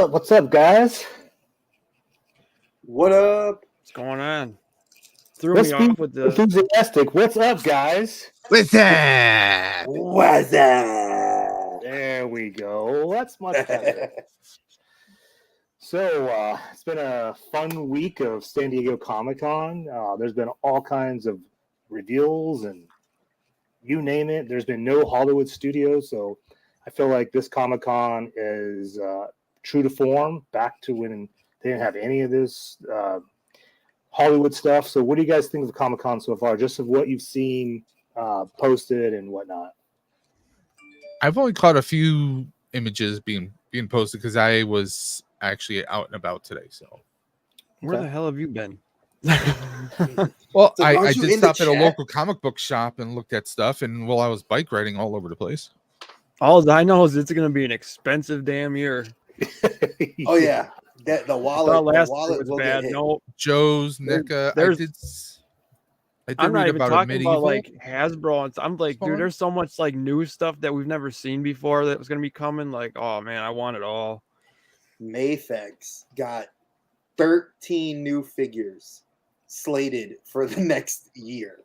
up? What's up, guys? What up? What's going on? Threw Let's me be off with the enthusiastic. What's up, guys? What's that? What's up? There we go. That's much better. So, it's been a fun week of San Diego Comic-Con. There's been all kinds of reveals and you name it. There's been no Hollywood studios, so I feel like this Comic-Con is true to form, back to when they didn't have any of this Hollywood stuff. So what do you guys think of the Comic-Con so far, just of what you've seen posted and whatnot? I've only caught a few images being posted because I was actually out and about today. So where the hell have you been? well, So I aren't you did in the stop at a chat? local comic book shop and looked at stuff, and while I was bike riding all over the place. All I know is it's going to be an expensive damn year. Oh yeah, the I wallet. thought last The year wallet was will bad. get hit. No, Joe's, NECA. I did I'm not read even about a talking medieval. about like Hasbro. I'm like, Fun. dude, there's so much like new stuff that we've never seen before that was going to be coming. Like, oh man, I want it all. Mayfex got 13 new figures slated for the next year.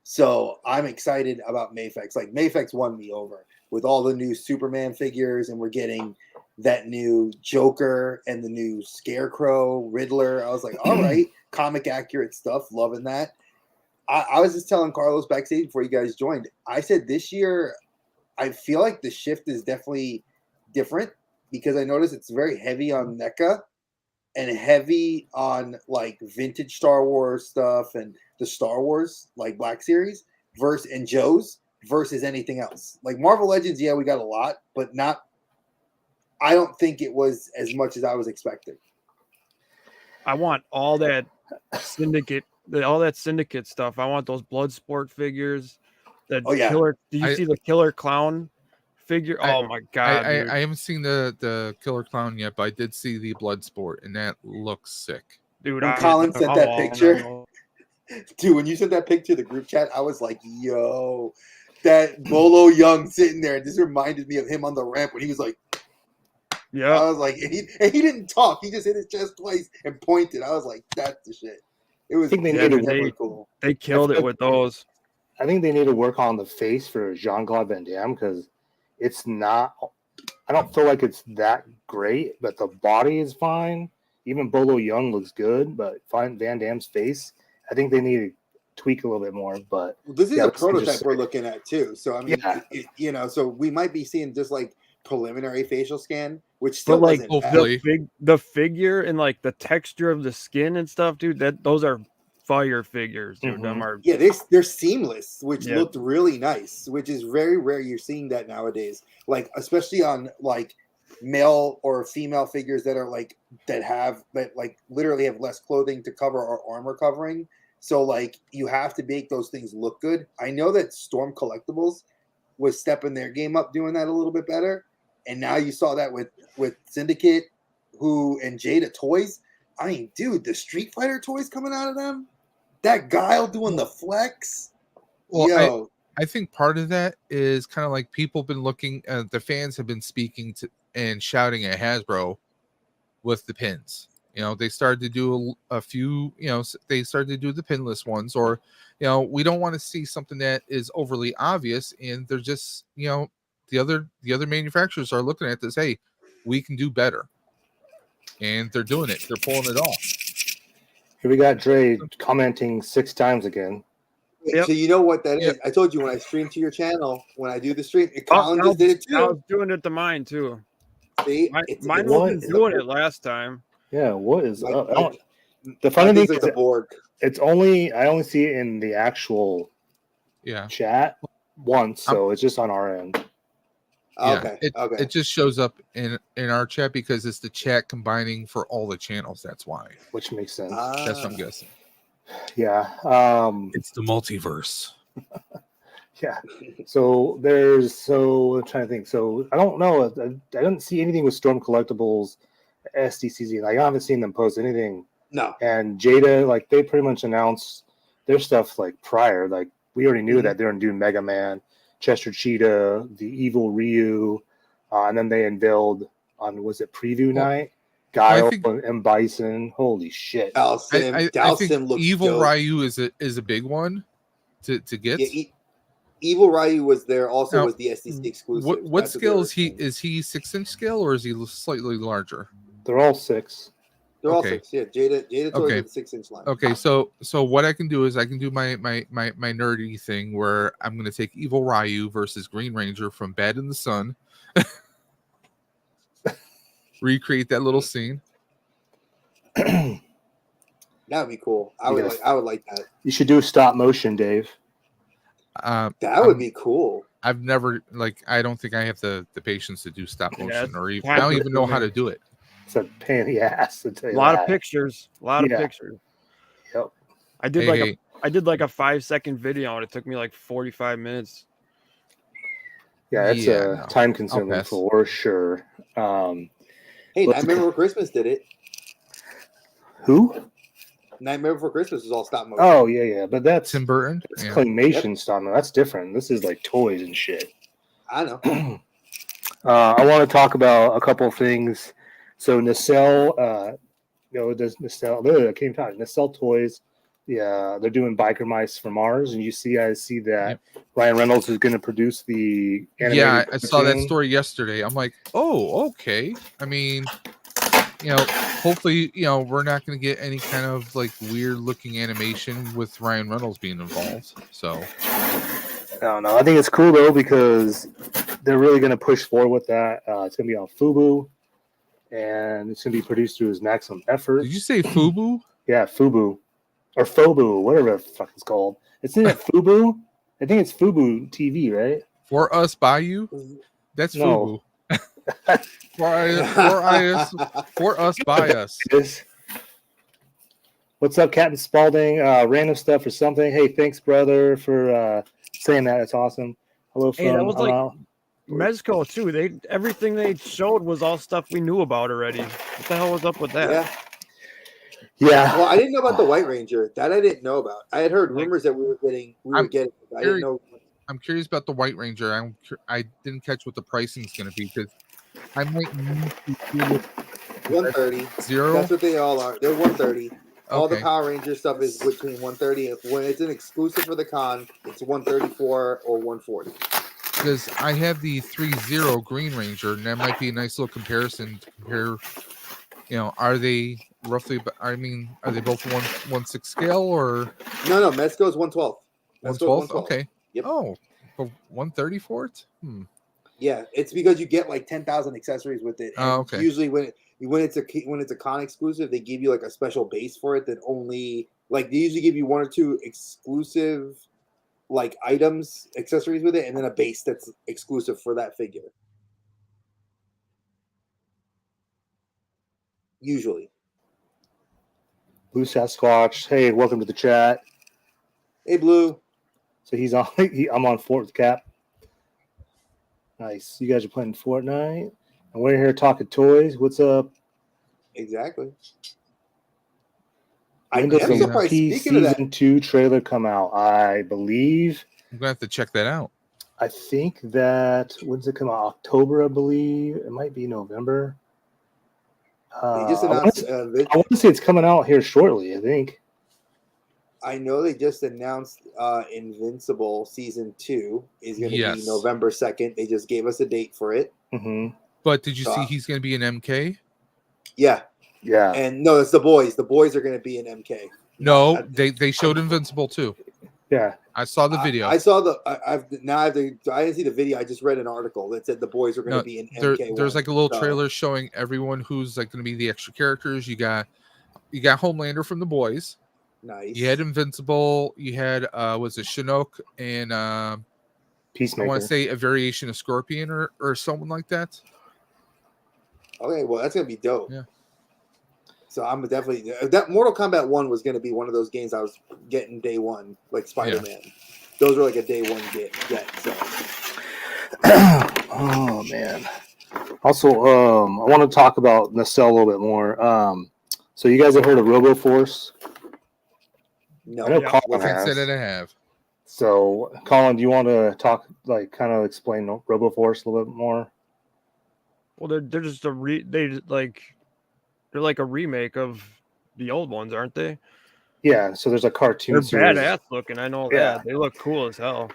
So I'm excited about Mayfex. Like Mayfex won me over with all the new Superman figures, and we're getting that new Joker and the new Scarecrow, Riddler. I was like, all right, comic accurate stuff, loving that. I was just telling Carlos backstage before you guys joined. I said this year, I feel like the shift is definitely different because I noticed it's very heavy on NECA and heavy on like vintage Star Wars stuff and the Star Wars like Black Series versus and Joe's versus anything else. Like Marvel Legends, yeah, we got a lot, but not. I don't think it was as much as I was expecting. I want all that syndicate stuff. I want those Bloodsport figures. That Oh, yeah. killer. Did you see the Killer Clown figure? Oh my god! I haven't seen the Killer Clown yet, but I did see the Bloodsport, and that looks sick. Dude, When Colin sent that picture, dude, when you sent that picture to the group chat, I was like, yo, that Bolo Young sitting there. This reminded me of him on the ramp when he was like, yeah. I was like, and he didn't talk. He just hit his chest twice and pointed. I was like, that's the shit. It was definitely cool. They killed it with those. I think they need to work on the face for Jean-Claude Van Damme because it's not. I don't feel like it's that great, but the body is fine. Even Bolo Young looks good, but Van Damme's face, I think they need to tweak a little bit more. But this is a prototype we're looking at too. So I mean, yeah. So we might be seeing just like preliminary facial scan, which still like hopefully the figure and like the texture of the skin and stuff, dude. Those are fire figures, dude. Mm-hmm. Them are they're seamless, which looked really nice, which is very rare. You're seeing that nowadays, like especially on like male or female figures that are like that literally have less clothing to cover or armor covering. So like you have to make those things look good. I know that Storm Collectibles was stepping their game up doing that a little bit better. And now you saw that with Syndicate and Jada Toys. I mean, dude, the Street Fighter toys coming out of them, that Guile doing the flex. Well, I think part of that is kind of like people have been looking, the fans have been speaking to and shouting at Hasbro with the pins. You know, they started to do a few, they started to do the pinless ones, or, we don't want to see something that is overly obvious. And they're just, the other manufacturers are looking at this. Hey, we can do better. And they're doing it. They're pulling it off. Here we got Dre commenting 6 times again. Yep. So you know what that is? I told you when I stream to your channel, when I do the stream, Colin just did it too. I was doing it to mine too. See, mine wasn't doing it last time. Yeah, what is up? The funny thing is, it's only I only see it in the actual chat once, so it's just on our end. Yeah, it just shows up in our chat because it's the chat combining for all the channels. That's why. Which makes sense. That's what I'm guessing. Yeah. It's the multiverse. Yeah. So I'm trying to think. So I don't know. I didn't see anything with Storm Collectibles, SDCC. Like I haven't seen them post anything. No. And Jada, like they pretty much announced their stuff like prior. Like we already knew that they were doing Mega Man, Chester Cheetah, the evil Ryu, and then they unveiled on was it preview Well, night? Guile think- and M. Bison. Holy shit! Dalsim, I Dalsim think looks Evil dope. Ryu is a big one to get. Yeah, Evil Ryu was there. Also, Now, was the SDCC exclusive. What That's scale they were is he? saying. Is he 6-inch scale or is he slightly larger? They're all 6. They're all Okay. 6. Yeah, Jada Toys Okay. with the 6-inch line. Okay, so what I can do is I can do my nerdy thing where I'm going to take Evil Ryu versus Green Ranger from Bad in the Sun. Recreate that little scene. That would be cool. I would like that. You should do stop motion, Dave. That would be cool. I've never I don't think I have the patience to do stop Yeah, motion it's or even time I don't even know how consuming. to do it. It's a pain in the ass to tell A you lot that. of pictures. A lot Yeah. of pictures. Yep. I did Hey, I did like a 5-second video and it took me like 45 minutes. Yeah, it's no. time I'll consuming pass. for sure. Hey, Let's- Nightmare Before Christmas did it. Who? Nightmare Before Christmas was all stop motion. Oh yeah, but that's Tim Burton. it's Yeah. claymation style. No, that's different. This is like toys and shit. I know. I want to talk about a couple of things. So Nacelle, does Nacelle? I can't find it. Nacelle Toys. Yeah, they're doing Biker Mice for Mars, and I see that Ryan Reynolds is going to produce the. Yeah, I saw that cartoon. story yesterday. I'm like, oh, okay. I mean, hopefully, we're not going to get any kind of like weird looking animation with Ryan Reynolds being involved. So I don't know. I think it's cool though because they're really going to push forward with that. It's going to be on Fubu, and it's going to be produced through his Maximum Effort. did you say Fubu? Yeah, Fubu or Fobu, whatever the fuck it's called. Isn't it Fubu? I think it's Fubu TV, right? For Us by You? That's No. Fubu. for us by us. It is. What's up, Captain Spaulding? Random stuff or something. Hey, thanks, brother, for saying that. That's awesome. Hello from Hey, that was like Amal. Mezco too. Everything they showed was all stuff we knew about already. What the hell was up with that? Yeah. Yeah. Well, I didn't know about the White Ranger. That I didn't know about. I had heard rumors that we were getting. I didn't know. I'm curious about the White Ranger. I didn't catch what the pricing is going to be because I might need to do it 130. zero. That's what they all are. They're 130. All the Okay. Power Ranger stuff is between 130. When it's an exclusive for the con, it's 134 or 140. Because I have the 3-0 Green Ranger, and that might be a nice little comparison to compare. Are they roughly? I mean, are they both 1/6 scale or No, Mezco's 112. 1/12? Okay. Yep. Oh, but 130 for it? Yeah, it's because you get like 10,000 accessories with it. And okay. Usually when it's a con exclusive, they give you like a special base for it that only they usually give you 1 or 2 exclusive like items, accessories with it, and then a base that's exclusive for that figure. Usually. Blue Sasquatch. Hey, welcome to the chat. Hey, Blue. So he's on. I'm on fourth cap. Nice. You guys are playing Fortnite, and we're here talking toys. What's up? Exactly. When does I'm the surprised. Loki Speaking of that, season 2 trailer come out? I believe. I'm gonna have to check that out. I think that when's it come out? October, I believe. It might be November. they just I want announced. to say it's coming out here shortly. I think. I know they just announced Invincible season 2 is going to be November 2nd. They just gave us a date for it. Mm-hmm. But did you see he's going to be an MK? Yeah. Yeah. And no, it's the boys. The boys are going to be an MK. No, they showed Invincible too. Yeah. I saw the video. I saw the. I didn't see the video. I just read an article that said the boys are going to be in MK. There's like a little trailer showing everyone who's like going to be the extra characters. You got Homelander from the boys. Nice. You had Invincible. You had was it Chinook and Peacemaker. I want to say a variation of Scorpion or someone like that. Okay, well that's gonna be dope. Yeah. So I'm definitely that Mortal Kombat 1 was gonna be one of those games I was getting day one, like Spider-Man. Yeah. Those were like a day one get. So. Oh man. Also, I want to talk about Nacelle a little bit more. So you guys have heard of RoboForce? No, I know I Colin can't has. say that I have. So, Colin, do you want to talk, kind of explain RoboForce a little bit more? Well, they're just they're like a remake of the old ones, aren't they? Yeah, so there's a cartoon They're series. badass looking. I know Yeah. that. They look cool as hell.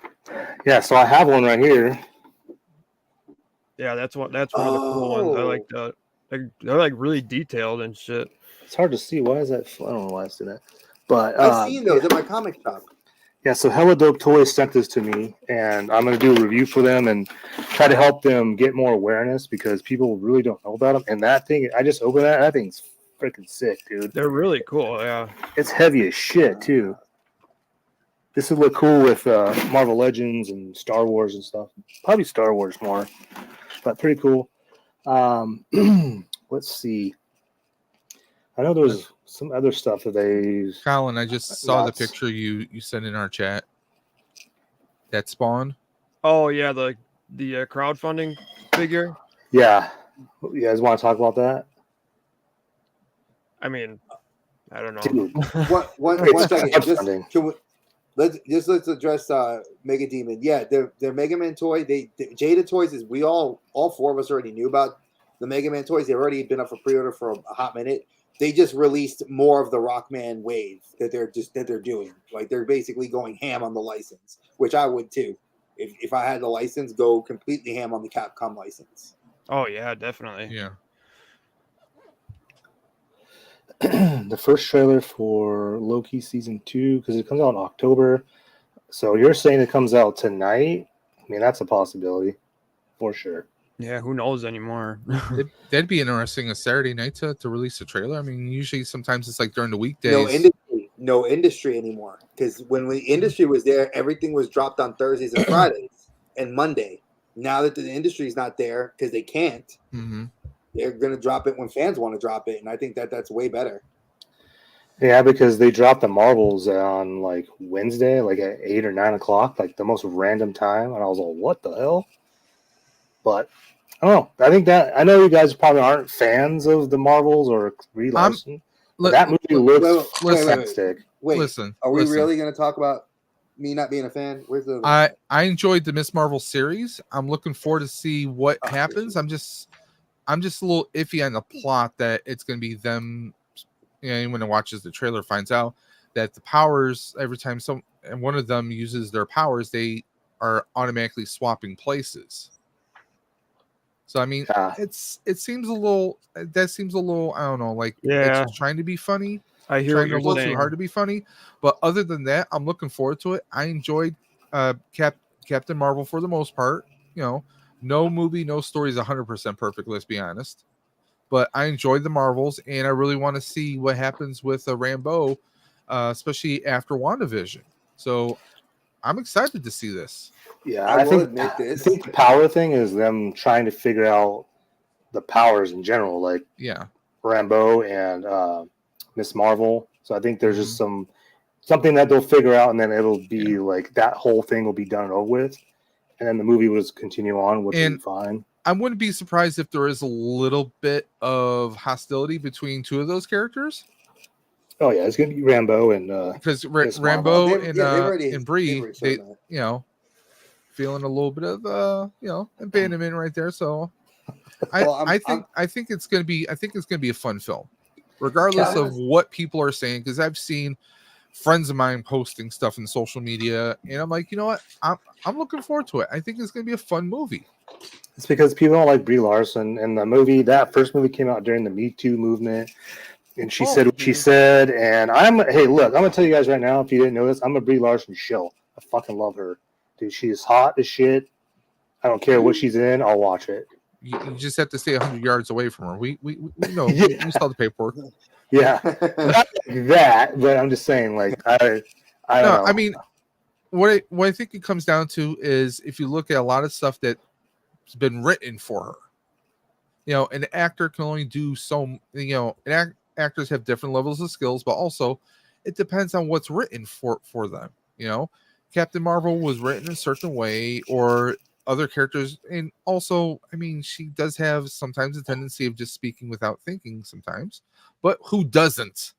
Yeah, so I have one right here. Yeah, that's one of the cool ones. I like that. They're like really detailed and shit. It's hard to see. Why is that? I don't know why it's doing that. But I've seen those at my comic shop. yeah, so Hella Dope Toys sent this to me, and I'm going to do a review for them and try to help them get more awareness because people really don't know about them. And that thing, I just opened that. That thing's freaking sick, dude. They're really cool. Yeah. It's heavy as shit, too. This would look cool with Marvel Legends and Star Wars and stuff. Probably Star Wars more, but pretty cool. Let's see. I know there's some other stuff that they. Colin, I just saw the picture you sent in our chat. That Spawn. Oh yeah, the crowdfunding figure. Yeah, you guys want to talk about that? I mean, I don't know. Dude, One second. Let's address Mega Demon. Yeah, their Mega Man toy. Jada Toys is all four of us already knew about the Mega Man toys. They've already been up for pre-order for a hot minute. They just released more of the Rockman wave that they're doing. Like they're basically going ham on the license, which I would too. If I had the license, go completely ham on the Capcom license. Oh yeah, definitely. Yeah. The first trailer for Loki season 2 because it comes out in October. So you're saying it comes out tonight? I mean, that's a possibility for sure. Yeah, who knows anymore? That'd be interesting. A Saturday night to release a trailer. I mean, usually sometimes it's like during the weekdays. No industry anymore. Because when the industry was there, everything was dropped on Thursdays and Fridays and Monday. Now that the industry is not there because they can't, they're going to drop it when fans want to drop it. And I think that's way better. Yeah, because they dropped the Marvels on like Wednesday, like at 8 or 9 o'clock, like the most random time. And I was like, what the hell? But I don't know. I think that I know you guys probably aren't fans of the Marvels or Brie Larson. That movie looks fantastic. Wait, listen. Are we really going to talk about me not being a fan? Where's the? I enjoyed the Miss Marvel series. I'm looking forward to see what happens. I'm just a little iffy on the plot that it's going to be them. You know, anyone who watches the trailer finds out that the powers every time one of them uses their powers, they are automatically swapping places. So I mean, it seems a little. That seems a little. I don't know. Like it's trying to be funny. I hear trying a little too hard to be funny. But other than that, I'm looking forward to it. I enjoyed Captain Marvel for the most part. You know, no movie, no story is 100% perfect. Let's be honest. But I enjoyed the Marvels, and I really want to see what happens with Rambeau, especially after WandaVision. So I'm excited to see this. Yeah, I think the power thing is them trying to figure out the powers in general, like Rambeau and Miss Marvel. So I think there's just something that they'll figure out, and then it'll be like that whole thing will be done and over with, and then the movie will just continue on, which will be fine. I wouldn't be surprised if there is a little bit of hostility between two of those characters. Oh yeah, it's gonna be Rambeau and because Rambeau and Brie, they feeling a little bit of abandonment right there. So I think it's gonna be a fun film, regardless of what people are saying. Because I've seen friends of mine posting stuff in social media, and I'm like, you know what, I'm looking forward to it. I think it's gonna be a fun movie. It's because people don't like Brie Larson, and that first movie came out during the Me Too movement, and she said what she said. And I'm gonna tell you guys right now, if you didn't know this, I'm a Brie Larson shill. I fucking love her, dude. She's hot as shit. I don't care what she's in, I'll watch it. You just have to stay 100 yards away from her. We know. We saw the paperwork. Yeah, not like that, but I'm just saying, like I don't know. I mean, what I think it comes down to is if you look at a lot of stuff that's been written for her, an actor can only do so. Actors have different levels of skills, but also it depends on what's written for them. Captain Marvel was written a certain way, or other characters, and also, I mean, she does have sometimes a tendency of just speaking without thinking sometimes. But who doesn't?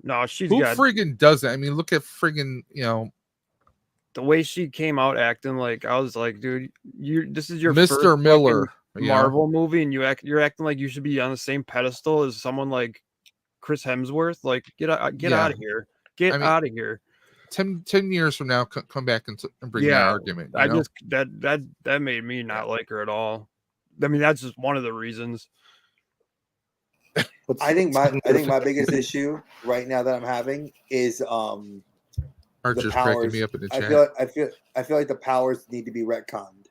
No, who friggin' doesn't? I mean, look at friggin', the way she came out acting, like I was like, dude, this is your Mr. Miller. you know? Marvel movie, and you're acting like you should be on the same pedestal as someone like Chris Hemsworth. Like, get out Yeah. of here. Get I mean, out of here. 10 years from now, come back and bring that Yeah, argument. You I know? just that made me not like her at all. I mean, that's just one of the reasons. I think my biggest issue right now that I'm having is the Archer's cracking powers. me up in the I chat. feel like the powers need to be retconned,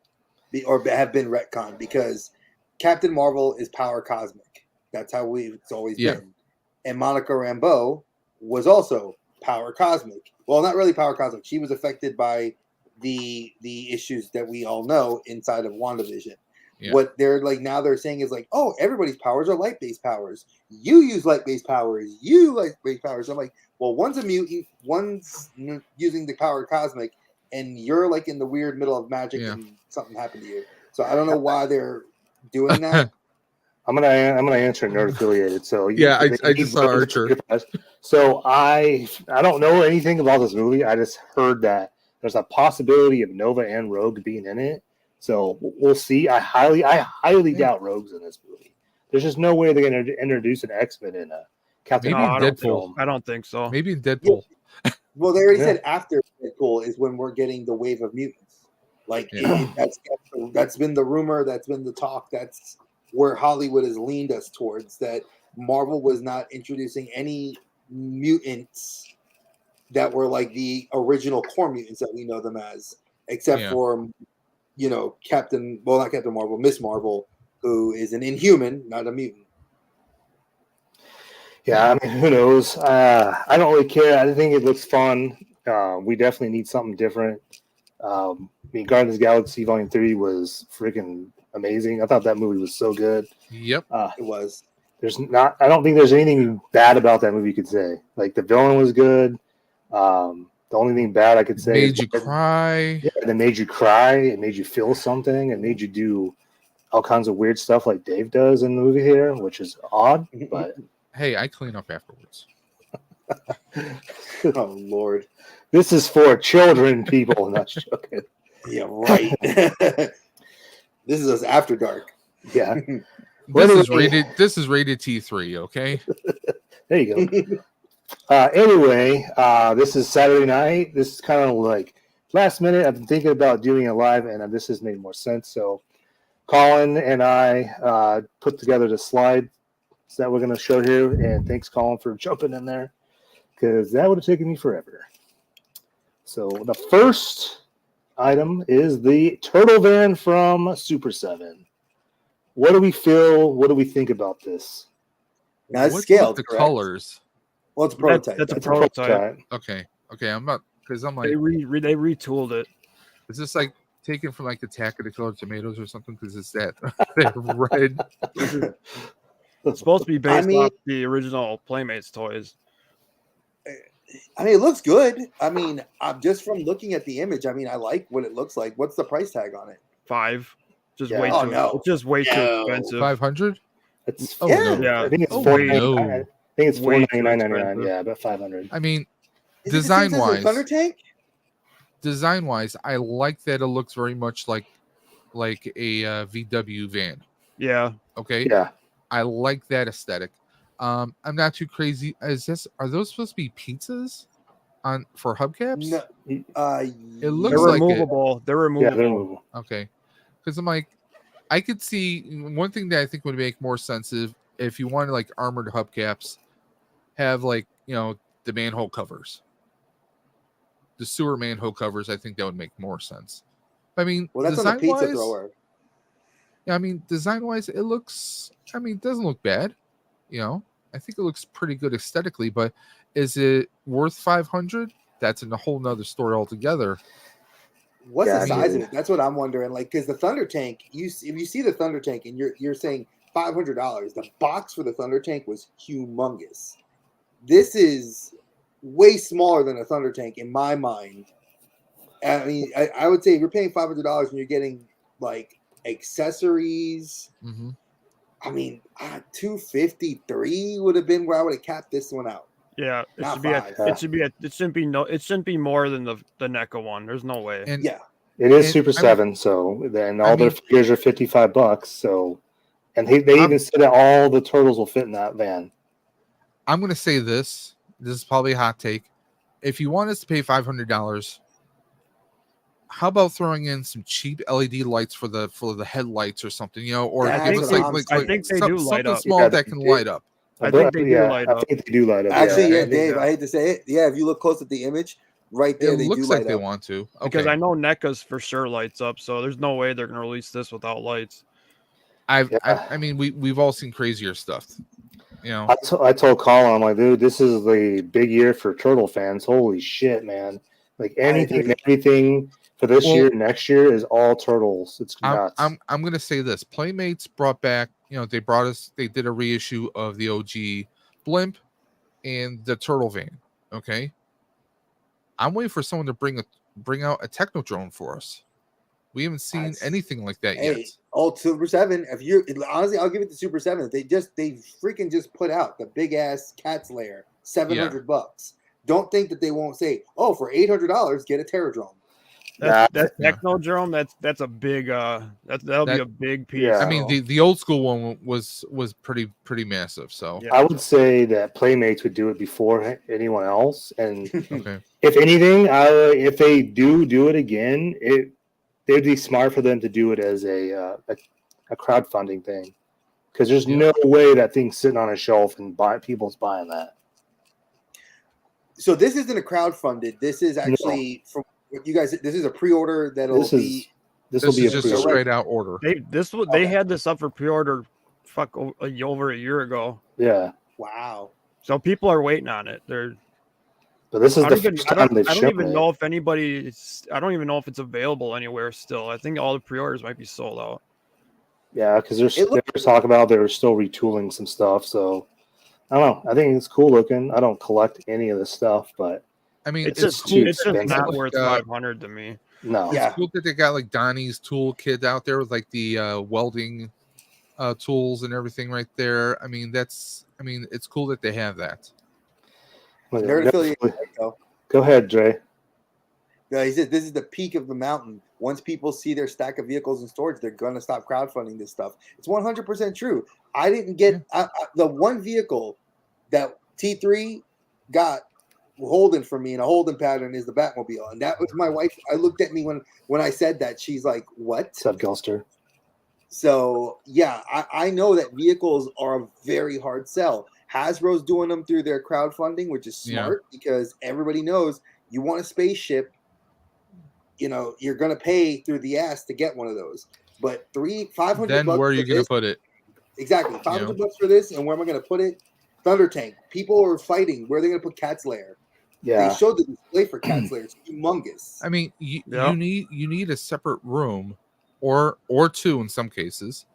or have been retconned, because Captain Marvel is power cosmic. That's how it's always been. And Monica Rambeau was also power cosmic. Well, not really power cosmic. She was affected by the issues that we all know inside of WandaVision. Yeah. What they're like now they're saying is like, oh, everybody's powers are light-based powers. You use light-based powers. You light-based powers. I'm like, well, one's a mutant, one's using the power cosmic, and you're like in the weird middle of magic and something happened to you. So I don't know why they're doing that. I'm gonna answer nerd affiliated. So Yeah, I just saw Archer. So I don't know anything about this movie. I just heard that there's a possibility of Nova and Rogue being in it. So we'll see. I highly doubt Rogue's in this movie. There's just no way they're going to introduce an X-Men in a Captain Maybe Marvel Deadpool. I don't think so. Maybe in Deadpool. Yeah. Well, they already said after Deadpool is when we're getting the wave of mutants. Like that's been the rumor. That's been the talk. That's where Hollywood has leaned us towards. That Marvel was not introducing any mutants that were like the original core mutants that we know them as, except for not Captain Marvel, Miss Marvel, who is an Inhuman, not a mutant. Yeah, I mean, who knows? I don't really care. I think it looks fun. We definitely need something different. I mean, Guardians of the Galaxy Volume 3 was freaking amazing. I thought that movie was so good. Yep. It was. I don't think there's anything bad about that movie you could say. Like, the villain was good. The only thing bad I could say made you cry. Yeah, it made you cry. It made you feel something. It made you do all kinds of weird stuff like Dave does in the movie here, which is odd. But hey, I clean up afterwards. Oh Lord, this is for children, people. Not joking. Yeah, right. This is us after dark. Yeah. This is rated T3. Okay. There you go. Anyway, this is Saturday night. This is kind of like last minute. I've been thinking about doing it live, and this has made more sense. So Colin and I put together the slides that we're going to show here, and thanks, Colin, for jumping in there, because that would have taken me forever. So the first item is the Turtle Van from Super 7. What do we feel? What do we think about this? Now it's scaled. The colors. Well, it's a prototype. That's a prototype. Okay. I'm not, because I'm like they retooled it. Is this like taken from like Attack of the Killer Tomatoes or something? Because it's that red. It's supposed to be based off the original Playmates toys. I mean, it looks good. I mean, just from looking at the image, I mean, I like what it looks like. What's the price tag on it? $5. Just Yeah. way Oh, too. no. It's just way too expensive. 500. It's Yeah. I think it's Oh, $4.99. no. I think it's Way too $4.99.99. expensive. Yeah, about $500. I mean, Is it the same size as the design-wise, Thunder Tank? design-wise, I like that it looks very much like a VW van. Yeah. Okay. Yeah. I like that aesthetic. I'm not too crazy. Are those supposed to be pizzas for hubcaps? No. It looks They're like removable. They're removable. Yeah, they're removable. Okay. Because I'm like, I could see one thing that I think would make more sense if you wanted like armored hubcaps, have like, the manhole covers. The sewer manhole covers, I think that would make more sense. I mean, Well, that's on the pizza thrower. Yeah, I mean, design-wise, it doesn't look bad. I think it looks pretty good aesthetically, but is it worth 500? That's in a whole nother story altogether. What's the size of it? That's what I'm wondering. Like, because the Thunder Tank, if you see the Thunder Tank and you're saying $500, the box for the Thunder Tank was humongous. This is way smaller than a Thunder Tank in my mind. I mean, I would say if you're paying $500 and you're getting like accessories. Mm-hmm. I mean, $253 would have been where I would have capped this one out. Yeah, Not it shouldn't be more than the NECA one. There's no way. And yeah, It is And Super I'm- 7, so then all I their mean- figures are $55. So, and they even said that all the turtles will fit in that van. I'm going to say this. This is probably a hot take. If you want us to pay $500, how about throwing in some cheap LED lights for the headlights or something, or That's give what us I'm I think they do light something up. small Yeah, that they can do. light up. I think they do light up. I think they do light up. Actually, yeah, I think Dave, that- I hate to say it. Yeah, if you look close at the image, right It there, they do looks light like they up. want to. Okay. Because I know NECA's for sure lights up, so there's no way they're gonna release this without lights. I mean, we've all seen crazier stuff. I told Colin, I'm like, dude, this is the big year for turtle fans. Holy shit, man! Like anything and everything for this year, next year is all turtles. It's nuts. I'm gonna say this. Playmates brought back, they did a reissue of the OG blimp and the turtle van. Okay. I'm waiting for someone to bring out a techno drone for us. We haven't seen anything like that yet. Super 7. Honestly, I'll give it to Super 7. They freaking just put out the big ass cat's lair, $700. Don't think that they won't say, oh, for $800, get a Terradrome. That Technodrome, that's a big that'll be a big piece. Yeah. I mean, the old school one was pretty massive. So I would say that Playmates would do it before anyone else. And okay. if anything, if they do it again, they'd be smart for them to do it as a crowdfunding thing, because there's no way that thing's sitting on a shelf and people's buying that. So this isn't a crowdfunded. This is actually from what you guys. This is a pre-order that'll be. This will be just a straight out order. They had this up for pre-order, over a year ago. Yeah. Wow. So people are waiting on it. But this is I the don't first time they've shown even it. know if anybody's. I don't even know if it's available anywhere still. I think all the pre-orders might be sold out. Yeah, because they were talking about they were still retooling some stuff. So I don't know. I think it's cool looking. I don't collect any of this stuff, but I mean, it's just cool. too It's just not expensive. worth 500 to me. No. It's cool that they got like Donnie's tool kit out there with like the welding tools and everything right there. I mean, it's cool that they have that. Nerd affiliate. Go ahead, Dre. No, he said this is the peak of the mountain. Once people see their stack of vehicles in storage, they're going to stop crowdfunding this stuff. It's 100% true. I didn't get the one vehicle that T3 got holding for me in a holding pattern is the Batmobile. And that was my wife. I looked at me when I said that. She's like, what? What's up, Gilster? So, yeah, I know that vehicles are a very hard sell. Hasbro's doing them through their crowdfunding, which is smart because everybody knows you want a spaceship, you're going to pay through the ass to get one of those. But $500. Then where are you going to put it? Exactly. $500 for this. And where am I going to put it? Thunder Tank. People are fighting. Where are they going to put Cat's Lair? Yeah. They showed the display for Cat's Lair. It's humongous. I mean, you need a separate room or two in some cases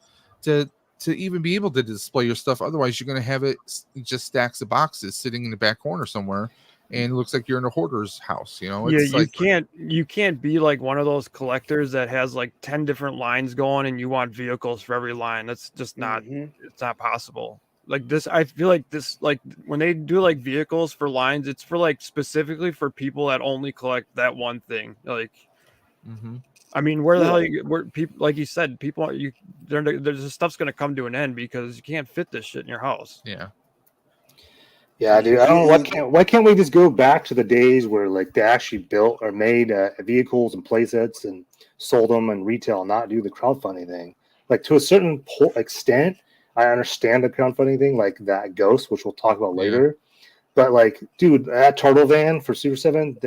to even be able to display your stuff. Otherwise, you're going to have it just stacks of boxes sitting in the back corner somewhere, and it looks like you're in a hoarder's house. You can't be like one of those collectors that has like 10 different lines going, and you want vehicles for every line. That's just not. It's not possible. Like this, I feel like this, like when they do like vehicles for lines, it's for like specifically for people that only collect that one thing. Like, I mean, where the hell where people, like you said, people there's stuff's gonna come to an end because you can't fit this shit in your house. Yeah, dude. I don't know why can't we just go back to the days where like they actually built or made vehicles and playsets and sold them in retail, and not do the crowdfunding thing. Like to a certain extent, I understand the crowdfunding thing, like that Ghost, which we'll talk about later. But like, dude, that Turtle Van for Super 7,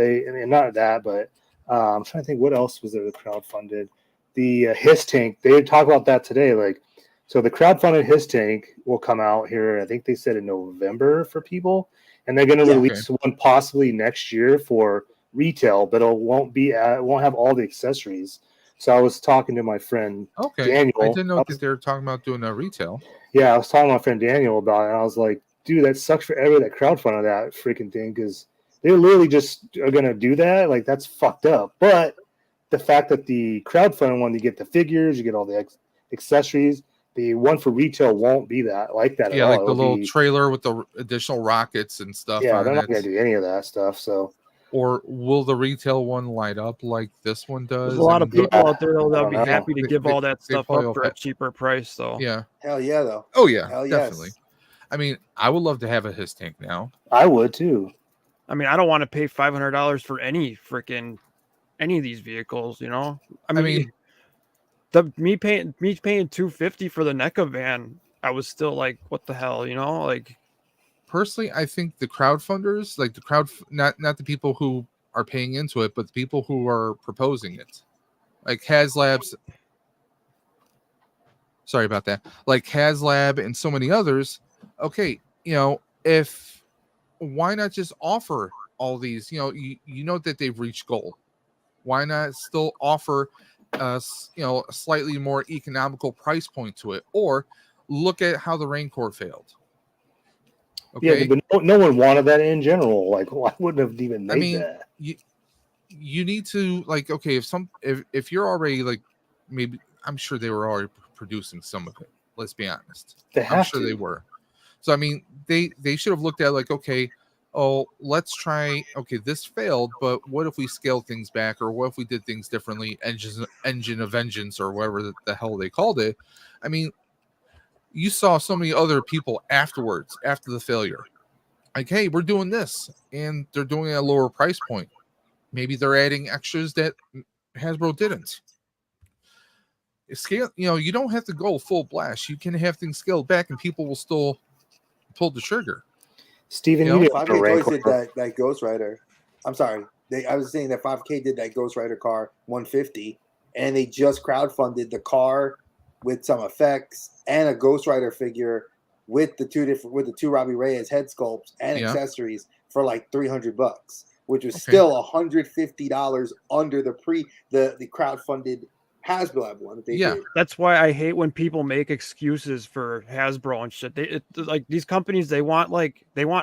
not that, but I'm trying to think what else was there that crowdfunded. The Hiss Tank, they talk about that today. Like, so the crowdfunded Hiss Tank will come out here. I think they said in November for people, and they're going to release one possibly next year for retail, but it won't have all the accessories. So I was talking to my friend Daniel. I didn't know that they were talking about doing a retail. Yeah, I was talking to my friend Daniel about it, and I was like, dude, that sucks for everybody that crowdfunded that freaking thing, because they literally just are going to do that. Like, that's fucked up. But the fact that the crowdfunding one, you get the figures, you get all the accessories. The one for retail won't be that at all. Yeah, like the little trailer with the additional rockets and stuff. Yeah, they're not going to do any of that stuff. So or will the retail one light up like this one does? There's a lot of people out there I that'll don't be know. happy to give all that They stuff probably up all for a have- cheaper price, though. Yeah. Hell yeah, though. Oh yeah, Hell definitely. yes. I mean, I would love to have a his tank now. I would too. I mean, I don't want to pay $500 for any of these vehicles, you know. I mean, me paying $250 for the NECA van, I was still like, what the hell, you know? Like, Personally, I think the crowdfunders, like not the people who are paying into it, but the people who are proposing it, like HasLabs. Sorry about that. Like HasLab and so many others. Okay, why not just offer all these? You know that they've reached goal. Why not still offer a slightly more economical price point to it, or look at how the Raincore failed. Okay. Yeah, but no one wanted that in general. Like, I wouldn't have even made that. You need to, like, okay, if you're already, like, maybe I'm sure they were already producing some of it. Let's be honest. I'm sure they were. So I mean, they should have looked at, like, okay, let's try. Okay, this failed, but what if we scale things back, or what if we did things differently? Engine of Vengeance, or whatever the hell they called it. I mean, you saw so many other people afterwards, after the failure, like, hey, we're doing this, and they're doing it at a lower price point. Maybe they're adding extras that Hasbro didn't. Scale, you don't have to go full blast. You can have things scaled back, and people will still pull the trigger. Steven, you did 5K Toys did that Ghost Rider. I'm sorry. I was saying that 5K did that Ghost Rider car 150, and they just crowdfunded the car with some effects and a Ghost Rider figure with the two Robbie Reyes head sculpts and accessories for like $300, which was still $150 under the crowdfunded Hasbro one that they did. That's why I hate when people make excuses for Hasbro and shit. Like these companies, they want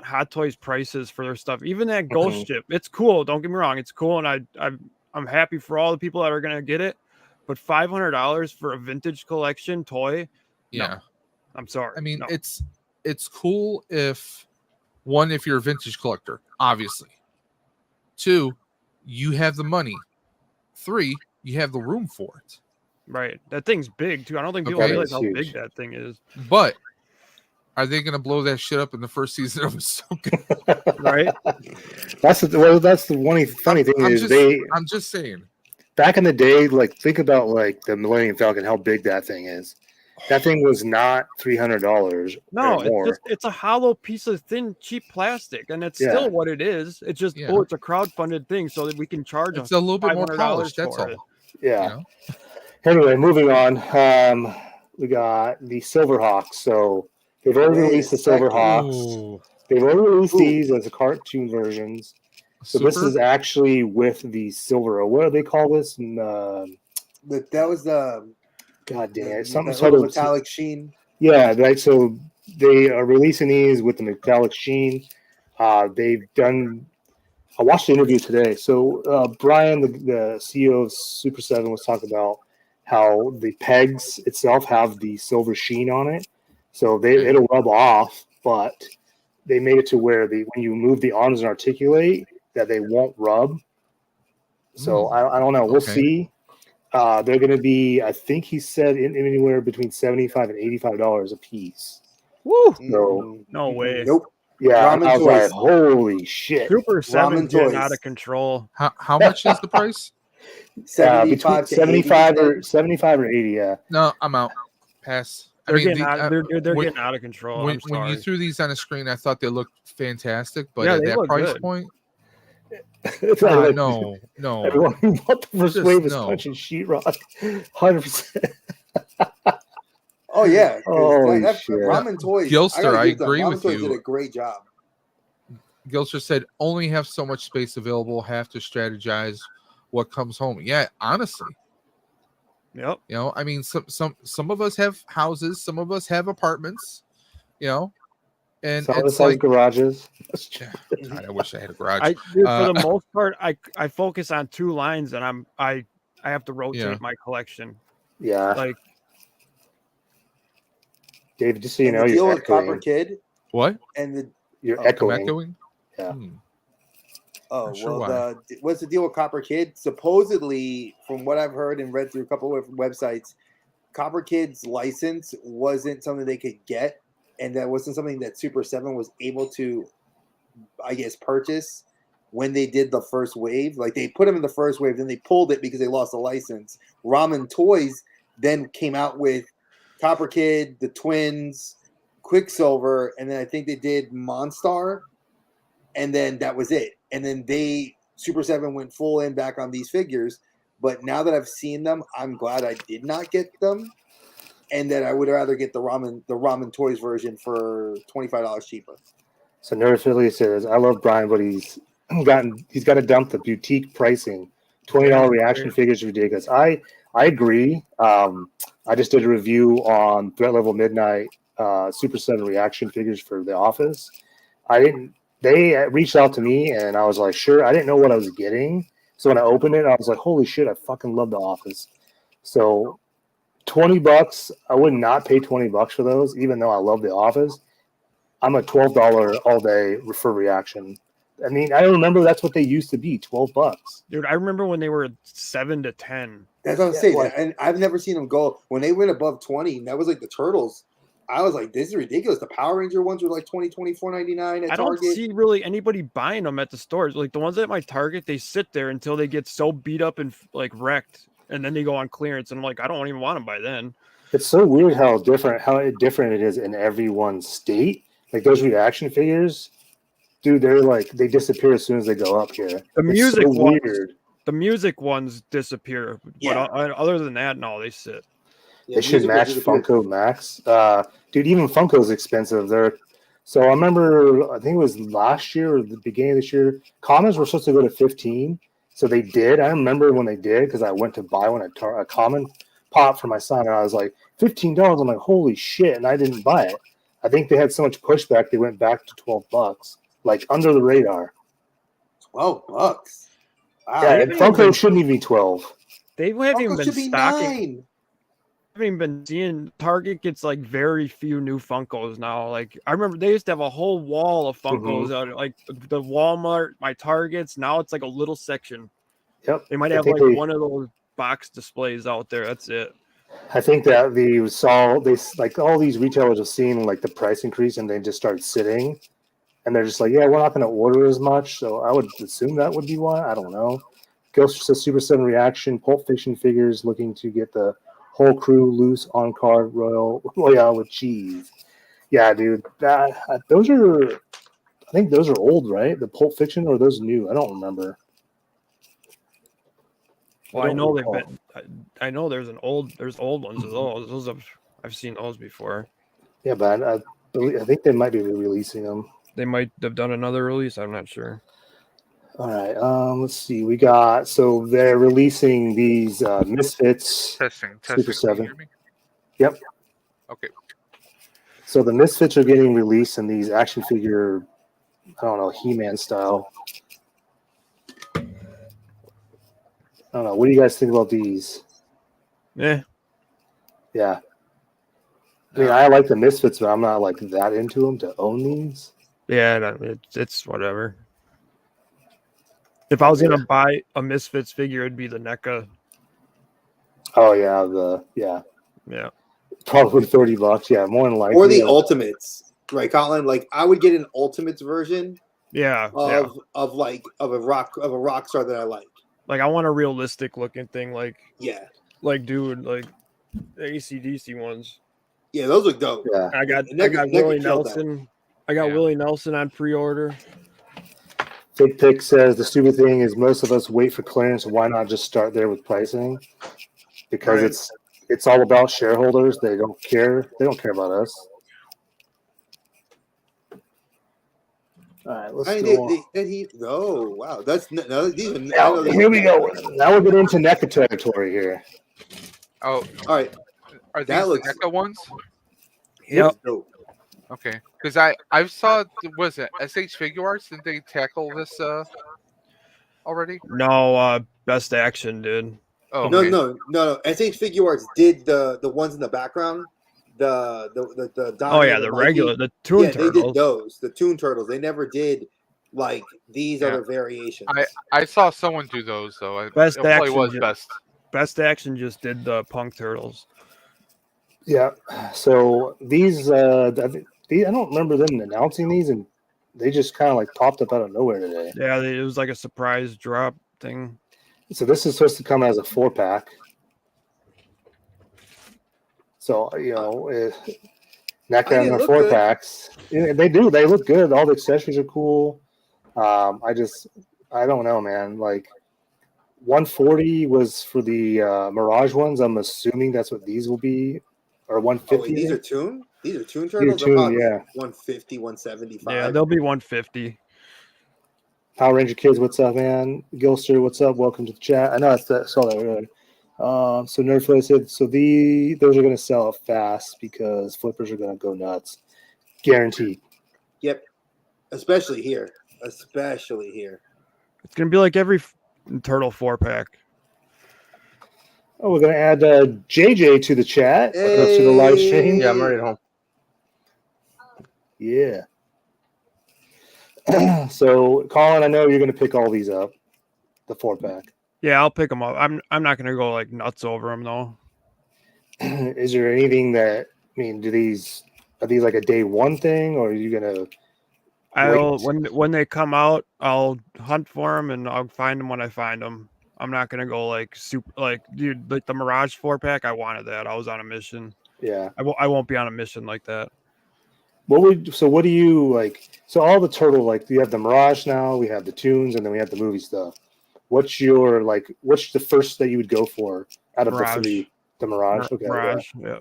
Hot Toys prices for their stuff. Even that Ghost ship, it's cool. Don't get me wrong, it's cool, and I'm happy for all the people that are gonna get it. But $500 for a vintage collection toy, no. I'm sorry. I mean, it's cool if you're a vintage collector, obviously. 2, you have the money. 3, you have the room for it. Right. That thing's big too. I don't think people realize how big that thing is. But are they going to blow that shit up in the first season of Ahsoka? Right. That's the one funny thing I'm just saying. Back in the day, like, think about like the Millennium Falcon, how big that thing is. That thing was not $300. No, it's a hollow piece of thin, cheap plastic, and it's still what it is. It's just it's a crowdfunded thing, so that we can charge. It's a little bit more polished. That's all. It. Yeah. Anyway, moving on. We got the Silverhawks. So they've already released the Silverhawks. They've already released these as a cartoon versions. So this is actually with the silver. What do they call this? That was the. God damn it! Some sort of metallic sheen. Yeah, right. So they are releasing these with the metallic sheen. They've done. I watched the interview today. So Brian, the CEO of Super 7, was talking about how the pegs itself have the silver sheen on it, so it'll rub off. But they made it to where when you move the arms and articulate, that they won't rub. So I don't know. We'll see. They're going to be, I think he said, anywhere between $75 and $85 a piece. Woo! So, no way. Nope. Yeah, I was like, holy shit. Super 7 getting out of control. How much is the price? 75 or 80, yeah. No, I'm out. Pass. They're getting out of control. When you threw these on a screen, I thought they looked fantastic, but at that price good. Point, no. Everyone who bought the first wave is punching sheetrock. 100%. Oh yeah. Holy shit. Ramen Toys. Gilster, I agree with Toys you. did a great job. Gilster said, only have so much space available, have to strategize what comes home. Yeah, honestly. Yep. I mean, some of us have houses, some of us have apartments, and some it's like garages. God, I wish I had a garage. For the most part, I focus on 2 lines, and I have to rotate my collection. Yeah. Like, Dave, just so you know, you're echoing. Copper Kid. What? And you're echoing. Echoing? Yeah. Oh, Not sure well, why. what's the deal with Copper Kid? Supposedly, from what I've heard and read through a couple of websites, Copper Kid's license wasn't something they could get, and that wasn't something that Super 7 was able to, I guess, purchase when they did the first wave. Like, they put him in the first wave, then they pulled it because they lost the license. Ramen Toys then came out with Copper Kid, the Twins, Quicksilver, and then I think they did Monstar, and then that was it. And then Super 7 went full in back on these figures. But now that I've seen them, I'm glad I did not get them, and that I would rather get the Ramen Toys version for $25 cheaper. So Nerd Philly says, "I love Brian, but he's got to dump the boutique pricing. $20 reaction figures is ridiculous." I agree. I just did a review on Threat Level Midnight Super 7 reaction figures for The Office. They reached out to me, and I was like, sure. I didn't know what I was getting. So when I opened it, I was like, holy shit, I fucking love The Office. So $20, I would not pay $20 for those, even though I love The Office. I'm a $12 all day for reaction. I mean, I remember that's what they used to be, $12. Dude, I remember when they were 7 to 10. That's what I'm saying. And I've never seen them go when they went above 20. And that was like the Turtles. I was like, this is ridiculous. The Power Ranger ones were like $20, $24.99 at I don't Target. see really anybody buying them at the stores. Like the ones at my Target, they sit there until they get so beat up and like wrecked, and then they go on clearance. And I'm like, I don't even want them by then. It's so weird how different it is in every one state. Like those reaction figures, dude, they disappear as soon as they go up here. The music ones disappear. Yeah. But other than that, no, they sit. They should match Funko Max. Dude, even Funko's expensive. So I remember, I think it was last year or the beginning of this year, commons were supposed to go to 15. So they did. I remember when they did because I went to buy one a common pop for my son, and I was like, $15. I'm like, holy shit, and I didn't buy it. I think they had so much pushback they went back to $12, like under the radar. $12. Wow. Yeah, and Funko shouldn't even be 12. They haven't even been stocking. 9. I haven't even been seeing Target gets like very few new Funkos now. Like I remember they used to have a whole wall of Funkos out, like the Walmart, my Targets. Now it's like a little section. Yep. They might have like one of those box displays out there. That's it. I think that all these retailers have seen like the price increase and they just started sitting, and they're just like, yeah, we're not going to order as much. So I would assume that would be why. I don't know. Ghost says Super 7 reaction, Pulp Fiction figures looking to get the whole crew loose on card Royale with cheese. Yeah, dude. Those are, I think those are old, right? The Pulp Fiction, or are those new? I don't remember. Well, I know there's old ones as well. I've seen those before. Yeah, but I think they might be releasing them. They might have done another release. I'm not sure. All right. Let's see. So they're releasing these Misfits. Testing. Super 7. Can you hear me? Yep. Okay. So the Misfits are getting released in these action figure, I don't know, He-Man style. I don't know. What do you guys think about these? Yeah. Yeah. I mean, I like the Misfits, but I'm not like that into them to own these. Yeah, it's whatever. If I was gonna buy a Misfits figure, it'd be the NECA. Oh yeah, yeah. Probably $30. Yeah, more than likely. Or the Ultimates, right, Colin? Like I would get an Ultimates version. Yeah. Of a rock star that I like. Like I want a realistic looking thing. Like dude, like the AC/DC ones. Yeah, those look dope. Yeah. I got Willie Nelson. I got Willie Nelson on pre-order. Big Pick says the stupid thing is most of us wait for clearance. Why not just start there with pricing? Because it's all about shareholders. They don't care. They don't care about us. All right, let's go on. Wow, that's here we go. Now we're getting into NECA territory here. Oh, all right. Are these the NECA ones? Yep. Okay, because I saw, was it SH Figure Arts? Did they tackle this already? No, Best Action did. Oh okay. No. SH Figure Arts did the ones in the background. The the regular, the Toon Turtles. They did those, the Toon Turtles. They never did like these Yeah. other variations. I saw someone do those though. It Best probably action was ju- best. Best Action just did the Punk Turtles. Yeah. So these, I don't remember them announcing these, and they just kind of like popped up out of nowhere today. Yeah, it was like a surprise drop thing. So this is supposed to come as a 4-pack. So NECA and their look good. 4-packs, they do. They look good. All the accessories are cool. I don't know, man. Like 140 was for the Mirage ones. I'm assuming that's what these will be, or 150. Oh, wait, these are tuned? These are tuned These are turtles? They're tuned, probably yeah. 150, 175. Yeah, they'll be 150. Power Ranger Kids, what's up, man? Gilster, what's up? Welcome to the chat. I know I saw that earlier. So Nerdflow said, so those are going to sell out fast because flippers are going to go nuts. Guaranteed. Yep. Especially here. Especially here. It's gonna be like every Turtle 4-pack. Oh, we're going to add JJ to the chat, to the live stream. Yeah, I'm already at home. Yeah. So, Colin, I know you're going to pick all these up, the 4-pack. Yeah, I'll pick them up. I'm not gonna go like nuts over them though. Is there anything that, I mean, are these like a day one thing, or are you going to I'll when they come out, I'll hunt for them and I'll find them when I find them. I'm not gonna go like super like dude like the Mirage 4-pack. I wanted that. I was on a mission. Yeah. I won't be on a mission like that. What do you like? So all the turtle, like you have the Mirage now, we have the tunes, and then we have the movie stuff. What's the first that you would go for out of Mirage. the three? The Mirage. Okay. Mirage. Yeah.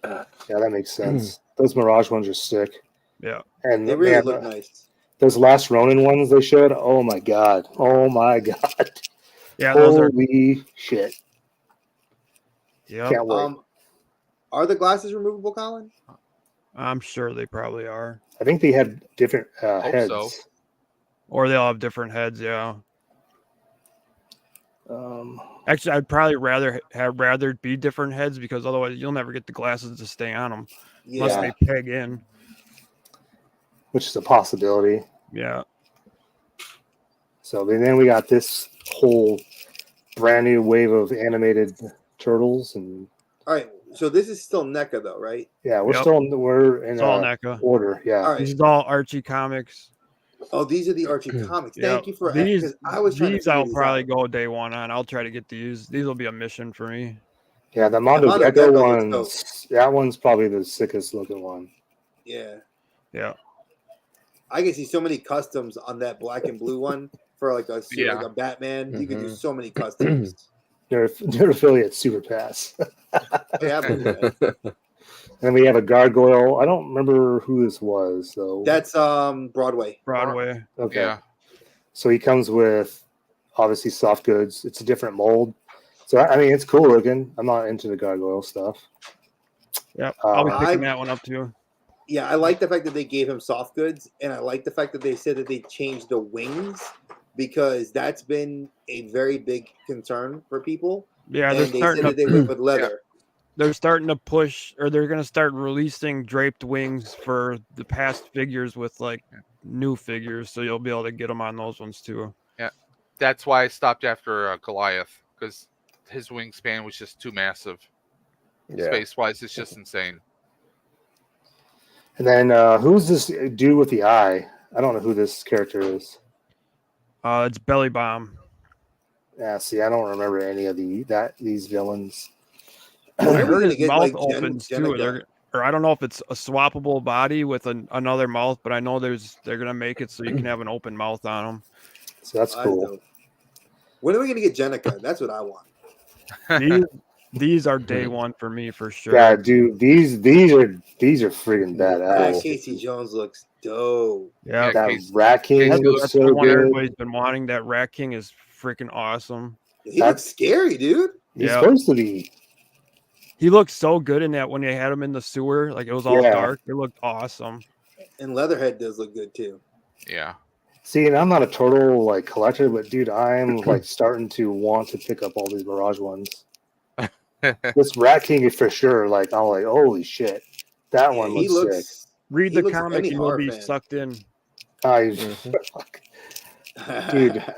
Yeah, that makes sense. Those Mirage ones are sick. Yeah. And They really look nice. Those last Ronin ones they showed. Oh my god. Yeah, those are. Holy shit. Yeah. Can't wait. Are the glasses removable, Colin? I'm sure they probably are. I think they had different Hope heads. so. Or they'll have different heads. Yeah. Um, Actually, I'd probably rather be different heads because otherwise you'll never get the glasses to stay on them unless Yeah. they peg in. which is a possibility. Yeah. So then we got this whole brand new wave of animated turtles, and All right. So this is still NECA though, right? yeah, we're Yep. we're in It's all NECA. order. Yeah. All right. This is all Archie comics. Oh, these are the Archie comics. Yeah. Thank you for these. because I was trying to These figure I'll these probably out. go day one on. I'll try to get these. These will be a mission for me. Yeah, the Mondo Mondo Gecko Gecko looks one's that one's probably the sickest looking one. Yeah. Yeah. I can see so many customs on that black and blue one for like a Batman. You could do so many customs. They're affiliate Super Pass. Yeah, but, And we have a gargoyle. I don't remember who this was though. that's Broadway. Broadway. Okay. Yeah. So he comes with obviously soft goods. It's a different mold. So I mean, it's cool looking. I'm not into the gargoyle stuff. Yep. I'll be I- picking that one up too. Yeah, I like the fact that they gave him soft goods, and I like the fact that they said that they changed the wings because that's been a very big concern for people. Yeah, And they're they starting said that to they went with leather. they're starting to push, or they're going to start releasing draped wings for the past figures with like new figures, so you'll be able to get them on those ones too. That's why I stopped after Goliath, because his wingspan was just too massive. Yeah. Space wise, it's just insane. And then who's this dude with the eye? I don't know who this character is. It's Belly Bomb. Yeah, see, I don't remember any of these villains. I When are we heard gonna his get, mouth like, opens too. Jenica? Or I don't know if it's a swappable body with another mouth, but I know they're gonna make it so you can have an open mouth on So that's cool. When are we gonna get Jenica? That's what I want. them. These are day one for me for sure. Yeah, dude, these are freaking That badass. Casey Jones looks dope. Yeah, That Casey- Rat King Casey looks that's so the one good. everybody's been wanting. That Rat King is freaking awesome. He looks scary, dude. He's Yeah. supposed to be. He looked so good in that when they had him in the sewer, like it was all Yeah. dark. It looked awesome. And Leatherhead does look good too. Yeah. See, and I'm not a total like collector, but dude, I'm like starting to want to pick up all these Mirage ones. This Rat King is for sure. Like I'm like, holy shit, that one he looks sick. looks. Read He the looks comic any and you'll horror be fan. sucked in. Dude,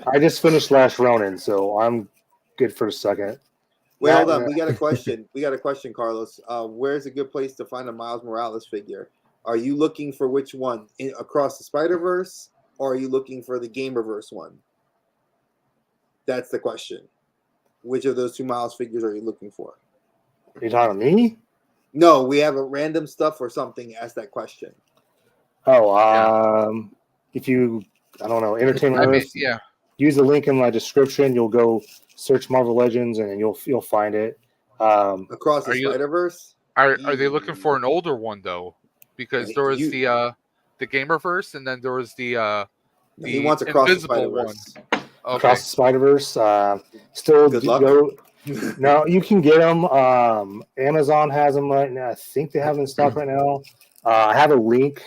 I just finished Last Ronin, so I'm good for a second. Wait, hold on. We got a question. Carlos. Where's a good place to find a Miles Morales figure? Are you looking for which one? Across the Spider-Verse, or are you looking for the Gamerverse one? That's the question. Which of those two Miles figures are you looking for? Are you talking to me? No, we have a random stuff or something. Ask that question. Oh, if you, I don't know, Entertainment Earth, use the link in my description. You'll go search Marvel Legends, and you'll find it. Across the Spider-Verse? Are they looking for an older one though? Because there was the Gamerverse, and then there was the he wants Across the Spider-Verse. Okay. Across the Spider-Verse. Still good luck. No, you can get them. Amazon has them right now. I think they have them in stock right now. I have a link.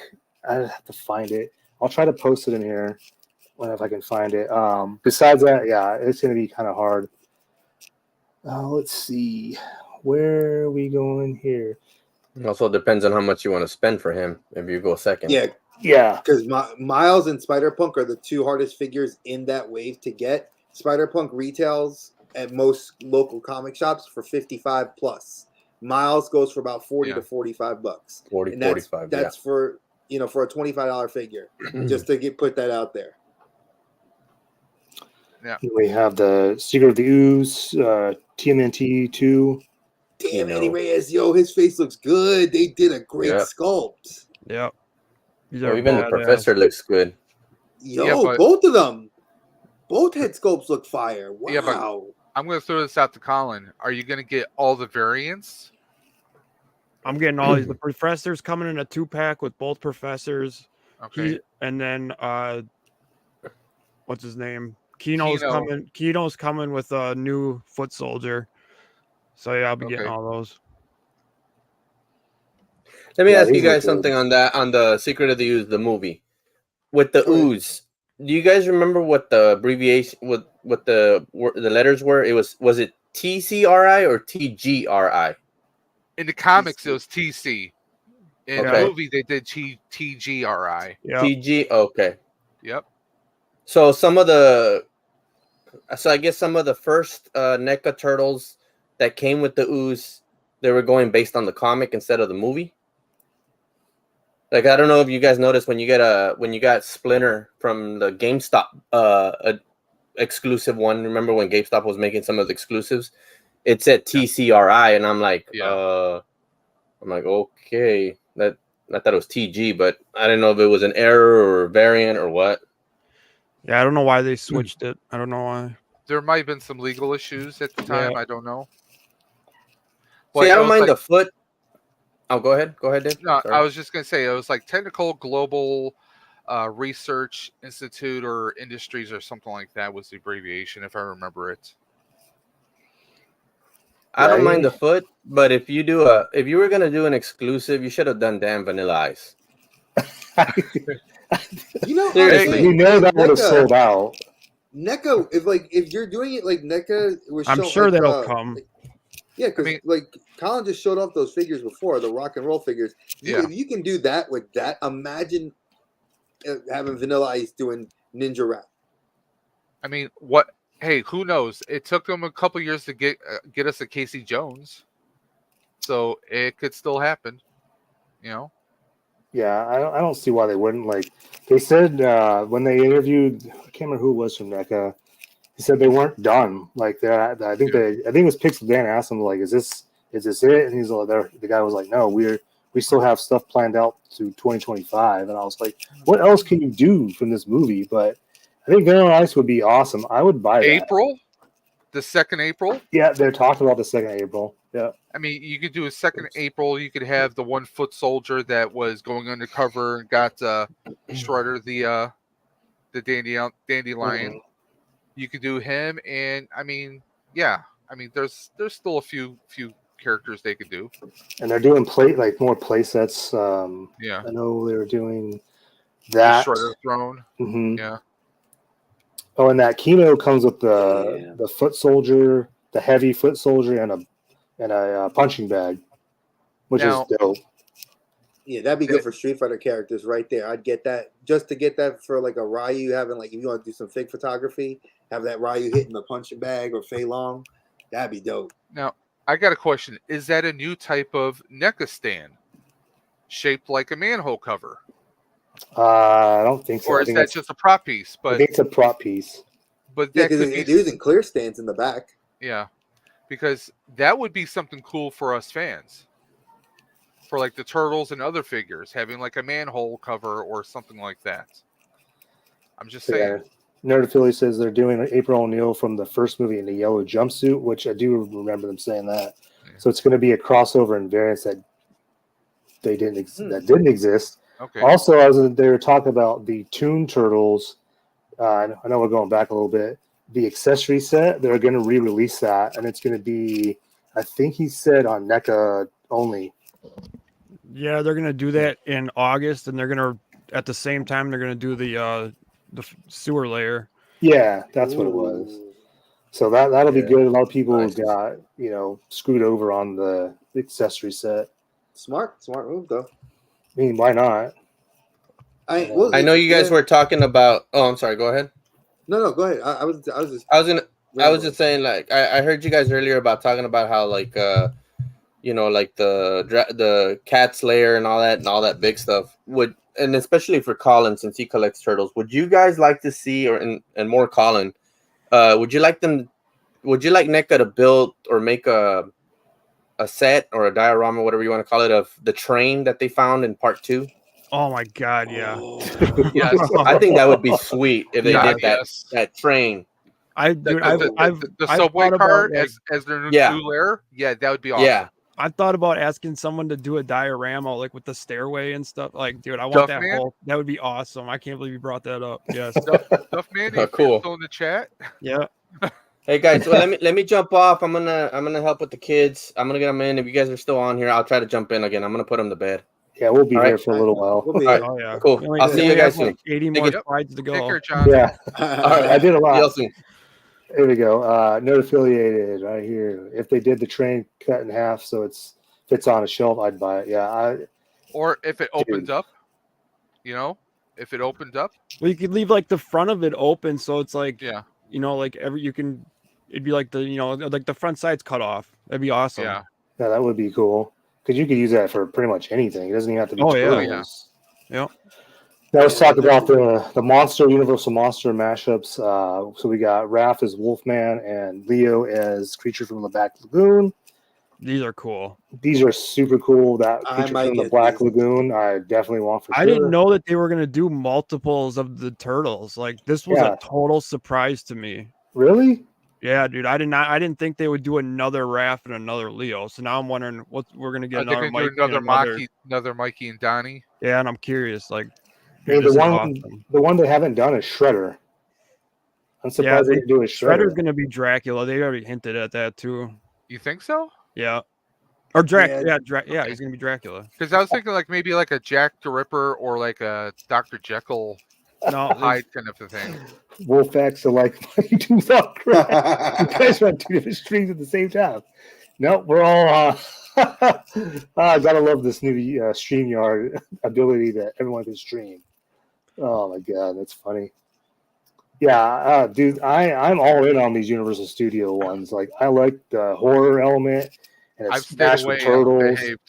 I have to find it. I'll try to post it in here if I can find it. Besides that, yeah, it's going to be kind of hard. Let's see. Where are we going here? It also depends on how much you want to spend for him if you go second. Yeah. Because Miles and Spider-Punk are the two hardest figures in that wave to get. Spider-Punk retails at most local comic shops for $55 plus. Miles goes for about $40 to $45. 40, and that's 45. That's for a $25 figure. Just to put that out there. Yeah. We have the Secret of the Ooze, TMNT 2. Damn, Eddie Reyes, his face looks good. They did a great sculpt. Yep. Even the professor looks good. Both of them. Both head sculpts look fire. Wow. Yeah, but I'm going to throw this out to Colin. Are you going to get all the variants? I'm getting all these. The professors coming in a 2-pack with both professors. Okay. And then what's his name? Kino's coming with a new foot soldier. So yeah, I'll be getting all those. Let me ask you guys something on the Secret of the Ooze, the movie. With the ooze, do you guys remember what the abbreviation, what the letters were? Was it TCRI or TGRI? In the comics, it was TC. In the movie, they did TGRI. Yeah. TG. Okay. Yep. So I guess some of the first NECA turtles that came with the ooze, they were going based on the comic instead of the movie. Like, I don't know if you guys noticed when you got Splinter from the GameStop exclusive one. Remember when GameStop was making some of the exclusives? It said TCRI, and I'm like, okay, that I thought it was TG, but I didn't know if it was an error or a variant or what. Yeah, I don't know why they switched it. I don't know why. There might have been some legal issues at the time. I don't know. See, I don't mind the foot. Oh, go ahead, Dave. No, I was just going to say, it was like Technical Global Research Institute or Industries or something like that was the abbreviation, if I remember it. I don't mind the foot, but if you were going to do an exclusive, you should have done damn Vanilla Ice. Seriously, that would have sold out. NECA, if you're doing it like NECA was, I'm sure that'll come. Because Colin just showed off those figures before, the rock and roll figures. If you can do that with that, imagine having Vanilla Ice doing Ninja Rap. I mean, what? Hey, who knows? It took them a couple years to get us a Casey Jones, so it could still happen. Yeah, I don't see why they wouldn't. Like they said when they interviewed, I can't remember who it was from NECA. He said they weren't done. Like that, I think it was Pixel Dan asked him like, "Is this it?" And he's like, the guy was like, "No, we still have stuff planned out to 2025." And I was like, "What else can you do from this movie?" But I think Vanilla Ice would be awesome. I would buy that. April, the 2nd April. Yeah, they're talking about the 2nd April. Yeah. I mean, you could do a 2nd April. You could have the 1 foot soldier that was going undercover and got Shredder the dandelion. You could do him, and I mean, there's still a few characters they could do. And they're doing more play sets. I know they were doing that. The Shredder throne. Mm-hmm. Yeah. Oh, and that Kino comes with the foot soldier, the heavy foot soldier, and a punching bag, which is dope. Yeah, that'd be good for Street Fighter characters right there. I'd get that just to get that for like a Ryu having like if you want to do some fake photography, have that Ryu hitting the punching bag or Fei Long. That'd be dope. Now, I got a question. Is that a new type of NECA stand shaped like a manhole cover? I don't think so. Or I is think that that's just a prop piece? I But think it's a prop piece. but Yeah, that because could be they're using clear stands in the back. yeah, because that would be something cool for us fans. For like the Turtles and other figures, having like a manhole cover or something like that. I'm just So, saying. yeah, Nerd Philly says they're doing April O'Neil from the first movie in the yellow jumpsuit, which I do remember them saying that. Yeah. So it's going to be a crossover and variants that didn't exist. Okay. Also, they were talking about the Toon Turtles. I know we're going back a little bit. The accessory set, they're going to re-release that, and it's going to be, I think he said, on NECA only. Yeah, they're gonna do that in August, and they're gonna at the same time they're gonna do the sewer layer. Yeah, that's what it was. So that'll be good. A lot of people Nice. got screwed over on the accessory set. Smart move though. I mean, why not? I know you guys were talking about. Oh, I'm sorry. Go ahead. No, go ahead. I was just saying, like, I heard you guys earlier about talking about how like like the cat's lair and all that big stuff and especially for Colin, since he collects turtles, would you guys like to see, and more Colin, would you like NECA to build or make a set or a diorama, whatever you want to call it, of the train that they found in part 2? Oh my god, yeah. Yes. I think that would be sweet if they did Yes. that train. The subway car as their new lair. Yeah, that would be awesome. Yeah. I thought about asking someone to do a diorama like with the stairway and stuff. Like, dude, I want that Duffman? whole. That would be awesome. I can't believe you brought that up. Yes. Duffman, you Cool. still in the chat? Yeah. Hey guys, well, let me jump off. I'm gonna help with the kids. I'm gonna get them in. If you guys are still on here, I'll try to jump in again. I'm gonna put them to bed. Yeah, we'll be All here right. for a little while. We'll be All here. right. Oh yeah. Cool. I'll see you guys soon. 80 more slides to go. Take care, John. Yeah, All right. I did a See lot. y'all soon. Here we go. Not affiliated right here. If they did the train cut in half so it's fits on a shelf, I'd buy it. Yeah, Or if it opens up, if it opened up. Well, you could leave like the front of it open, so it's like Yeah. Like it'd be like the like the front side's cut off. That'd be awesome. Yeah. yeah, that would be cool because you could use that for pretty much anything. It doesn't even have to be. Oh, yeah. turtles. Yeah. Now let's talk about the Universal Monster mashups. So we got Raph as Wolfman and Leo as Creature from the Black Lagoon. These are cool. These are super cool. That I Creature might from the get Black these. Lagoon, I definitely want for sure. I didn't know that they were gonna do multiples of the turtles. Like this was Yeah. a total surprise to me. Really? Yeah, dude. I didn't think they would do another Raph and another Leo. So now I'm wondering what we're gonna get Are they another going to Mikey do and another. another Mikey and Donnie? Yeah, and I'm curious. Like, I mean, this is the awesome. one they haven't done is Shredder. I'm surprised they didn't do a Shredder. Shredder's gonna be Dracula. They already hinted at that too. You think so? Yeah. Or Yeah. yeah, he's gonna be Dracula. Because I was thinking like maybe like a Jack the Ripper or like a Dr. Jekyll No, hide kind of a thing. Wolf X are like, why you do that crap? You guys are on two different streams at the same time. Nope, we're all. I gotta love this new StreamYard ability that everyone can stream. Oh my god, that's funny. Yeah, dude, I'm all in on these Universal Studio ones. Like, I like the horror element and I've it's stayed Smash away. with Turtles. Behaved.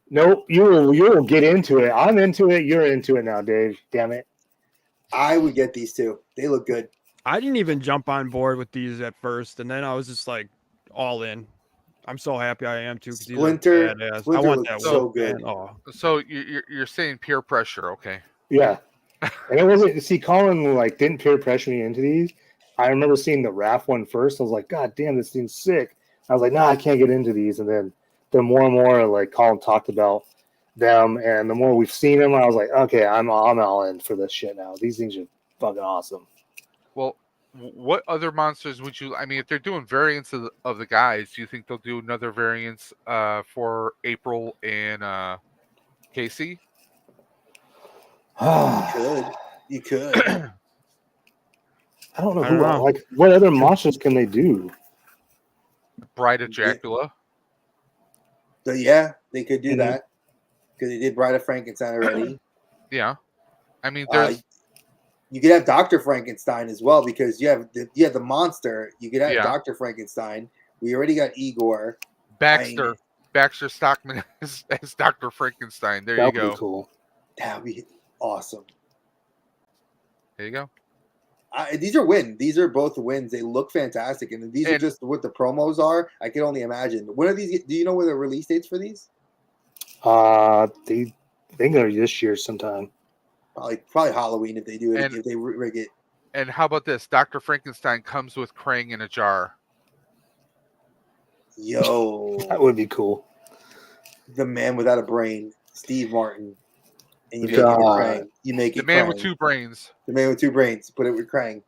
Nope, you will get into it. I'm into it. You're into it now, Dave. Damn it. I would get these two. They look good. I didn't even jump on board with these at first, and then I was just like all in. I'm so happy I am too. Splinter I Splinter want looks that so one, good. man. Oh, So you're saying peer pressure, okay? Yeah. And it wasn't, see, Colin like didn't peer pressure me into these. I remember seeing the Raph one first. I was like, God damn, this thing's sick. I was like, nah, I can't get into these. And then the more and more like Colin talked about them, and the more we've seen them, I was like, okay, I'm all in for this shit now. These things are fucking awesome. Well, what other monsters would you? I mean, if they're doing variants of the guys, do you think they'll do another variants for April and Casey? You could. I don't know I who don't know. like what other monsters can they do? Bride of Dracula. So yeah, they could do Mhm. that. because they did Bride of Frankenstein already. Yeah, I mean, there's You could have Dr. Frankenstein as well because you have the monster. You could have Yeah. Dr. Frankenstein. We already got Igor. Baxter Stockman as Dr. Frankenstein. There That you would go. be cool. That would be awesome. There you go. These are wins. These are both wins. They look fantastic, and these are just what the promos are. I can only imagine. When are these? Do you know where the release dates for these? They think they're this year sometime. Probably Halloween if they do it. And- If they rig it. And how about this? Dr. Frankenstein comes with Krang in a jar. Yo, That would be cool. the man without a brain, Steve Martin, and you make God. it Krang. You make The it man Krang. with two brains. The man with two brains. Put it with Krang.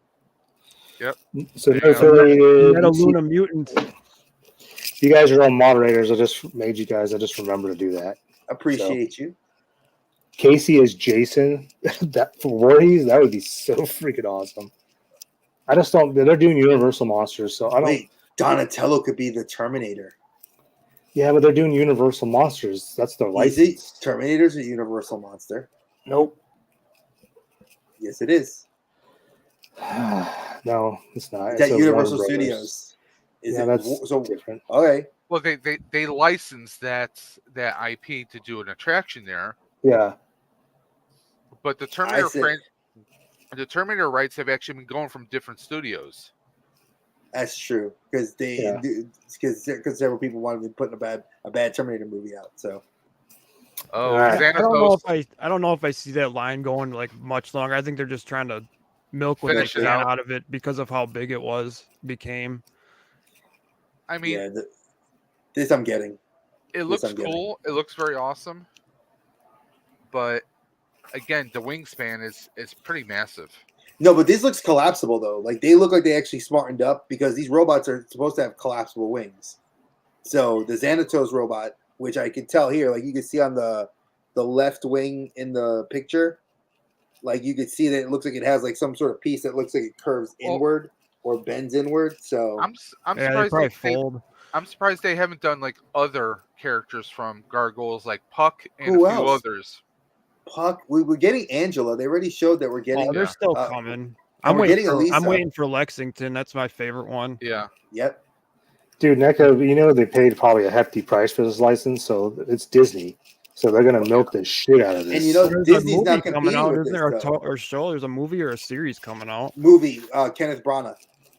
So There they're you go. affiliated. Metaluna mutant. You guys are all moderators. I just made you guys. I just remember to do that. Appreciate you. Casey is Jason. That for Voorhees, that would be so freaking awesome. I just don't. They're doing Universal monsters, so I don't. Wait, Donatello could be the Terminator. Yeah, but they're doing Universal monsters. That's their license. Terminator's a Universal monster. Nope. Yes, it is. No, it's not. It's It's at a Universal Warner Brothers. Studios. Is Yeah, it that's so? different. Okay. Well, they licensed that IP to do an attraction there, Yeah. but the Terminator said- the Terminator rights have actually been going from different studios. That's true because because several people wanted to put a bad Terminator movie out. So Oh, Alright. I don't know if I see that line going like much longer. I think they're just trying to milk what they Finish it can out. out of it because of how big it became. I mean, yeah, this I'm getting. it looks I'm getting. cool. It looks very awesome. But again, the wingspan is pretty massive. No, but this looks collapsible though. Like they look like they actually smartened up because these robots are supposed to have collapsible wings. So the Xanatos robot, which I can tell here, like you can see on the left wing in the picture, like you can see that it looks like it has like some sort of piece that looks like it curves inward or bends inward. So I'm Yeah, they surprised probably they, fold. I'm surprised they haven't done like other characters from Gargoyles like Puck and Who a few else? others. Puck, we were getting Angela. They already showed that we're getting. Oh, they're still uh, coming. we're getting I'm Elisa. waiting for Lexington. That's my favorite one. Yeah. Yep. Dude, NECA, they paid probably a hefty price for this license, so it's Disney. So they're gonna milk the shit out of this. And you know, There's Disney's a movie not coming competing out. with Isn't this, there though. or show? There's a movie or a series coming out. Movie, Kenneth Branagh,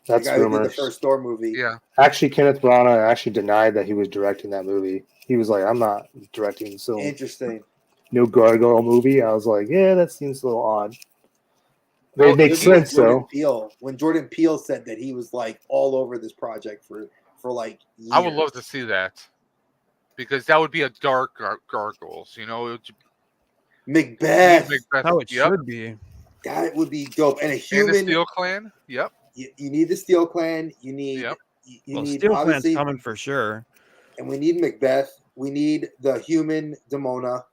That's the guy who did the rumors. first Thor movie. Yeah. Actually, Kenneth Branagh actually denied that he was directing that movie. He was like, "I'm not directing, so Interesting. no gargoyle movie." I was like, "Yeah, that seems a little odd." But Well, it makes Maybe sense, though. When Jordan Peele said that he was like all over this project for like years. I would love to see that. Because that would be a dark Gargoyles, It would Macbeth. That's how it Yep. should be. That would be dope. And a And the human. Steel Clan. Yep. You need the Steel Clan. You need. Yep. You Well, need Steel Clan's obviously, coming for sure. and we need Macbeth. We need the human Demona,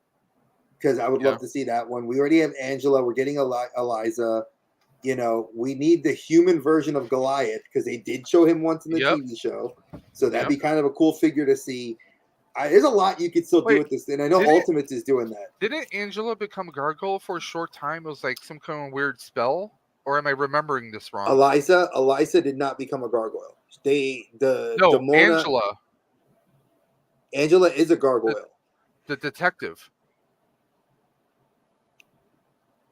because I would love to see that one. We already have Angela. We're getting Eliza. We need the human version of Goliath because they did show him once in the Yep. TV show. So that'd be kind of a cool figure to see. There's a lot you could still do with this, and I know Ultimates is doing that. Didn't Angela become a gargoyle for a short time? It was like some kind of weird spell, or am I remembering this wrong? Eliza did not become a gargoyle. Demona, Angela is a gargoyle. The detective.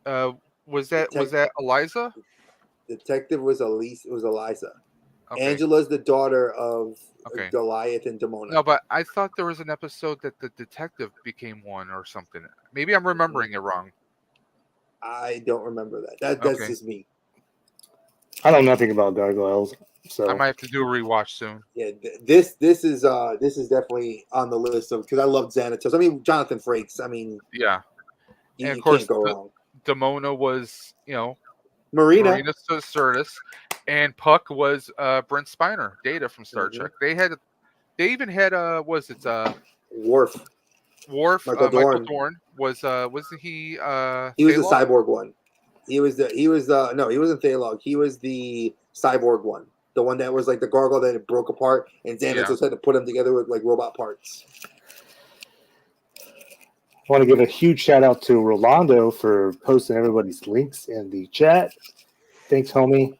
Was that Eliza? Detective was Eliza. Okay. Angela's the daughter of Okay. Goliath and Demona. No, but I thought there was an episode that the detective became one or something. Maybe I'm remembering it wrong. I don't remember that. That's Okay. just me. I know nothing about gargoyles, so I might have to do a rewatch soon. Yeah, this is definitely on the list of because I love Xanatos. I mean, Jonathan Frakes. I mean, Yeah. you, And of you course, can't go wrong. Demona was, Marina. Marina Sirtis, and Puck was Brent Spiner, Data from Star Trek. They even had Worf. Michael Dorn. Dorn wasn't he? He was the Thalog? cyborg one. He wasn't Thalog. He was the cyborg one. The one that was like the gargoyle that it broke apart, and Xanatos had to put them together with like robot parts. I want to give a huge shout out to Rolando for posting everybody's links in the chat. Thanks, homie.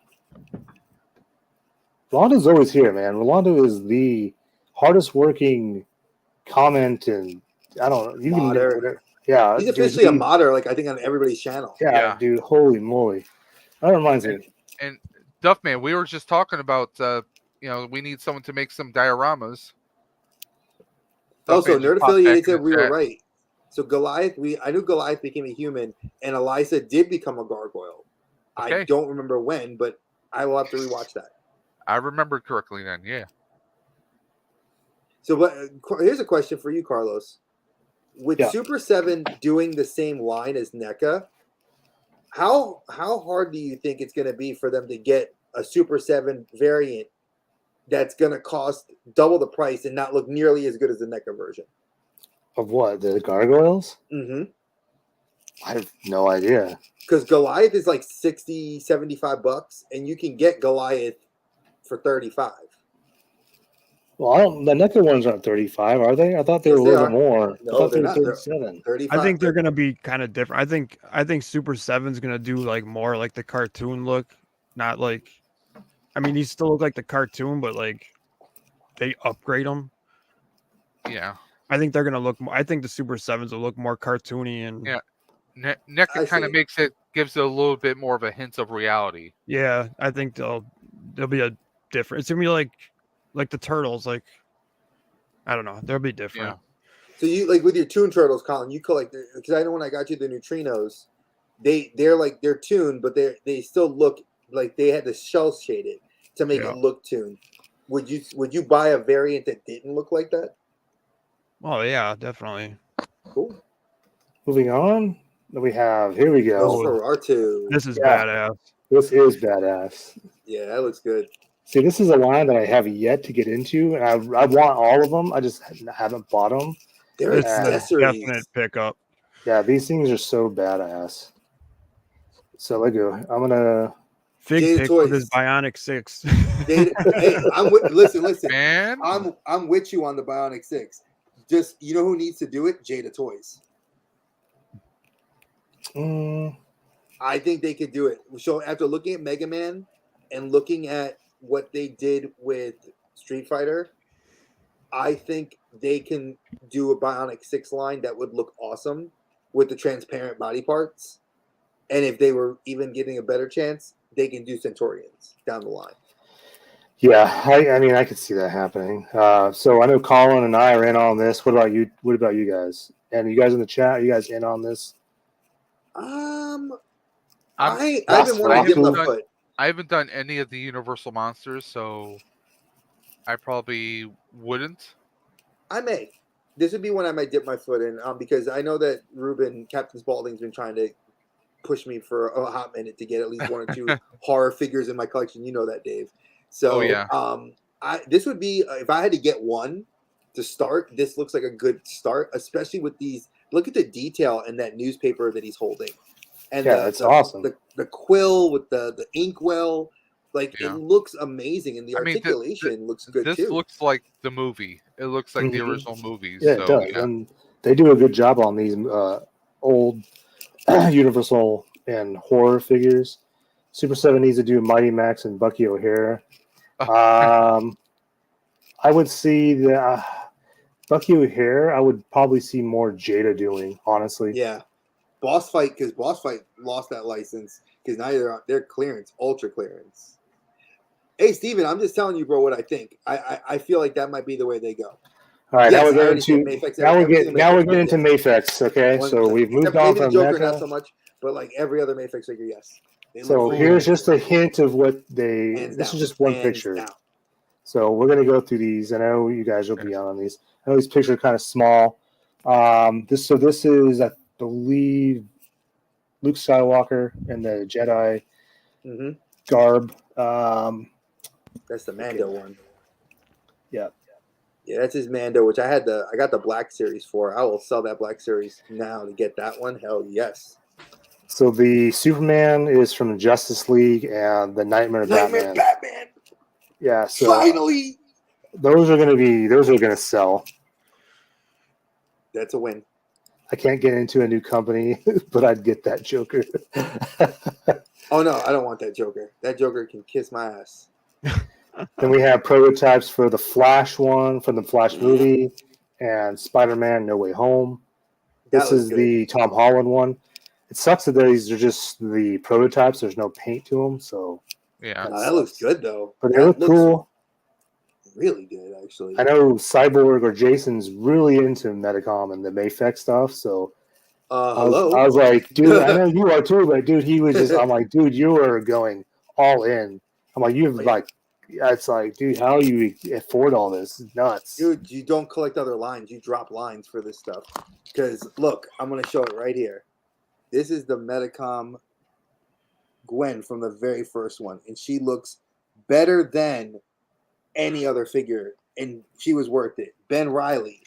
Rolando's always here, man. Rolando is the hardest working comment, and I don't know. You can Modder. yeah. He's dude, officially a modder, like I think on everybody's channel. Yeah, Yeah. dude. Holy moly. That reminds me. And Duffman, we were just talking about we need someone to make some dioramas. Also, Duffman just Nerd popped Affiliated back in said the we were chat. right. So Goliath, I knew Goliath became a human, and Eliza did become a gargoyle. I Okay. don't remember when, but I will have to rewatch that. I remembered correctly then, yeah. So, but here's a question for you, Carlos. With Yeah. Super 7 doing the same line as NECA, how hard do you think it's going to be for them to get a Super 7 variant that's going to cost double the price and not look nearly as good as the NECA version? Of what? The gargoyles? Mm-hmm. I have no idea. Because Goliath is like $60, $75, and you can get Goliath for $35. Well, the NECA ones aren't 35, are they? I thought they Yes, were a they little are. more. No, I thought they they're were not. They're 37. 35. I think they're gonna be kind of different. I think Super 7's gonna do like more like the cartoon look, not like. I mean, these still look like the cartoon, but like they upgrade them. Yeah. I think they're gonna look more. I think the Super 7s will look more cartoony and Yeah. I NECA kind of see. gives it a little bit more of a hint of reality. yeah. I think there'll be a different. It's gonna be like the turtles. Like I don't know. They'll be different. So you like with your Toon Turtles, Colin, you collect, because I know when I got you the neutrinos, they're tuned, but they still look like they had the shell shaded to make Yeah. it look tuned. Would you buy a variant that didn't look like that? Oh yeah, definitely. Cool. Moving on, we have, here we go. Nosferatu. This is Yeah. badass. This is badass. Yeah, that looks good. See, this is a line that I have yet to get into, and I want all of them. I just haven't bought them. They're It's a accessories. definite pickup. Yeah, these things are so badass. So let go. I'm gonna. Fig Jada pick with Toys. his Bionic 6. Hey, listen. Man, I'm with you on the Bionic 6. Just, you know who needs to do it? Jada Toys. I think they could do it. So after looking at Mega Man and looking at what they did with Street Fighter, I think they can do a Bionic 6 line that would look awesome with the transparent body parts. And if they were even getting a better chance, they can do Centaurians down the line. Yeah, I mean, I could see that happening. So I know Colin and I are in on this. What about you? What about you guys? And you guys in the chat, are you guys in on this? I've been wanting I to dip my haven't foot. I haven't done any of the Universal monsters, so I probably wouldn't. I may. This would be one I might dip my foot in, because I know that Captain Spaulding's been trying to push me for a hot minute to get at least one or two horror figures in my collection. You know that, Dave. So, yeah. This would be, if I had to get one to start, this looks like a good start, especially with these. Look at the detail in that newspaper that he's holding. And Yeah, it's awesome. The quill with the inkwell, like Yeah. it looks amazing, and the I mean, articulation looks good This too. looks like the movie. It looks like the Mhm. original movies. Yeah, so, it does. yeah. And they do a good job on these old Universal and horror figures. Super 7 needs to do Mighty Max and Bucky O'Hare. I would see the Bucky O'Hare. I would probably see more Jada doing, honestly. Yeah, Boss Fight, because Boss Fight lost that license because now they're clearance, ultra clearance. Hey, Steven, I'm just telling you, bro, what I think. I feel like that might be the way they go. All right, Yes, now I we're already getting said into Mafex, now we're everything getting into Mafex, Mafex. Okay, yes. so we've moved Except on maybe from the Joker, NECA. not so much, but like every other Mafex figure, yes. They So look here's cool. just a hint of what they. Hands This down. is just one Hands picture. down. So we're gonna go through these. I know you guys will be on these. I know these pictures are kind of small. This is, I believe, Luke Skywalker in the Jedi Mm-hmm. garb. That's the Mando one. Yeah. Yeah, that's his Mando, which I got the Black Series for. I will sell that Black Series now to get that one. Hell yes. So the Superman is from Justice League and the Nightmare Nightmare Batman. Yeah. So Finally. those are gonna sell. That's a win. I can't get into a new company, but I'd get that Joker. Oh no, I don't want that Joker. That Joker can kiss my ass. Then we have prototypes for the Flash one from the Flash movie and Spider-Man No Way Home. That This looks is good. the Tom Holland one. It sucks that these are just the prototypes. There's no paint to them, so Yeah. That looks good though. but they That look looks cool. really good actually. I know Cyborg or Jason's really into Metacom and the Mayfec stuff, so Hello. I was like, dude, I know you are too, but dude, he was just, I'm like, dude, you are going all in. I'm like, you've like, it's like, dude, how you afford all this? It's nuts. Dude, you don't collect other lines. You drop lines for this stuff. Because look, I'm gonna show it right here. This is the Metacom Gwen from the very first one, and she looks better than any other figure, and she was worth it. Ben Riley,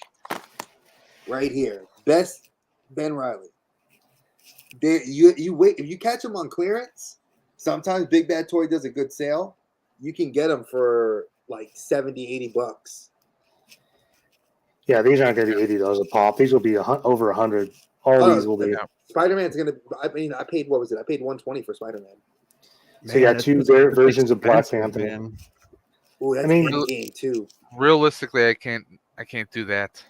right here, best Ben Riley. There, you wait if you catch them on clearance. Sometimes Big Bad Toy does a good sale. You can get them for like 70, 80 bucks. Yeah, these aren't going to be $80 a pop. These will be over 100. All these will be. Spider-Man's gonna. I mean, I paid what was it? I paid $120 for Spider-Man. So you got two versions of Black Panther. Man. Oh, that's in game too. Realistically, I can't do that.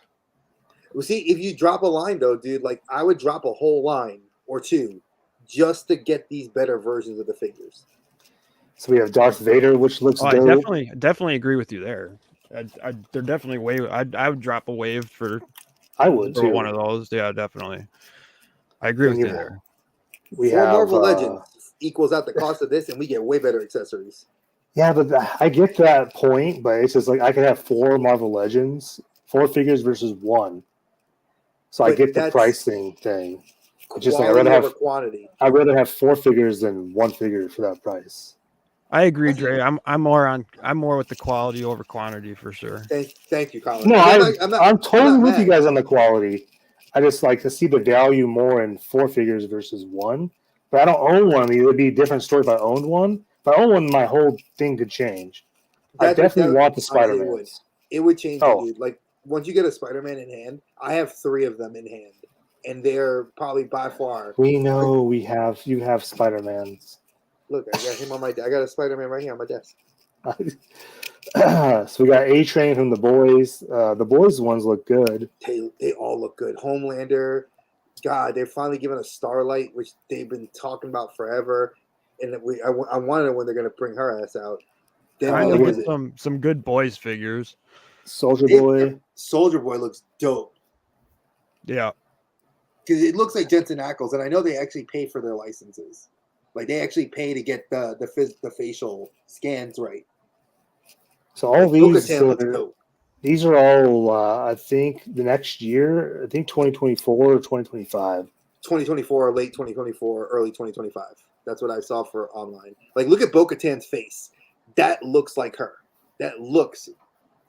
Well, see, if you drop a line though, dude, like I would drop a whole line or two just to get these better versions of the figures. So we have Darth Vader, which looks I dope. definitely agree with you there. They're definitely wave. I would drop a wave for. I would too. One of those. Yeah, definitely. I agree with you there. We Four have Marvel Legends equals out the cost of this, and we get way better accessories. Yeah, but I get that point, but it's just like I could have 4 Marvel Legends, 4 figures versus 1. So I get the pricing thing. It's just like I'd rather have 4 figures than 1 figure for that price. I agree, Dre. I'm more with the quality over quantity for sure. Thank you, Colin. No, I'm totally with you guys on the quality. I just like to see the value more in 4 figures versus 1. But I don't own one. It would be a different story if I owned one. If I own one, my whole thing could change. I definitely want the Spider-Man. It would change, dude. Like once you get a Spider-Man in hand, I have 3 of them in hand, and they're probably by far. We know you have Spider-Mans. Look, I got him on my. I got a Spider-Man right here on my desk. So we got A-Train from the boys. The boys ones look good. They all look good. Homelander, God, they're finally giving us Starlight, which they've been talking about forever. And I wonder when they're gonna bring her ass out. Then we get some good boys figures. Soldier Boy looks dope. Yeah, because it looks like Jensen Ackles, and I know they actually pay for their licenses. Like they actually pay to get the facial scans right. So all these are all I think the next year. I think 2024 or 2025. 2024, late 2024, early 2025. That's what I saw for online. Like look at Bo-Katan's face. That looks like her. That looks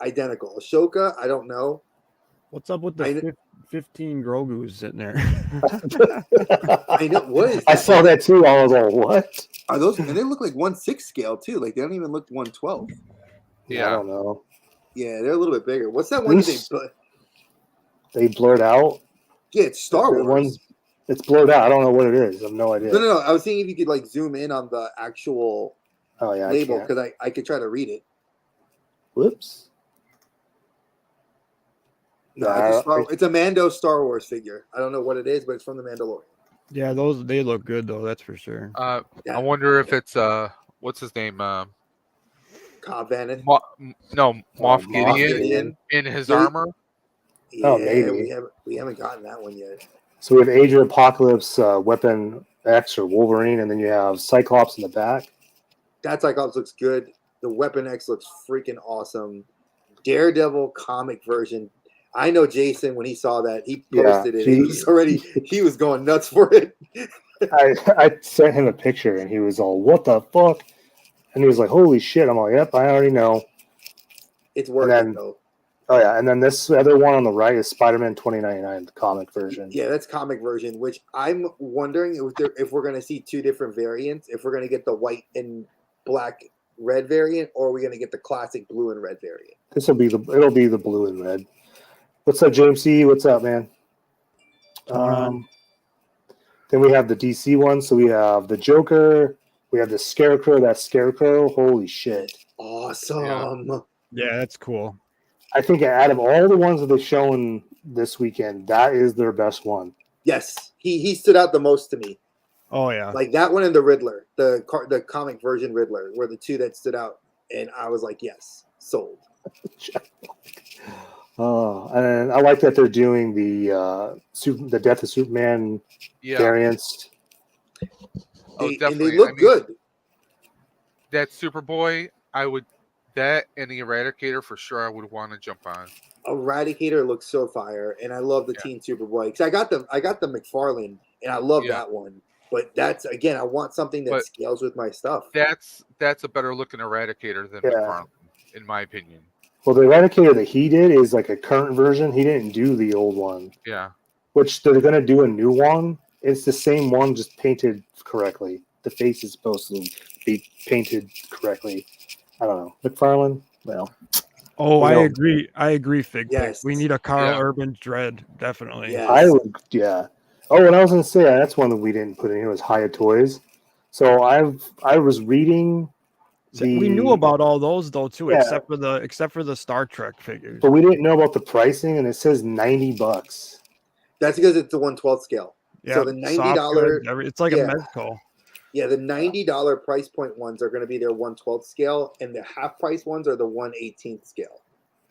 identical. Ashoka, I don't know. What's up with the 15 Grogus sitting there? I know. What is that? I saw that too. I was like, what? Are those? And they look like 1/6 scale too. Like they don't even look 1/12. Yeah, I don't know. Yeah, they're a little bit bigger. What's that one they blurred out? Yeah, it's Star Wars. It's blurred out. I don't know what it is. I have no idea. No. I was thinking if you could like zoom in on the actual label because I could try to read it. Whoops. No, it's a Mando Star Wars figure. I don't know what it is, but it's from the Mandalorian. Yeah, they look good though. That's for sure. I wonder if it's what's his name? Cobb Vannon. Moff Gideon in his armor. Yeah, maybe we haven't gotten that one yet. So we have Age of Apocalypse, Weapon X or Wolverine, and then you have Cyclops in the back. That Cyclops looks good. The Weapon X looks freaking awesome. Daredevil comic version. I know Jason when he saw that he posted it. He was going nuts for it. I sent him a picture and he was all, "What the fuck?" And he was like, "Holy shit!" I'm like, "Yep, I already know." It's working though. Oh yeah, and then this other one on the right is Spider-Man 2099, the comic version. Yeah, that's comic version. Which I'm wondering if we're going to see 2 different variants. If we're going to get the white and black red variant, or are we going to get the classic blue and red variant? It'll be the blue and red. What's up, James C? What's up, man? on. Then we have the DC one. So we have the Joker. We have the Scarecrow. That Scarecrow. Holy shit. Awesome. Yeah, that's cool. I think out of all the ones that they've shown this weekend, that is their best one. Yes, he stood out the most to me. Oh yeah. Like that one and the Riddler, the comic version Riddler, were the two that stood out, and I was like, yes, sold. Oh, and I like that they're doing the Death of Superman variants. And definitely. they look good. That Superboy, that and the Eradicator for sure I would want to jump on. Eradicator looks so fire, and I love the Teen Superboy because I got the McFarlane, and I love that one. But that's again, I want something that scales with my stuff. That's a better looking Eradicator than McFarlane, in my opinion. Well, the Eradicator that he did is like a current version. He didn't do the old one. Yeah. Which they're going to do a new one. It's the same one, just painted correctly. The face is supposed to be painted correctly. I don't know. McFarlane? Well. Oh, I agree. I agree, Fig. Yes. We need a Carl Urban Dread, definitely. Yes. I would, Oh, and I was going to say, that's one that we didn't put in here was Haya Toys. So I was reading... we knew about all those though too, except for the Star Trek figures. But we didn't know about the pricing, and it says $90. That's because it's the 1/12 scale. Yeah, so the $90, it's like a Mezco. Yeah, the $90 price point ones are going to be their 1/12 scale, and the half price ones are the 1/18 scale.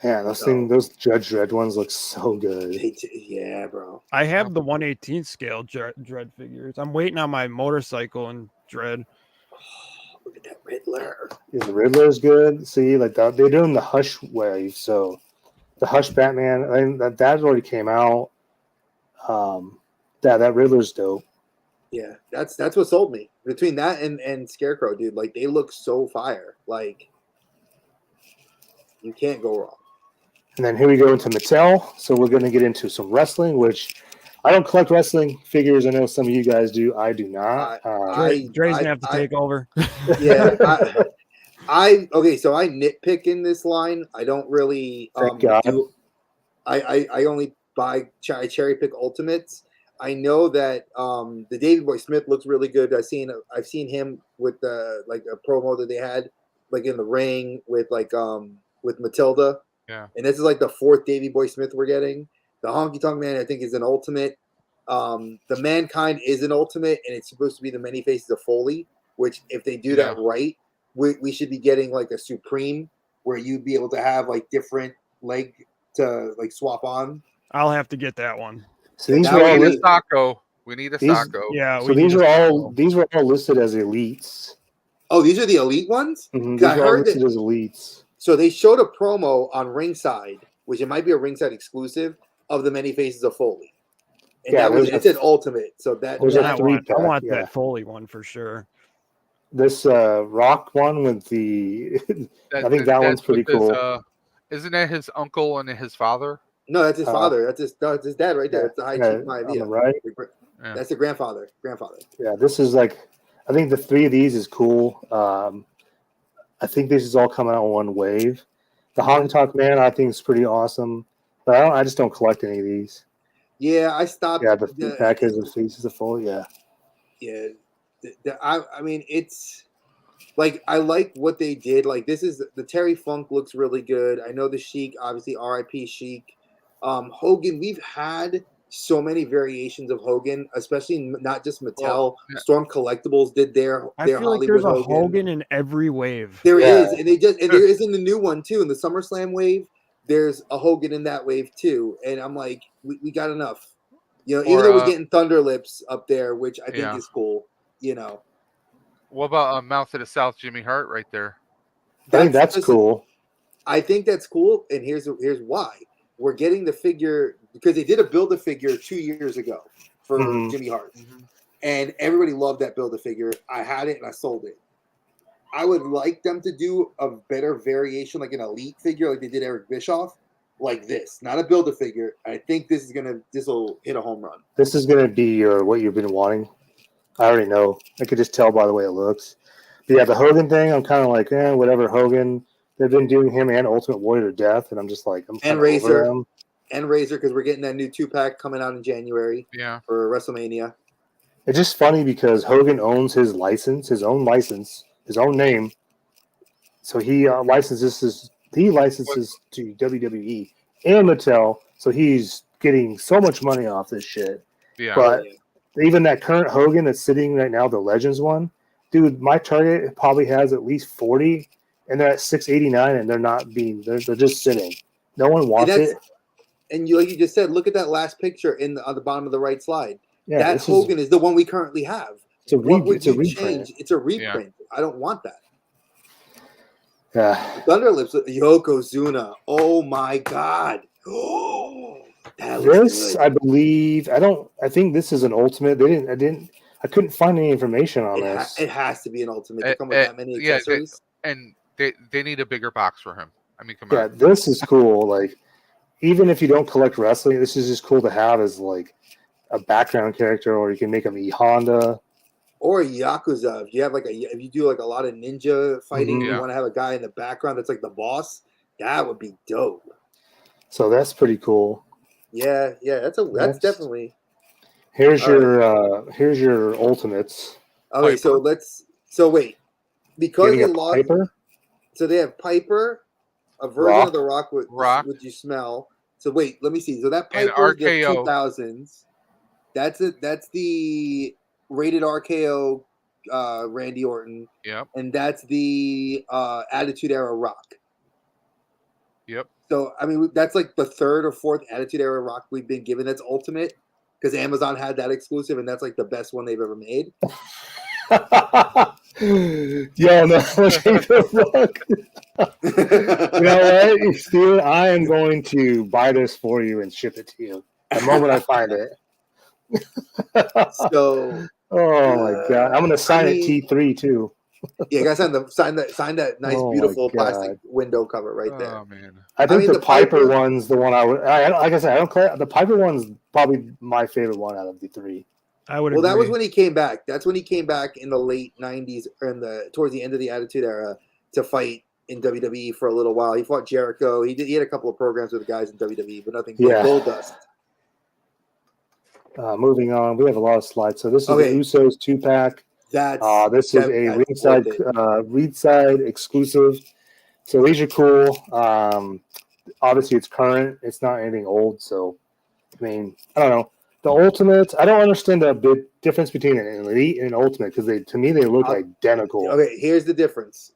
Yeah, those Judge Dredd ones look so good. Yeah, bro. I have the 1/18 scale Dread figures. I'm waiting on my motorcycle and Dread. Look at that Riddler. Yeah, the Riddler's good. See, like they're doing the Hush wave, so the Hush Batman. I mean, that already came out. That Riddler's dope. Yeah, that's what sold me. Between that and Scarecrow, dude, like they look so fire. Like you can't go wrong. And then here we go into Mattel. So we're going to get into some wrestling, which I don't collect wrestling figures. I know some of you guys do. I do not. Dre's gonna have to take over. Yeah, okay. So I nitpick in this line. I don't really. I only buy cherry pick ultimates. I know that the Davey Boy Smith looks really good. I've seen him with the like a promo that they had like in the ring with with Matilda. Yeah. And this is like the fourth Davey Boy Smith we're getting. The Honky Tonk Man, I think, is an ultimate. The Mankind is an ultimate, and it's supposed to be the Many Faces of Foley, which if they do that right, we should be getting like a Supreme where you'd be able to have like different leg to like swap on. I'll have to get that one. So these we need a Sacco. We need a Sacco. Yeah. So these were all listed as elites. Oh, these are the elite ones? Mm-hmm. These are all listed as elites. So they showed a promo on Ringside, which it might be a Ringside exclusive, of the Many Faces of Foley. And it said ultimate. So I want that Foley one for sure. This Rock one with the I think that one's pretty cool. Isn't that his uncle and his father? No, that's his father. That's his dad right there. It's the High Chief Maivia. Right. That's the grandfather. Yeah, this is like I think the three of these is cool. I think this is all coming out in one wave. The Honky Tonk Man, I think, is pretty awesome. But I just don't collect any of these. Yeah, I stopped. Yeah, the package of Faces of Foley, yeah. Yeah. I mean, it's like I like what they did. Like this is the Terry Funk looks really good. I know the Sheik, obviously R.I.P. Sheik. Hogan, we've had so many variations of Hogan, especially not just Mattel. Storm Collectibles did their feel Hollywood like there's a Hogan in every wave. There is, and there is in the new one too, in the SummerSlam wave. There's a Hogan in that wave too, and I'm like, we got enough. You know, even though we're getting Thunder Lips up there, which I think is cool. You know, what about Mouth of the South, Jimmy Hart, right there? I think that's cool. I think that's cool, and here's why. We're getting the figure because they did a Build-A-Figure 2 years ago for Jimmy Hart, and everybody loved that Build-A-Figure. I had it and I sold it. I would like them to do a better variation, like an elite figure, like they did Eric Bischoff, like this, not a Build-A-Figure. I think this will hit a home run. This is gonna be what you've been wanting. I already know. I could just tell by the way it looks. But yeah, the Hogan thing, I'm kind of like, whatever. Hogan. They've been doing him and Ultimate Warrior to death, and I'm just like, I'm kind of over him. and Razor because we're getting that new 2-pack coming out in January Yeah. for WrestleMania. It's just funny because Hogan owns his license, his own name. So he licenses to WWE and Mattel. So he's getting so much money off this shit. Yeah. But even that current Hogan that's sitting right now, the Legends one, dude, my Target probably has at least 40, and they're at $689, and they're just sitting. No one wants it. And like you just said, look at that last picture on the bottom of the right slide. Yeah, that Hogan is the one we currently have. It's a reprint. It's a reprint. Yeah. I don't want that. Yeah. Thunderlips, Yokozuna. Oh my God. This, I believe, I think this is an ultimate. I couldn't find any information on this. It has to be an ultimate to come with that many accessories. They need a bigger box for him. I mean, come on. Yeah, this is cool. Like, even if you don't collect wrestling, this is just cool to have as like a background character, or you can make him E Honda. Or a Yakuza. If you do like a lot of ninja fighting, you want to have a guy in the background that's like the boss, that would be dope. So that's pretty cool. Yeah, that's definitely. Here's your ultimates. Okay, Piper. so wait. Because they lost Piper? So they have Piper, a version of the Rock would you smell. So wait, let me see. So that Piper is the 2000s. That's it. That's the rated RKO Randy Orton. Yep. And that's the Attitude Era Rock. Yep. So I mean that's like the third or fourth Attitude Era Rock we've been given that's ultimate because Amazon had that exclusive and that's like the best one they've ever made. Yeah, no, take the look. You know what, Steven? I am going to buy this for you and ship it to you the moment I find it. So, oh my God, I'm going to sign it T3 too. Yeah, you guys sign that nice, beautiful plastic window cover right there. Oh man, I think the Piper one's the one I would. Like I said, I don't. The Piper one's probably my favorite one out of the three. I would. Well, agree. that was when he came back. That's when he came back in the late '90s or towards the end of the Attitude Era to fight in WWE for a little while. He fought Jericho. He had a couple of programs with the guys in WWE, but nothing. Yeah. Gold Dust. Moving on, we have a lot of slides. So this is the Usos 2-pack. This is a Reedside exclusive. So these are cool. Obviously, it's current. It's not anything old. So, I mean, I don't know. The Ultimates, I don't understand the big difference between an Elite and an Ultimate because to me, they look identical. Okay, here's the difference.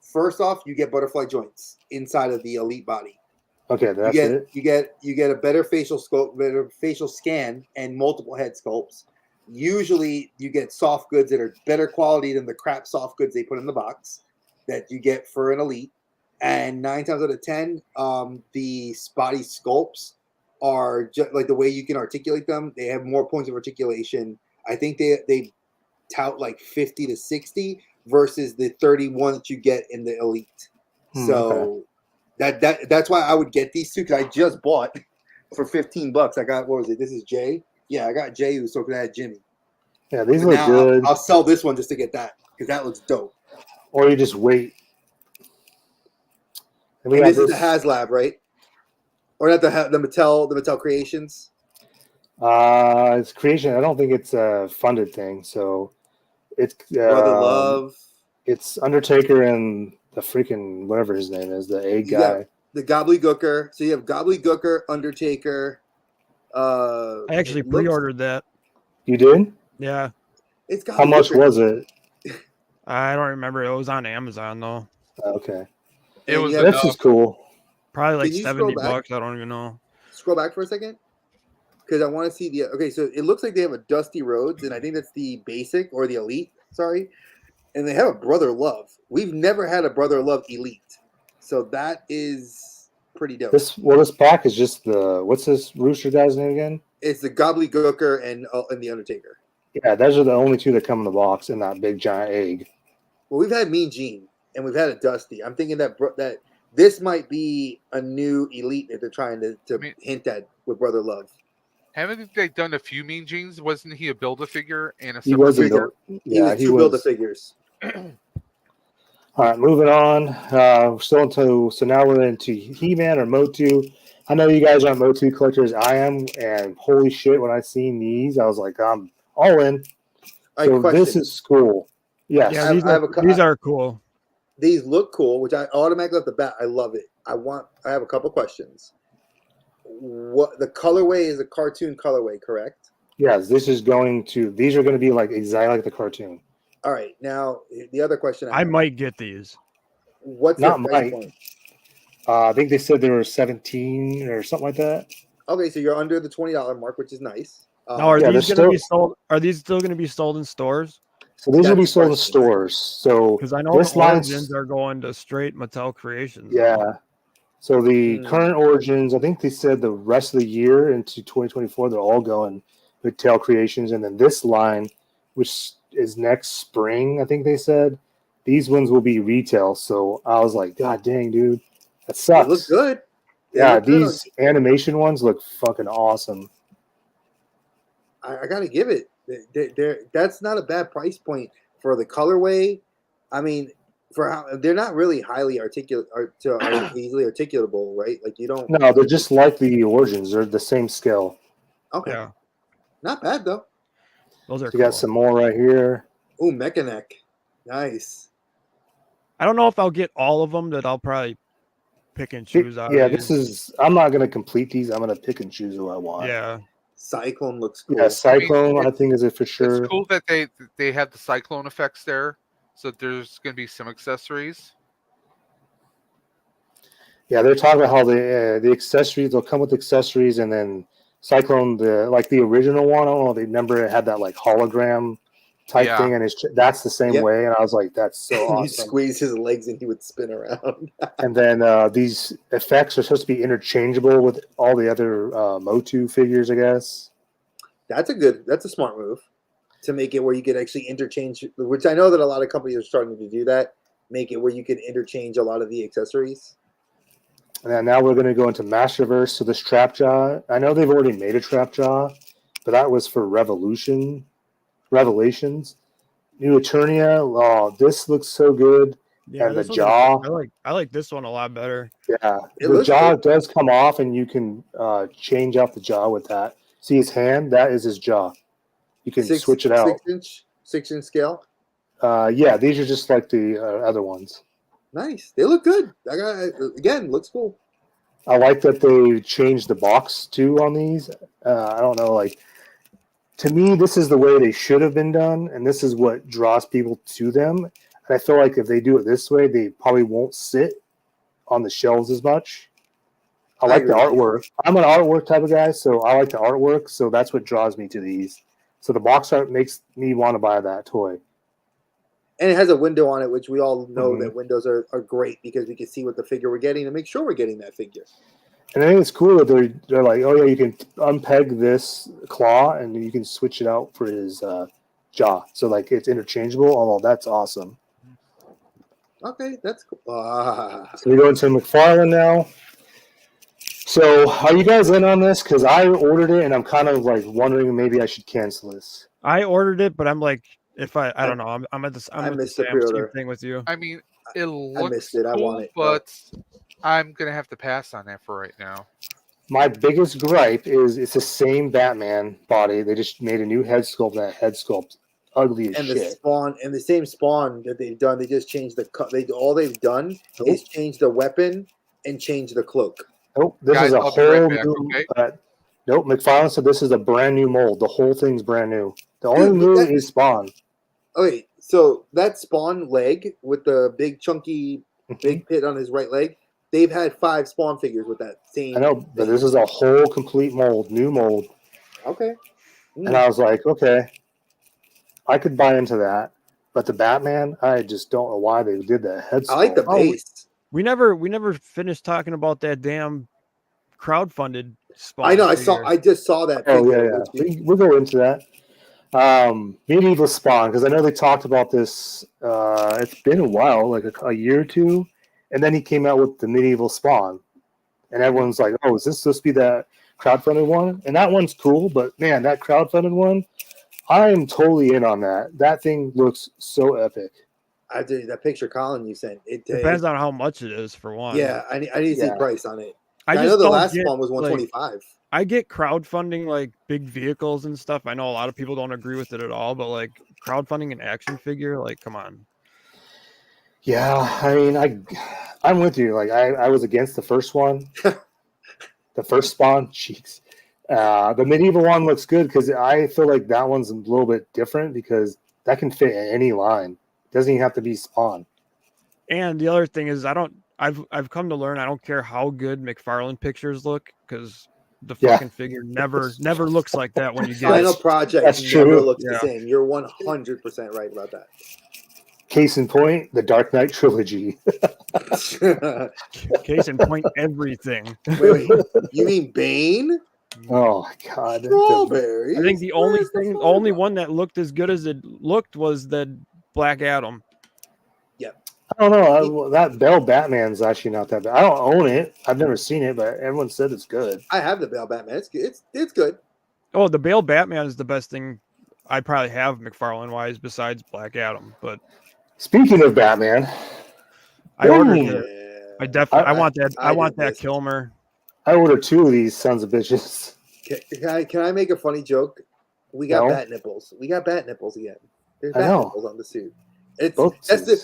First off, you get butterfly joints inside of the Elite body. Okay, that's it. You get a better facial sculpt, better facial scan, and multiple head sculpts. Usually, you get soft goods that are better quality than the crap soft goods they put in the box that you get for an Elite. And 9 times out of 10, the body sculpts are just like the way you can articulate them. They have more points of articulation. I think they tout like 50 to 60 versus the 31 that you get in the Elite. So that's why I would get these two because I just bought for $15. I got, what was it? This is Jay. Yeah, I got Jay Uso because I had Jimmy. Yeah, these look good. I'll sell this one just to get that because that looks dope. Or you just wait. And this is the HasLab, right? Or not the Mattel Creations? It's Creation. I don't think it's a funded thing. So it's Brother Love. It's Undertaker and the freaking whatever his name is, the egg guy. The Gobbledygooker. So you have Gobbledygooker, Undertaker. I actually pre-ordered that. You did? Yeah. How much was it? I don't remember. It was on Amazon though. Okay. This is cool. Probably like $70. I don't even know. Scroll back for a second. Because I want to see the okay, so it looks like they have a Dusty Rhodes, and I think that's the basic or the Elite, sorry. And they have a Brother Love. We've never had a Brother Love Elite. So that is pretty dope. This pack is just what's this Rooster guy's name again? It's the Gobbledygooker and the Undertaker. Yeah, those are the only two that come in the box in that big giant egg. Well, we've had Mean Gene and we've had a Dusty. I'm thinking that this might be a new Elite that they're trying to hint at with Brother Love. Haven't they done a few Mean Genes? Wasn't he a Build-A-Figure and a He was figure? He was two Build-A-Figures. All right, moving on. So now we're into He-Man or Motu. I know you guys aren't Motu collectors. I am, and holy shit, when I seen these, I was like, I'm all in. All right, So question. this is cool. Yes. Yeah, I these are cool. These look cool, which I automatically off the bat, I love it. I have a couple questions. What the colorway is a cartoon colorway, correct? Yes, these are going to be like exactly like the cartoon. All right. Now the other question I might get these. what's Not their price might. point? I think they said there were 17 or something like that. Okay, so you're under the $20 mark, which is nice. Now, are yeah, these they're going to be still- sold? Are these still going to be sold in stores? So these will be That's the sold in question. stores. So Because I know this the line's Origins are going to straight Mattel Creations. yeah. So the Hmm. current Origins, I think they said the rest of the year into 2024, they're all going with Tail Creations, and then this line, which is next spring, I think they said, these ones will be retail. So I was like, God dang, dude, that They sucks. look good. They Yeah, look good on- these animation ones look fucking awesome. I got to give it. That's not a bad price point for the colorway. I mean, for how they're not really highly articulate or easily articulable, right? Like you don't. No, they're just like the Origins. They're the same scale. Okay, Yeah, not bad though. those are So you cool. got some more right here. Ooh, Mechanic, nice. I don't know if I'll get all of them. That I'll probably pick and choose out. Yeah, of this these. is. I'm not gonna complete these. I'm gonna pick and choose who I want. Yeah, Cyclone looks cool. Yeah, Cyclone. I think is it for It's sure. cool that they have the cyclone effects there, so there's going to be some accessories. Yeah, they're talking about how the accessories they'll come with accessories, and then Cyclone the original one. I don't know. They remember it had that like hologram type Yeah. thing, and that's the same Yep. way. And I was like, that's so And you awesome. squeeze his legs and he would spin around. And then these effects are supposed to be interchangeable with all the other Motu figures, I guess. That's a smart move to make it where you could actually interchange, which I know that a lot of companies are starting to do that, make it where you can interchange a lot of the accessories. And then now we're going to go into Masterverse. So this Trap Jaw, I know they've already made a Trap Jaw, but that was for Revelations. New Eternia, oh, this looks so good. yeah. And the this one's jaw. I like this one a lot better. Yeah, It the looks jaw good. does come off, and you can change out the jaw with that. See his hand? That is his jaw. You can switch it out. 6-inch scale. Yeah, these are just like the other ones. Nice. They look good. Again, looks cool. I like that they changed the box too on these. I don't know, like to me, this is the way they should have been done, and this is what draws people to them. And I feel like if they do it this way, they probably won't sit on the shelves as much. I like the agree. artwork. I'm an artwork type of guy, so I like the artwork. So that's what draws me to these. So the box art makes me want to buy that toy. And it has a window on it, which we all know Mhm. that windows are great because we can see what the figure we're getting and make sure we're getting that figure. And I think it's cool that they're like, oh yeah, you can unpeg this claw and you can switch it out for his jaw. So like it's interchangeable. Oh, that's awesome. Okay, that's cool. So we go into McFarlane now. So are you guys in on this? Because I ordered it and I'm kind of like wondering maybe I should cancel this. I ordered it, but I'm like, if I don't know, I'm at this. I I'm with the missed the same pre-order. thing with you. I mean, it looks missed it. I cool, want it, but I'm going to have to pass on that for right now. My biggest gripe is it's the same Batman body. They just made a new head sculpt. That head sculpt ugly as And the shit. spawn and the same spawn that they've done, they just changed the cut. All they've done is change the weapon and change the cloak. Nope, this Guys, is a I'll be right whole back, new. okay? Nope, McFarlane said this is a brand new mold. The whole thing's brand new. The only Dude, new that- is Spawn. Okay, so that spawn leg with the big chunky big pit on his right leg, they've had 5 spawn figures with that same. I know, but this is a whole complete mold, new mold. Okay. And I was like, okay, I could buy into that. But the Batman, I just don't know why they did that head sculpt. I like the base. We never finished talking about that damn crowdfunded spawn. I know. figure. I just saw that. Oh figure, yeah. We'll go into that. Medieval Spawn, because I know they talked about this. It's been a while, like a year or two, and then he came out with the Medieval Spawn, and everyone's like, "Oh, is this supposed to be that crowdfunded one?" And that one's cool, but man, that crowdfunded one, I am totally in on that. That thing looks so epic. I did that picture, Colin. You sent it. Depends on how much it is for one. Yeah, I need to see Yeah. the price on it. I know just the don't last get, one was like, 125. I get crowdfunding like big vehicles and stuff. I know a lot of people don't agree with it at all, but like crowdfunding an action figure, like, come on. Yeah, I mean, I'm with you. Like, I was against the first one, the first Spawn. Cheeks. The medieval one looks good because I feel like that one's a little bit different because that can fit in any line. It doesn't even have to be Spawn. And the other thing is, I've come to learn I don't care how good McFarlane pictures look, because the Yeah. fucking figure never looks like that when you get Final it. project That's never true. looks the Yeah. same. You're 100% right about that. Case in point, the Dark Knight trilogy. Case in point, everything. wait, you mean Bane? Oh my God. Strawberries? I think the only one that looked as good as it looked was the Black Adam. I don't know. That Bell Batman's actually not that bad. I don't own it. I've never seen it, but everyone said it's good. I have the Bale Batman. It's good. Oh, the Bale Batman is the best thing I probably have McFarlane wise besides Black Adam. But Speaking of Batman, I ordered Boom. it. I definitely I want that. I want that Kilmer. I ordered 2 of these sons of bitches. Can I make a funny joke? We got No. bat nipples. We got bat nipples again. There's I bat know. nipples on the suit.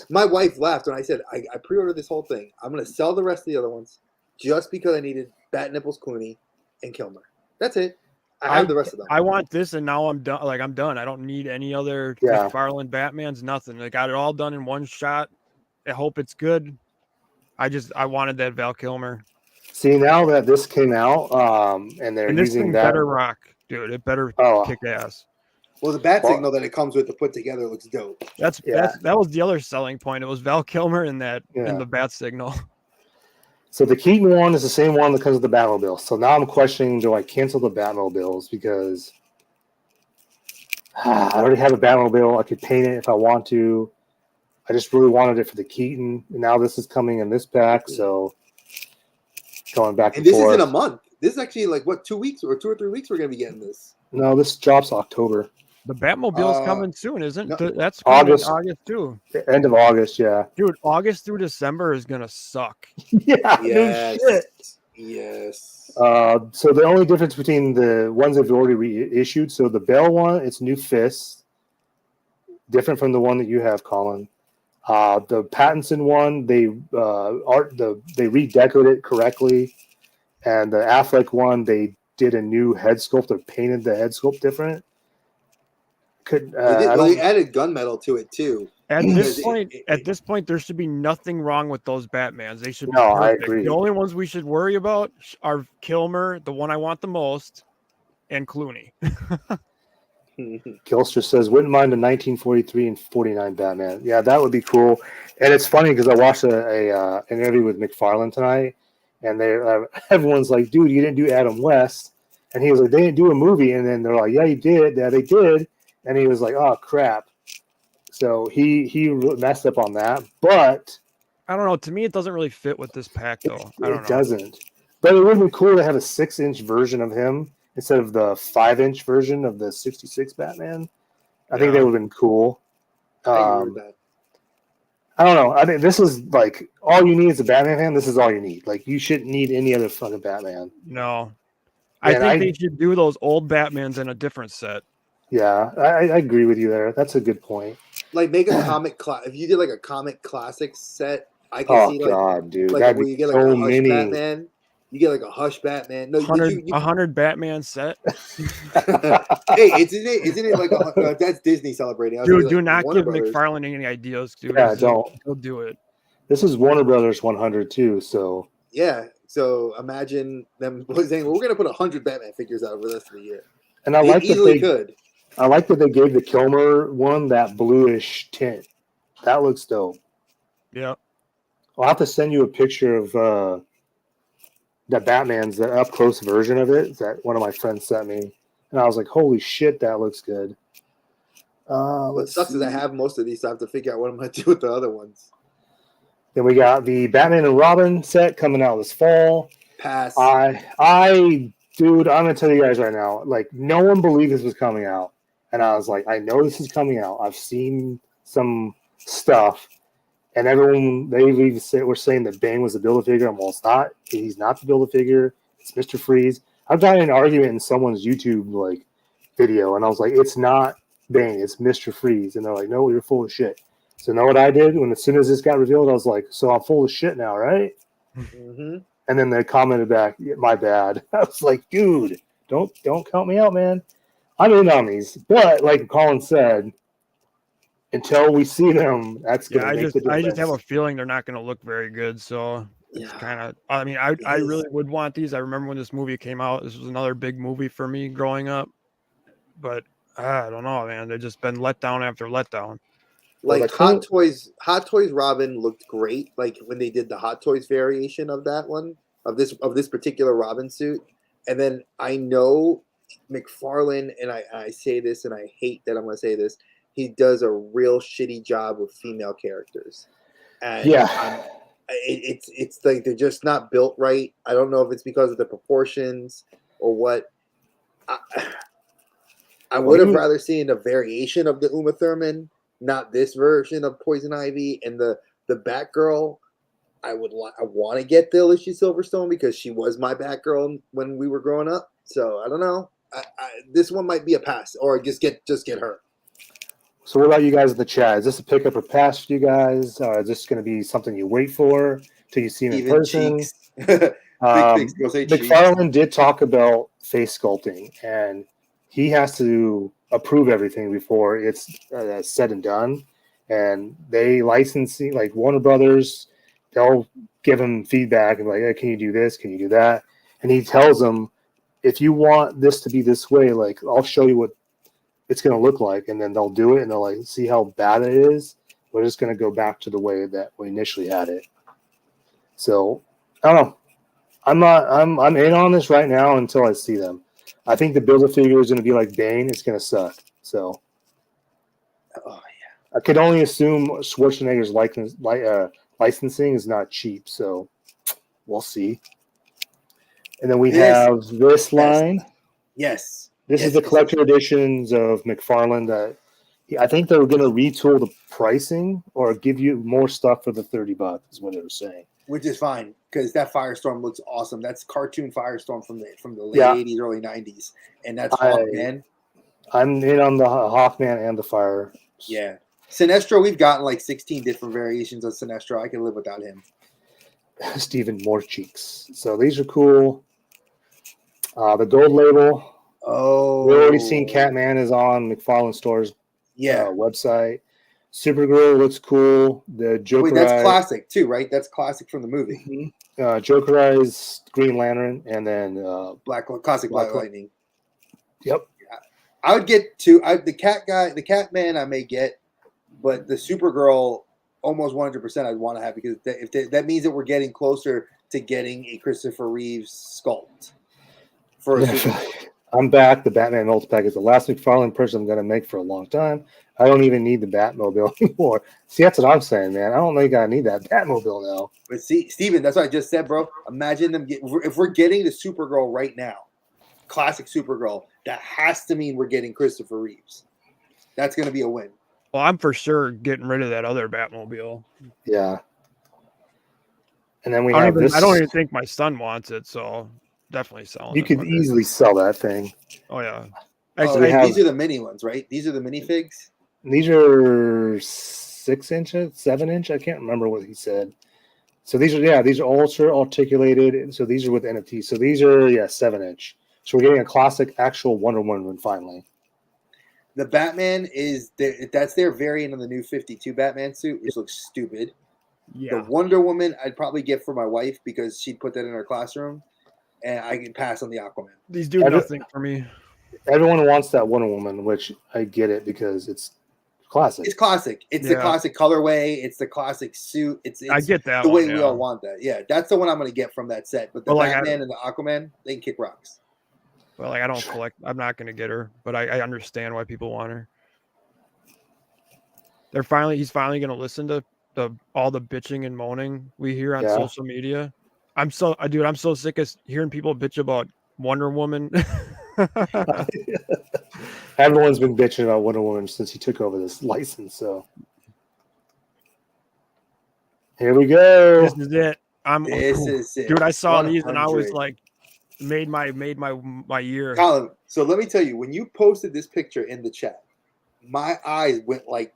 My wife laughed when I said I pre-ordered this whole thing. I'm gonna sell the rest of the other ones just because I needed bat nipples, Clooney, and Kilmer. That's it. I have the rest of them. I want this, and now I'm done. Like, I'm done. I don't need any other Yeah. McFarlane Batmans. Nothing. I got it all done in one shot. I hope it's good. I wanted that Val Kilmer. See, now that this came out, and they're And this using thing that. better rock, dude. It better kick ass. Well, the bat signal that it comes with to put together looks dope. That was the other selling point. It was Val Kilmer in the bat signal. So the Keaton one is the same one that comes with the Batmobile. So now I'm questioning, do I cancel the Batmobiles because I already have a Batmobile. I could paint it if I want to. I just really wanted it for the Keaton. And now this is coming in this pack, so going back and this forth. is in a month. This is actually like what, 2 weeks or 2 or 3 weeks we're gonna be getting this. No, this drops October. The Batmobile's coming soon, isn't it? No, That's coming August. in August too. The end of August, yeah. Dude, August through December is gonna suck. Yeah, Yes. no shit. Yes. So the only difference between the ones they've already reissued, so the Bell one, it's new fists, different from the one that you have, Colin. The Pattinson one, they redecorated it correctly, and the Affleck one, they did a new head sculpt or painted the head sculpt different. They added gunmetal to it too. At this point, there should be nothing wrong with those Batmans. They should be No, perfect. I agree. The only ones we should worry about are Kilmer, the one I want the most, and Clooney. Kilster says, wouldn't mind a 1943 and 49 Batman. Yeah, that would be cool. And it's funny because I watched an interview with McFarlane tonight, and everyone's like, dude, you didn't do Adam West. And he was like, they didn't do a movie. And then they're like, yeah, you did. Yeah, they did. And he was like, oh, crap. So he messed up on that. But I don't know. To me, it doesn't really fit with this pack, though. It doesn't. But it would be cool to have a 6-inch version of him instead of the 5-inch version of the 66 Batman. I think that would have been cool. I agree with that. I don't know. I think this is like all you need is a Batman fan. This is all you need. Like, you shouldn't need any other fucking Batman. No. I think they should do those old Batmans in a different set. Yeah, I agree with you there. That's a good point. Like, make a comic if you did like a comic classic set, I can see like, God, dude, like that'd where be you get like so a Hush many. Batman. You get like a Hush Batman. No, 100 Batman set. Hey, isn't it like that's Disney celebrating? Dude, do not give McFarlane any ideas, dude. Yeah, don't. He'll do it. This is Warner Brothers 100 too, so yeah. So imagine them saying, well, we're gonna put 100 Batman figures out for the rest of the year. And I like that could. I like that they gave the Kilmer one that bluish tint. That looks dope. Yeah. I'll have to send you a picture of that Batman's the up close version of it that one of my friends sent me, and I was like, "Holy shit, that looks good." What sucks is I have most of these, so I have to figure out what I'm gonna do with the other ones. Then we got the Batman and Robin set coming out this fall. Pass. Dude, I'm gonna tell you guys right now, like, no one believed this was coming out, and I was like, I know this is coming out. I've seen some stuff, And everyone, they even were saying that Bane was the Build-A-Figure. Well, it's not. He's not the Build-A-Figure. It's Mr. Freeze. I've gotten an argument in someone's YouTube like video, and I was like, it's not Bane, it's Mr. Freeze. And they're like, no, you're full of shit. So know what I did? As soon as this got revealed, I was like, so I'm full of shit now, right? Mm-hmm. And then they commented back, my bad. I was like, dude, don't count me out, man. I'm in on these. But like Colin said, until we see them, that's Yeah, going to make the difference. I just have a feeling they're not going to look very good. So it's kind of, I mean, I really would want these. I remember when this movie came out, this was another big movie for me growing up. But I don't know, man. They've just been let down after letdown. Like Hot Toys Robin looked great. Like when they did the Hot Toys variation of that one, of this particular Robin suit. And then I know McFarlane, and I say this, and I hate that I'm going to say this, he does a real shitty job with female characters. And yeah, it's like they're just not built right. I don't know if it's because of the proportions or what. I would have rather seen a variation of the Uma Thurman, not this version of Poison Ivy. And the Batgirl, I want to get the Alicia Silverstone because she was my Batgirl when we were growing up. So I don't know. This one might be a pass, or just get her. So what about you guys in the chat? Is this a pickup or pass for you guys? Is this going to be something you wait for till you see him in person? McFarlane did talk about face sculpting, and he has to approve everything before it's said and done. And they licensing, like Warner Brothers, they'll give him feedback and like, hey, can you do this? Can you do that? And he tells them, if you want this to be this way, like I'll show you what it's going to look like, and then they'll do it, and they'll like see how bad it is. We're just going to go back to the way that we initially had it. So I don't know. I'm in on this right now until I see them. I think the Build-A-Figure is going to be like Bane. It's going to suck. So I could only assume Schwarzenegger's licensing is not cheap. So we'll see. And then we have this line. Yes. This is the collector editions of McFarlane that I think they're going to retool the pricing or give you more stuff for the $30 is what they were saying. Which is fine because that Firestorm looks awesome. That's cartoon Firestorm from the late 80s, early 90s. And that's Hawkman. I'm in on the Hawkman and the Fire. Yeah. Sinestro, we've gotten like 16 different variations of Sinestro. I can live without him. Stephen More Cheeks. So these are cool. The gold label. Oh. We've already seen Catman is on McFarlane Store's website. Supergirl looks cool. The Joker. Wait, that's classic too, right? That's classic from the movie. Mm-hmm. Joker Eyes, Green Lantern, and then classic Black Lightning. Yep. I would get the Catman I may get, but the Supergirl almost 100% I'd want to have because that means that we're getting closer to getting a Christopher Reeves sculpt for a Supergirl. I'm back. The Batman multi-pack is the last McFarlane person I'm going to make for a long time. I don't even need the Batmobile anymore. See, that's what I'm saying, man. I don't think I need that Batmobile now. But see, Steven, that's what I just said, bro. Imagine them if we're getting the Supergirl right now, classic Supergirl, that has to mean we're getting Christopher Reeves. That's going to be a win. Well, I'm for sure getting rid of that other Batmobile. Yeah. And then I don't even think my son wants it, so definitely selling. You could easily sell that thing. Oh yeah. These are the mini ones, right? These are the minifigs. These are 6 inches, 7 inch. I can't remember what he said. So these are ultra articulated. So these are with NFT. So these are 7 inch. So we're getting a classic actual Wonder Woman finally. The Batman that's their variant of the new 52 Batman suit, which looks stupid. Yeah. The Wonder Woman I'd probably get for my wife because she'd put that in her classroom, and I can pass on the Aquaman. These do nothing for me. Everyone wants that Wonder Woman, which I get it because it's classic. It's classic. It's the classic colorway. It's the classic suit. It's I get that the way we all want that. Yeah, that's the one I'm going to get from that set. But the Batman and the Aquaman, they can kick rocks. Well, I don't collect. I'm not going to get her, but I understand why people want her. He's finally going to listen to all the bitching and moaning we hear on social media. I'm so sick of hearing people bitch about Wonder Woman. Everyone's been bitching about Wonder Woman since he took over this license. So Here we go. This is it. This is it. Dude, I saw these and I was 100. like, made my year. Colin, so let me tell you, when you posted this picture in the chat, my eyes went like,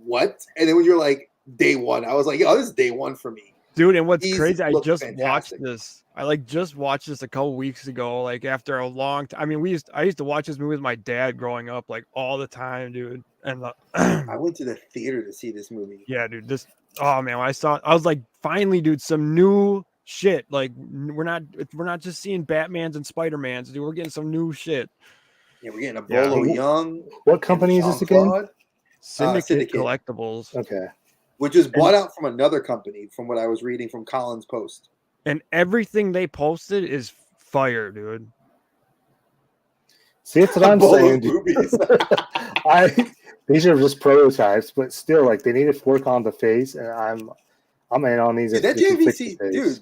what? And then when you're like, day one, I was like, oh, this is day one for me. Dude, and what's These crazy, I look just fantastic. watched this. I like just watched this a couple weeks ago, like after a long time. I mean, I used to watch this movie with my dad growing up, like all the time, dude. And I went to the theater to see this movie. yeah, dude, oh man, when I was like, finally, dude, some new shit. Like we're not just seeing Batmans and Spider-Mans, dude. We're getting some new shit. Yeah, we're getting a Yeah. Bolo Young. What company is this again? Jean-Claude, Syndicate Syndicate. Collectibles. Okay. which was bought out from another company, from what I was reading from Colin's post. And everything they posted is fire, dude. See, that's what I'm Bolo saying. dude. boobies. These are just prototypes, but still, like they need to work on the face, and I'm in on these. Dude, that if they can fix the JVC, face. dude,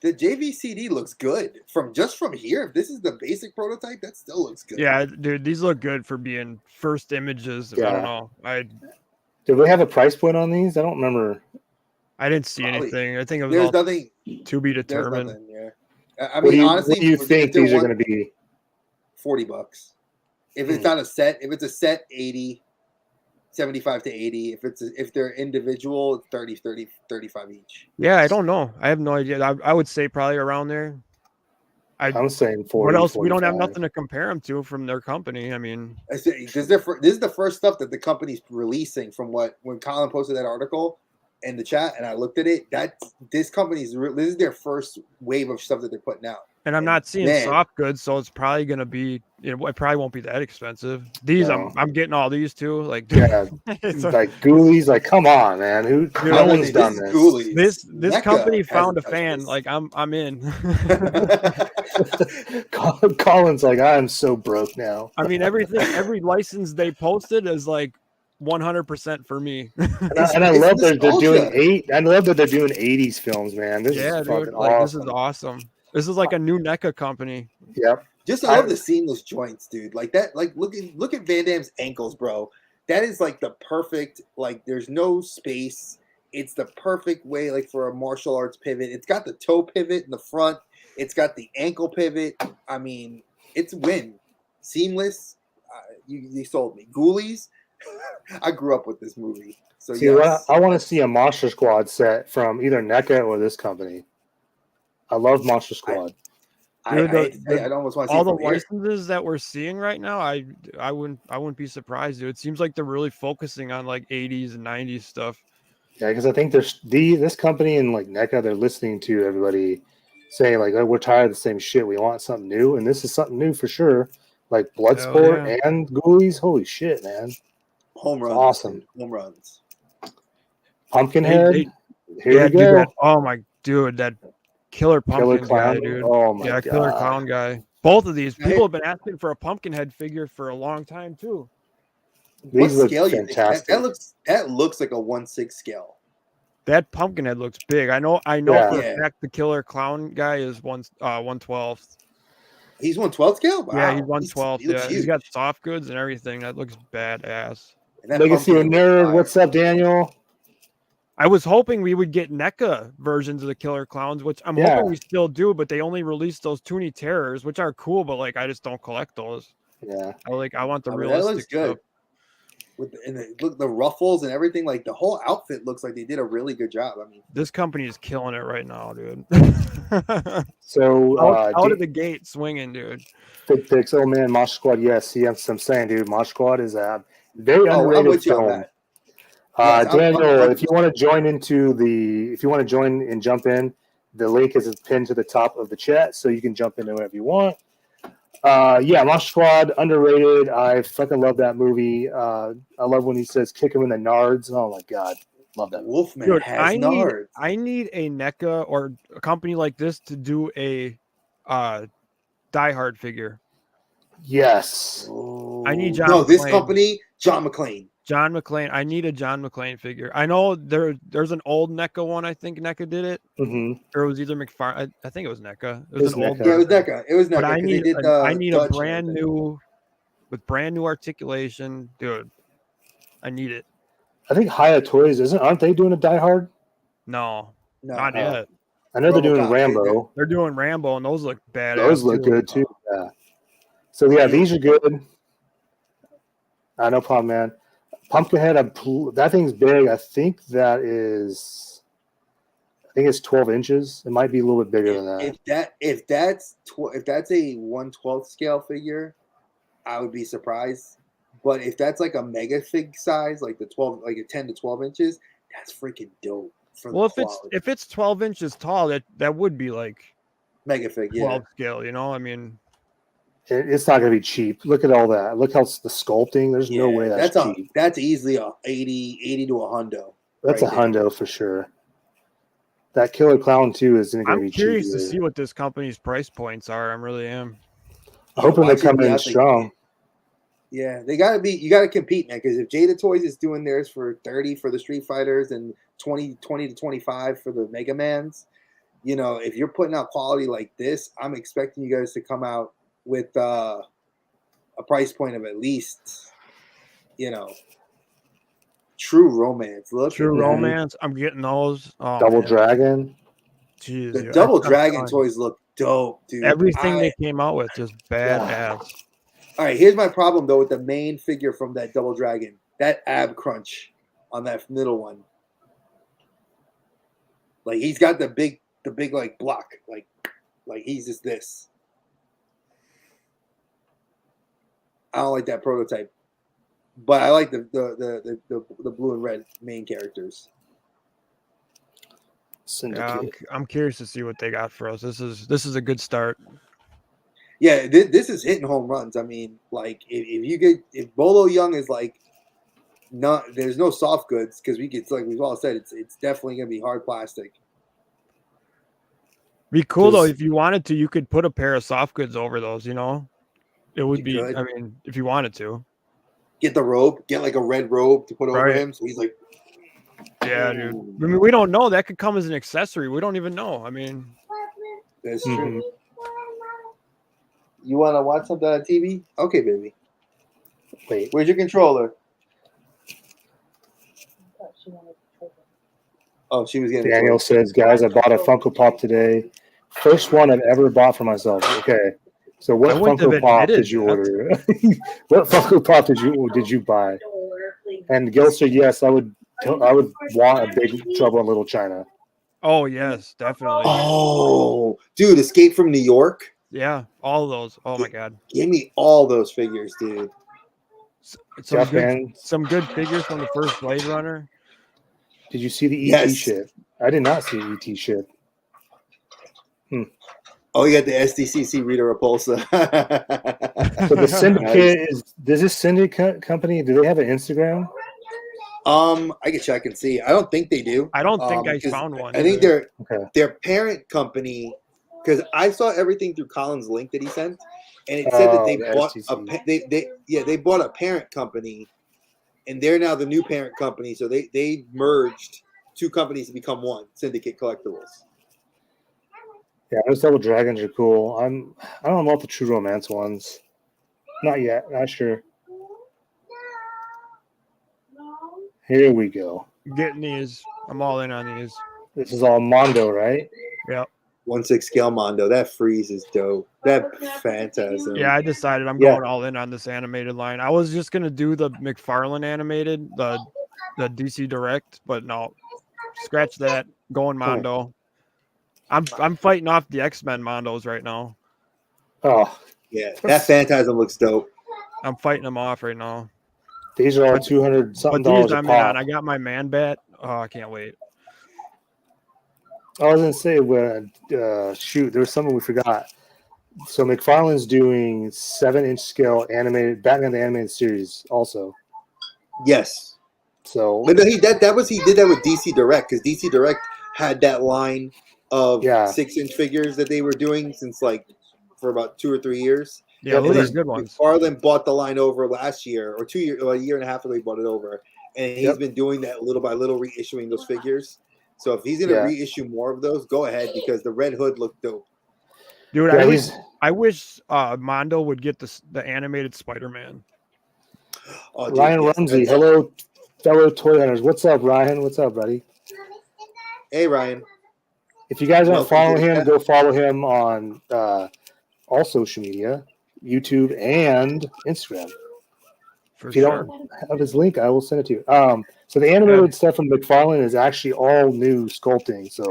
the JVCD looks good from here. If this is the basic prototype, that still looks good. Yeah, dude, these look good for being first images. I Yeah. don't know. Did we have a price point on these? I don't remember. I didn't see Probably. anything. I think it was There's all nothing. to be There's determined. nothing. Yeah. I What mean, do honestly, what do you think these are going to be? $40. If it's not a set, if it's a set, 80, 75 to 80. If they're individual, it's 30, 35 each. Yeah, I don't know. I have no idea. I would say probably around there. I'm saying 40. What else? We don't have 45. nothing to compare them to from their company. I mean, This is the first stuff that the company's releasing from when Colin posted that article in the chat, and I looked at it. This is their first wave of stuff that they're putting out. and I'm not seeing man. soft goods, so it's probably gonna be. It probably won't be that expensive. These, No. I'm getting all these too. Like, Yeah, it's like Ghoulies. Like, come on, man. No I'm one's like, done is this. Ghoulies. this Mecca company hasn't found a touched fan. this. Like, I'm in. Colin's like, I'm so broke now. I mean, every license they posted is like 100% for me. And I It's love that they're doing nostalgia. I love that they're doing 80s films, man. This Yeah, is dude. fucking Like, awesome. this is awesome. This is like a new NECA company. Yep. I love the seamless joints, dude. Like that. Like look at Van Damme's ankles, bro. That is like the perfect. Like there's no space. It's the perfect way, like for a martial arts pivot. It's got the toe pivot in the front. It's got the ankle pivot. I mean, it's win. Seamless. You sold me. Ghoulies. I grew up with this movie. So See, yes. I want to see a Monster Squad set from either NECA or this company. I love Monster Squad. Dude, I'd almost want to see all it the from here. licenses that we're seeing right now, I wouldn't be surprised, dude. It seems like they're really focusing on like 80s and 90s stuff. Yeah, because I think there's this company and like NECA, they're listening to everybody saying like, oh, we're tired of the same shit. We want something new, and this is something new for sure. Like Bloodsport yeah. and Ghoulies. Holy shit, man! Home runs. awesome. Dude. Home runs. Pumpkinhead. Here Yeah, we dude, go. oh my dude, that killer pumpkin Clown. guy, dude. Oh my Yeah, god. killer clown guy. Both of these Hey. people have been asking for a Pumpkinhead figure for a long time too. What These look scale you think? fantastic. That looks like a 1/6 scale. That Pumpkinhead looks big. I know Yeah. for Yeah. a fact the killer clown guy is 1/12. He's 1/12 scale. Wow. Yeah, he's 1/12. He looks Yeah, he's huge. got soft goods and everything. That looks badass. And that Legacy of pumpkin looks Nerd. fire. What's up, Daniel? I was hoping we would get NECA versions of the killer clowns, which I'm Yeah. hoping we still do, but they only released those Toonie Terrors, which are cool, but like I just don't collect those. Yeah. I want the I mean, that realistic looks good. stuff. Look, the ruffles and everything, like the whole outfit looks like they did a really good job. I mean, This company is killing it right now, dude. So out of the gate swinging, dude. Big Picks. Oh man, Mosh Squad. Yes, see, I'm saying, dude. Mosh Squad is a very I'm underrated with you on film. that. Yes, I'm Daniel, 100% if you want to join and jump in, the link is pinned to the top of the chat, so you can jump in whenever you want. Yeah, Mosh Squad, underrated. I fucking love that movie. I love when he says "kick him in the nards." Oh my god, love that movie. Wolfman Dude, has I nards. need a NECA or a company like this to do a Die Hard figure. Yes. I need John No, this McClane. company, John McClane. John McClane. I need a John McClane figure. I know there's an old NECA one. I think NECA did it, Mm-hmm. or it was either McFarlane. I think it was NECA. It It was was an old NECA. Yeah, it was version. NECA. It was NECA. But I 'cause need they did I need a Dutch and brand everything. new with brand new articulation, dude. I need it. I think Hiya Toys aren't they doing a Die Hard? No, No. not yet. I know they're doing RoboCop, Rambo. They're doing Rambo, and those look badass. Those look too. good too. Yeah. So yeah, these are good. No problem, man. Pumpkinhead, that thing's big. I think it's 12 inches. It might be a little bit bigger than that. If that's a 1/12 scale figure, I would be surprised. But if that's like a mega fig size, like the 12, like a 10 to 12 inches, that's freaking dope. Well, if it's 12 inches tall, that would be like mega fig, 12 scale. You know, I mean, it's not going to be cheap. Look at all that. Look how the sculpting. There's no way that's cheap. That's easily a 80 to a hundo. That's a hundo for sure. That Killer Clown 2 isn't going to be cheap. I'm curious to see what this company's price points are. I really am. Hoping they come in strong. Yeah, they got to be. You got to compete, man. Because if Jada Toys is doing theirs for 30 for the Street Fighters and 20 to 25 for the Mega Mans, you know, if you're putting out quality like this, I'm expecting you guys to come out with a price point of at least, you know, True Romance. True Romance. I'm getting those. Oh, Double Dragon. Jeez, the Double Dragon toys look dope, dude. Everything they came out with just badass. All right, here's my problem though with the main figure from that Double Dragon. That ab crunch on that middle one. Like he's got the big like block, like he's just this. I don't like that prototype, but I like the blue and red main characters. Yeah, I'm curious to see what they got for us. This is a good start. Yeah, this is hitting home runs. I mean, like if Bolo Young is like there's no soft goods because like we've all said it's definitely gonna be hard plastic. Be cool though if you wanted to, you could put a pair of soft goods over those. You know, it would be. I mean, if you wanted to, get the robe, get like a red robe to put over him, so he's like. Yeah, dude. I mean, we don't know. That could come as an accessory. We don't even know. I mean, that's true. You want to watch something on TV? Okay, baby. Wait, where's your controller? Oh, she was getting. Daniel says, "Guys, I bought a Funko Pop today. First one I've ever bought for myself." Okay, so what Funko Pop did you order? What Funko Pop did you buy? And Gil said, "Yes, I would want a Big Trouble in Little China." Oh yes, definitely. Oh, dude, Escape from New York. Yeah, all of those. Oh my god, give me all those figures, dude. Some good figures from the first Blade Runner. Did you see the ET ship? I did not see the ET ship. Oh, you got the SDCC Rita Repulsa. So the Syndicate does this Syndicate company, do they have an Instagram? I can check and see. I don't think they do. I don't think I found one. I think their parent company, because I saw everything through Colin's link that he sent, and it said that they bought they bought a parent company, and they're now the new parent company. So they merged two companies to become one, Syndicate Collectibles. Yeah, those Double Dragons are cool. I don't know about the True Romance ones. Not yet. Not sure. Here we go. Getting these. I'm all in on these. This is all Mondo, right? Yep. 1/6 scale Mondo. That freeze is dope. That Phantasm. Yeah, I decided I'm going all in on this animated line. I was just gonna do the McFarlane animated, the DC Direct, but no, scratch that. Going Mondo. I'm fighting off the X-Men Mondos right now. Oh yeah, that Phantasm looks dope. I'm fighting them off right now. These are all $200 something a pop. I got my Man Bat. Oh, I can't wait. I was gonna say, shoot, there was something we forgot. So McFarlane's doing 7-inch scale animated Batman the Animated Series also. Yes. So, but no, he did that with DC Direct because DC Direct had that line of 6-inch figures that they were doing since for about 2 or 3 years. Yeah, those are good ones. McFarlane bought the line over last year or 2 years, a year and a half ago. He bought it over, and he's been doing that little by little, reissuing those figures. So if he's gonna reissue more of those, go ahead because the Red Hood looked dope. Dude, I wish Mondo would get the animated Spider-Man. Ryan Rumsey, hello, fellow toy hunters. What's up, Ryan? What's up, buddy? Hey, Ryan. If you guys aren't Welcome to following the him, chat. go follow him on all social media, YouTube and Instagram. For If you sure. don't have his link, I will send it to you. So the animated stuff from McFarlane is actually all new sculpting. So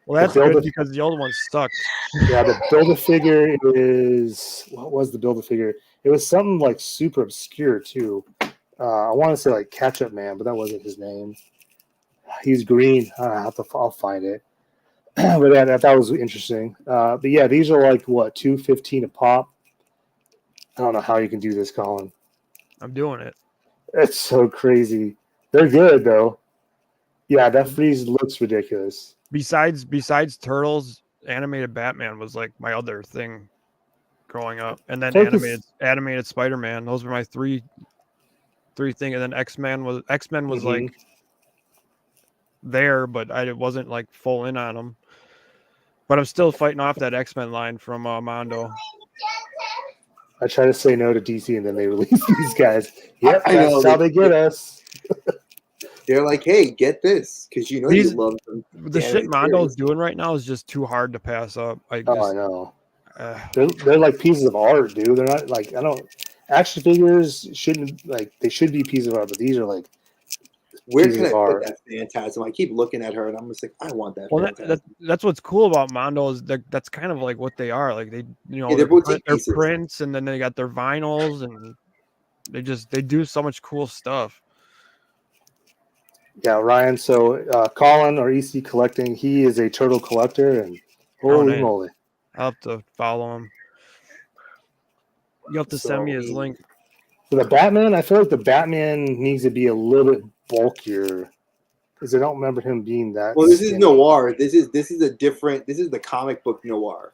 Well, that's Build good a- because the old one sucked. yeah, the Build-A-Figure is what was the Build-A-Figure? It was something like super obscure too. I want to say like Catch Up Man, but that wasn't his name. He's green. I'll find it. But yeah, that was interesting. But yeah, these are like what, $2.15 a pop. I don't know how you can do this, Colin. I'm doing it. It's so crazy. They're good though. Yeah, that freeze looks ridiculous. Besides Turtles, animated Batman was like my other thing growing up, and then I feel like animated Spider-Man. Those were my three thing, and then X-Men was Mhm. like there, but I wasn't like full in on them. But I'm still fighting off that X-Men line from Mondo. I try to say no to DC, and then they release these guys. Yep, I know, that's how they get us. They're like, hey, get this because you know These- you love them. The shit Mondo's doing right now is just too hard to pass up. I Oh, just, I know. They're like pieces of art, dude. They're not like action figures shouldn't like they should be pieces of art, but these are like Where pieces can I of put art. that Phantasm? I keep looking at her and I'm just like, I want that well, Phantasm. that's what's cool about Mondo is that's kind of like what they are. Like they, Yeah, they're boutique they're pieces. prints, and then they got their vinyls, and they do so much cool stuff. Yeah, Ryan. So Colin or EC Collecting, he is a turtle collector, and holy nice. moly! I'll have to follow him. You have to send me his link. For the Batman, I feel like the Batman needs to be a little bit bulkier because I don't remember him being that. Well, this is skinny. noir. This is a different. This is the comic book noir.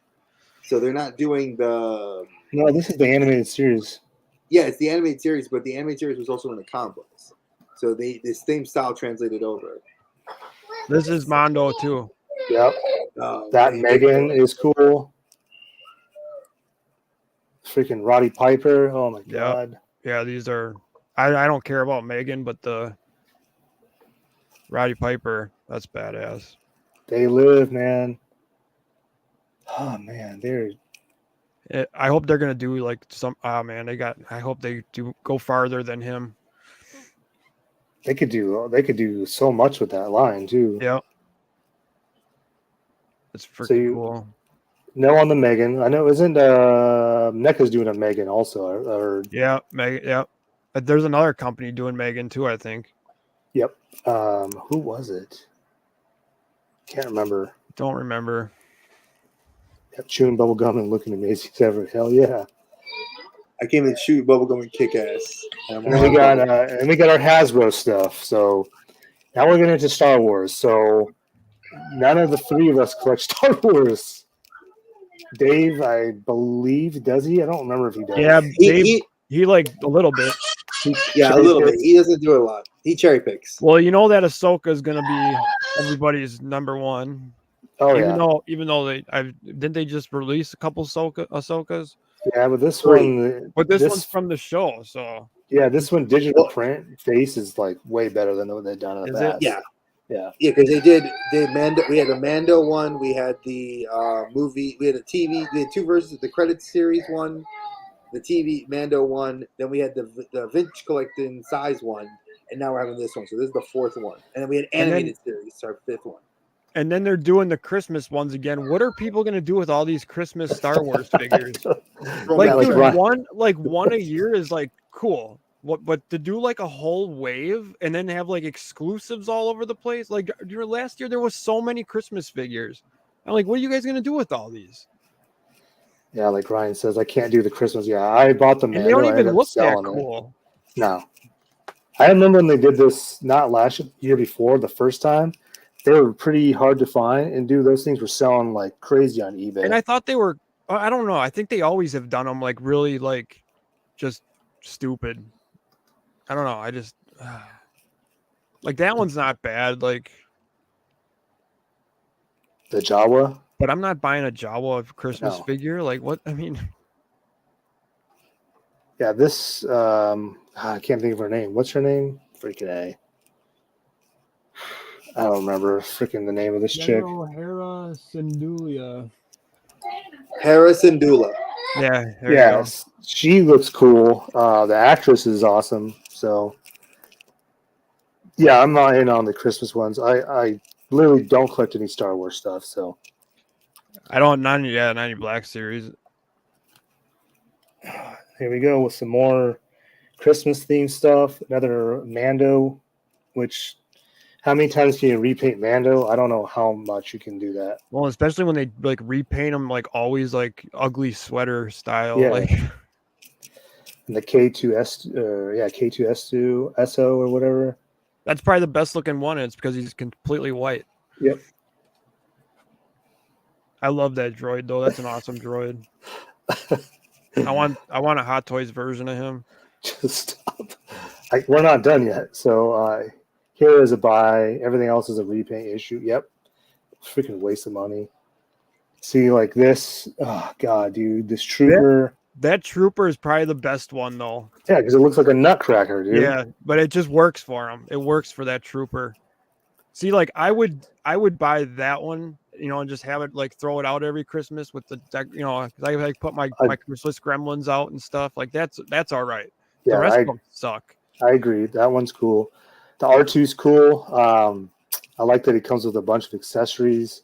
So they're not doing the. No, this is the animated series. Yeah, it's the animated series, but the animated series was also in the comic books. So this same style translated over. This is Mondo too. Yep. Oh, That man. Megan is cool. Freaking Roddy Piper. Oh my god. Yeah, these are. I don't care about Megan, but the Roddy Piper, that's badass. They live, man. Oh man, they're I hope they're gonna do like some. Oh man, I hope they do go farther than him. they could do so much with that line too. Yeah, it's freaking cool. No, on the Megan. I know isn't NECA's doing a Megan also, or yeah, Megan. Yeah, there's another company doing Megan too. I think. Yep. Who was it? Can't remember. Don't remember. Yep, chewing bubble gum and looking amazing as ever. Hell yeah. I came in shoot bubblegum and kick ass. And we got our Hasbro stuff. So now we're getting into Star Wars. So none of the three of us collect Star Wars. Dave, I believe, does he? I don't remember if he does. Yeah, Dave, he like a little bit. Yeah, a little bit. He doesn't do a lot. He cherry picks. Well, you know that Ahsoka is gonna be everybody's number one. Oh even though didn't they just release a couple Ahsokas? Yeah, but this one, but this one's from the show, so yeah, this one digital print face is like way better than what they've done in the past. Yeah. Yeah, because we had a Mando one, we had the movie, we had a TV, we had two versions, the credits series one, the TV Mando one, then we had the vintage collecting size one, and now we're having this one. So this is the fourth one, and then we had animated series, our fifth one. And then they're doing the Christmas ones again. What are people gonna do with all these Christmas Star Wars figures? One a year is like cool. But to do like a whole wave and then have like exclusives all over the place, like last year there was so many Christmas figures. I'm like, what are you guys gonna do with all these? Yeah, like Ryan says, I can't do the Christmas. Yeah, I bought them. And they don't even look that cool. No, I remember when they did this not last year before the first time. They were pretty hard to find, and dude, those things were selling like crazy on eBay. And I thought they were. I don't know. I think they always have done them like really like just stupid. I don't know. I just like that one's not bad. Like the Jawa. But I'm not buying a Jawa Christmas figure. Like what? I mean, yeah, this I can't think of her name. What's her name? Freaking A. I don't remember freaking the name of this chick. General Hera Syndulla. Harrison Dula. Yeah, there you go. Yes, she looks cool. The actress is awesome. So, yeah, I'm not in on the Christmas ones. I literally don't collect any Star Wars stuff. So, I don't not any Black Series. here we go with some more Christmas themed stuff. Another Mando, which how many times can you repaint Mando? I don't know how much you can do that. Well, especially when they like repaint them like always like ugly sweater style. Yeah. Like And the K2S, K2S2 SO or whatever. that's probably the best looking one. And it's because he's completely white. Yep. I love that droid though. That's an awesome droid. I want a Hot Toys version of him. Just stop. We're not done yet. So here is a buy. Everything else is a repaint issue. Yep. Freaking waste of money. See, like this. Oh, God, dude. This Trooper. That Trooper is probably the best one though. Yeah, because it looks like a nutcracker, dude. Yeah, but it just works for him. It works for that Trooper. See, like I would buy that one, and just have it like throw it out every Christmas with the, because I like put my Christmas gremlins out and stuff. Like that's all right. The Yeah, rest of them suck. I agree. That one's cool. The R2's cool. I like that it comes with a bunch of accessories,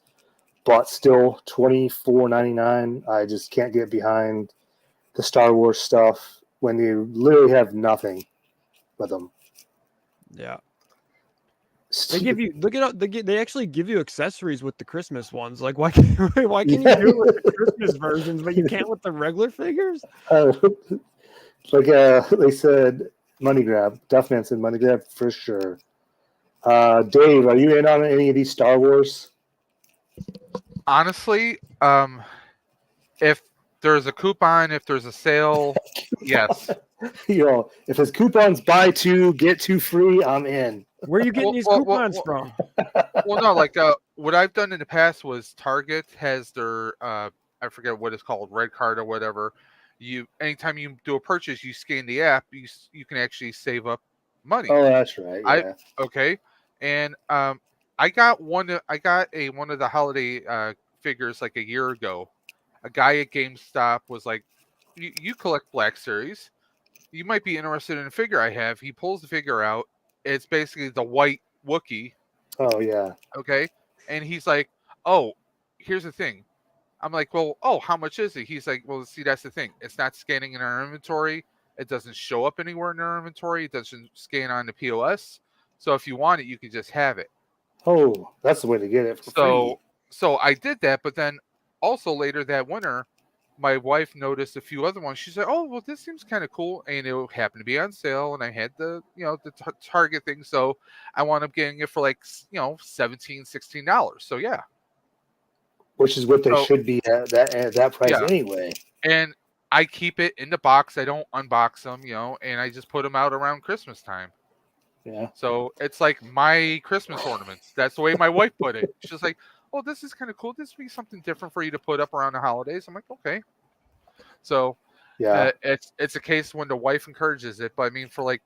but still $24.99. I just can't get behind the Star Wars stuff when you literally have nothing with them. Yeah. They give you they actually give you accessories with the Christmas ones. Like why can you do it with the Christmas versions, but you can't with the regular figures? They said money grab. Definitely said money grab for sure. Dave, are you in on any of these Star Wars? Honestly, if there's a coupon, if there's a sale, yes. If his coupons buy two, get two free, I'm in. Where are you getting these coupons from? Well, no, like what I've done in the past was Target has their I forget what it's called, red card or whatever. Anytime you do a purchase, you scan the app, you can actually save up money. Oh, that's right. Yeah. Okay, and I got one of the holiday figures like a year ago. A guy at GameStop was like, "You collect Black Series. You might be interested in a figure I have." He pulls the figure out. It's basically the white Wookiee. Oh, yeah. Okay. And he's like, "Oh, here's the thing." I'm like, "Well, how much is it?" He's like, "Well, see, that's the thing. It's not scanning in our inventory. It doesn't show up anywhere in our inventory. It doesn't scan on the POS. So if you want it, you can just have it." Oh, that's the way to get it for free. So I did that, but then also later that winter, my wife noticed a few other ones. She said, "Oh, well, this seems kind of cool," and it happened to be on sale. And I had the Target thing, so I wound up getting it for like $17, $16. So yeah, which is what they should be at that price anyway. And I keep it in the box. I don't unbox them, and I just put them out around Christmas time. Yeah. So it's like my Christmas ornaments. That's the way my wife put it. She's like, "Oh, this is kind of cool. This would be something different for you to put up around the holidays." I'm like, okay. So yeah, it's a case when the wife encourages it. But I mean, for like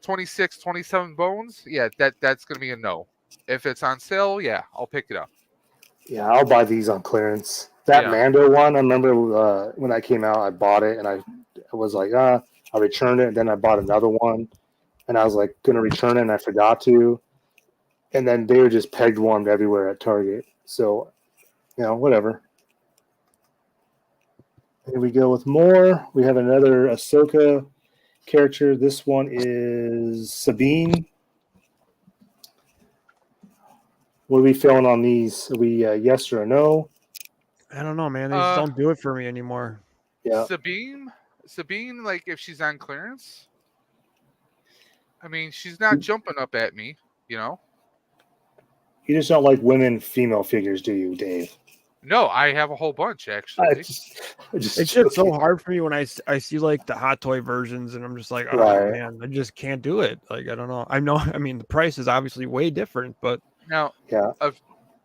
26, 27 bones, yeah, that's going to be a no. If it's on sale, yeah, I'll pick it up. Yeah, I'll buy these on clearance. That Mando one, I remember when that came out, I bought it and I was like, I returned it. And then I bought another one and I was like, going to return it and I forgot to. And then they were just peg warmed everywhere at Target. So, whatever. Here we go with more. We have another Ahsoka character. This one is Sabine. What are we feeling on these? Are we yes or no? I don't know, man. They just don't do it for me anymore. Yeah. Sabine, like if she's on clearance, I mean, she's not jumping up at me, You just don't like women female figures, do you, Dave? No, I have a whole bunch actually. It's just so hard for me when I see like the hot toy versions, and I'm just like, oh man, I just can't do it. Like I don't know. I mean, the price is obviously way different, but now,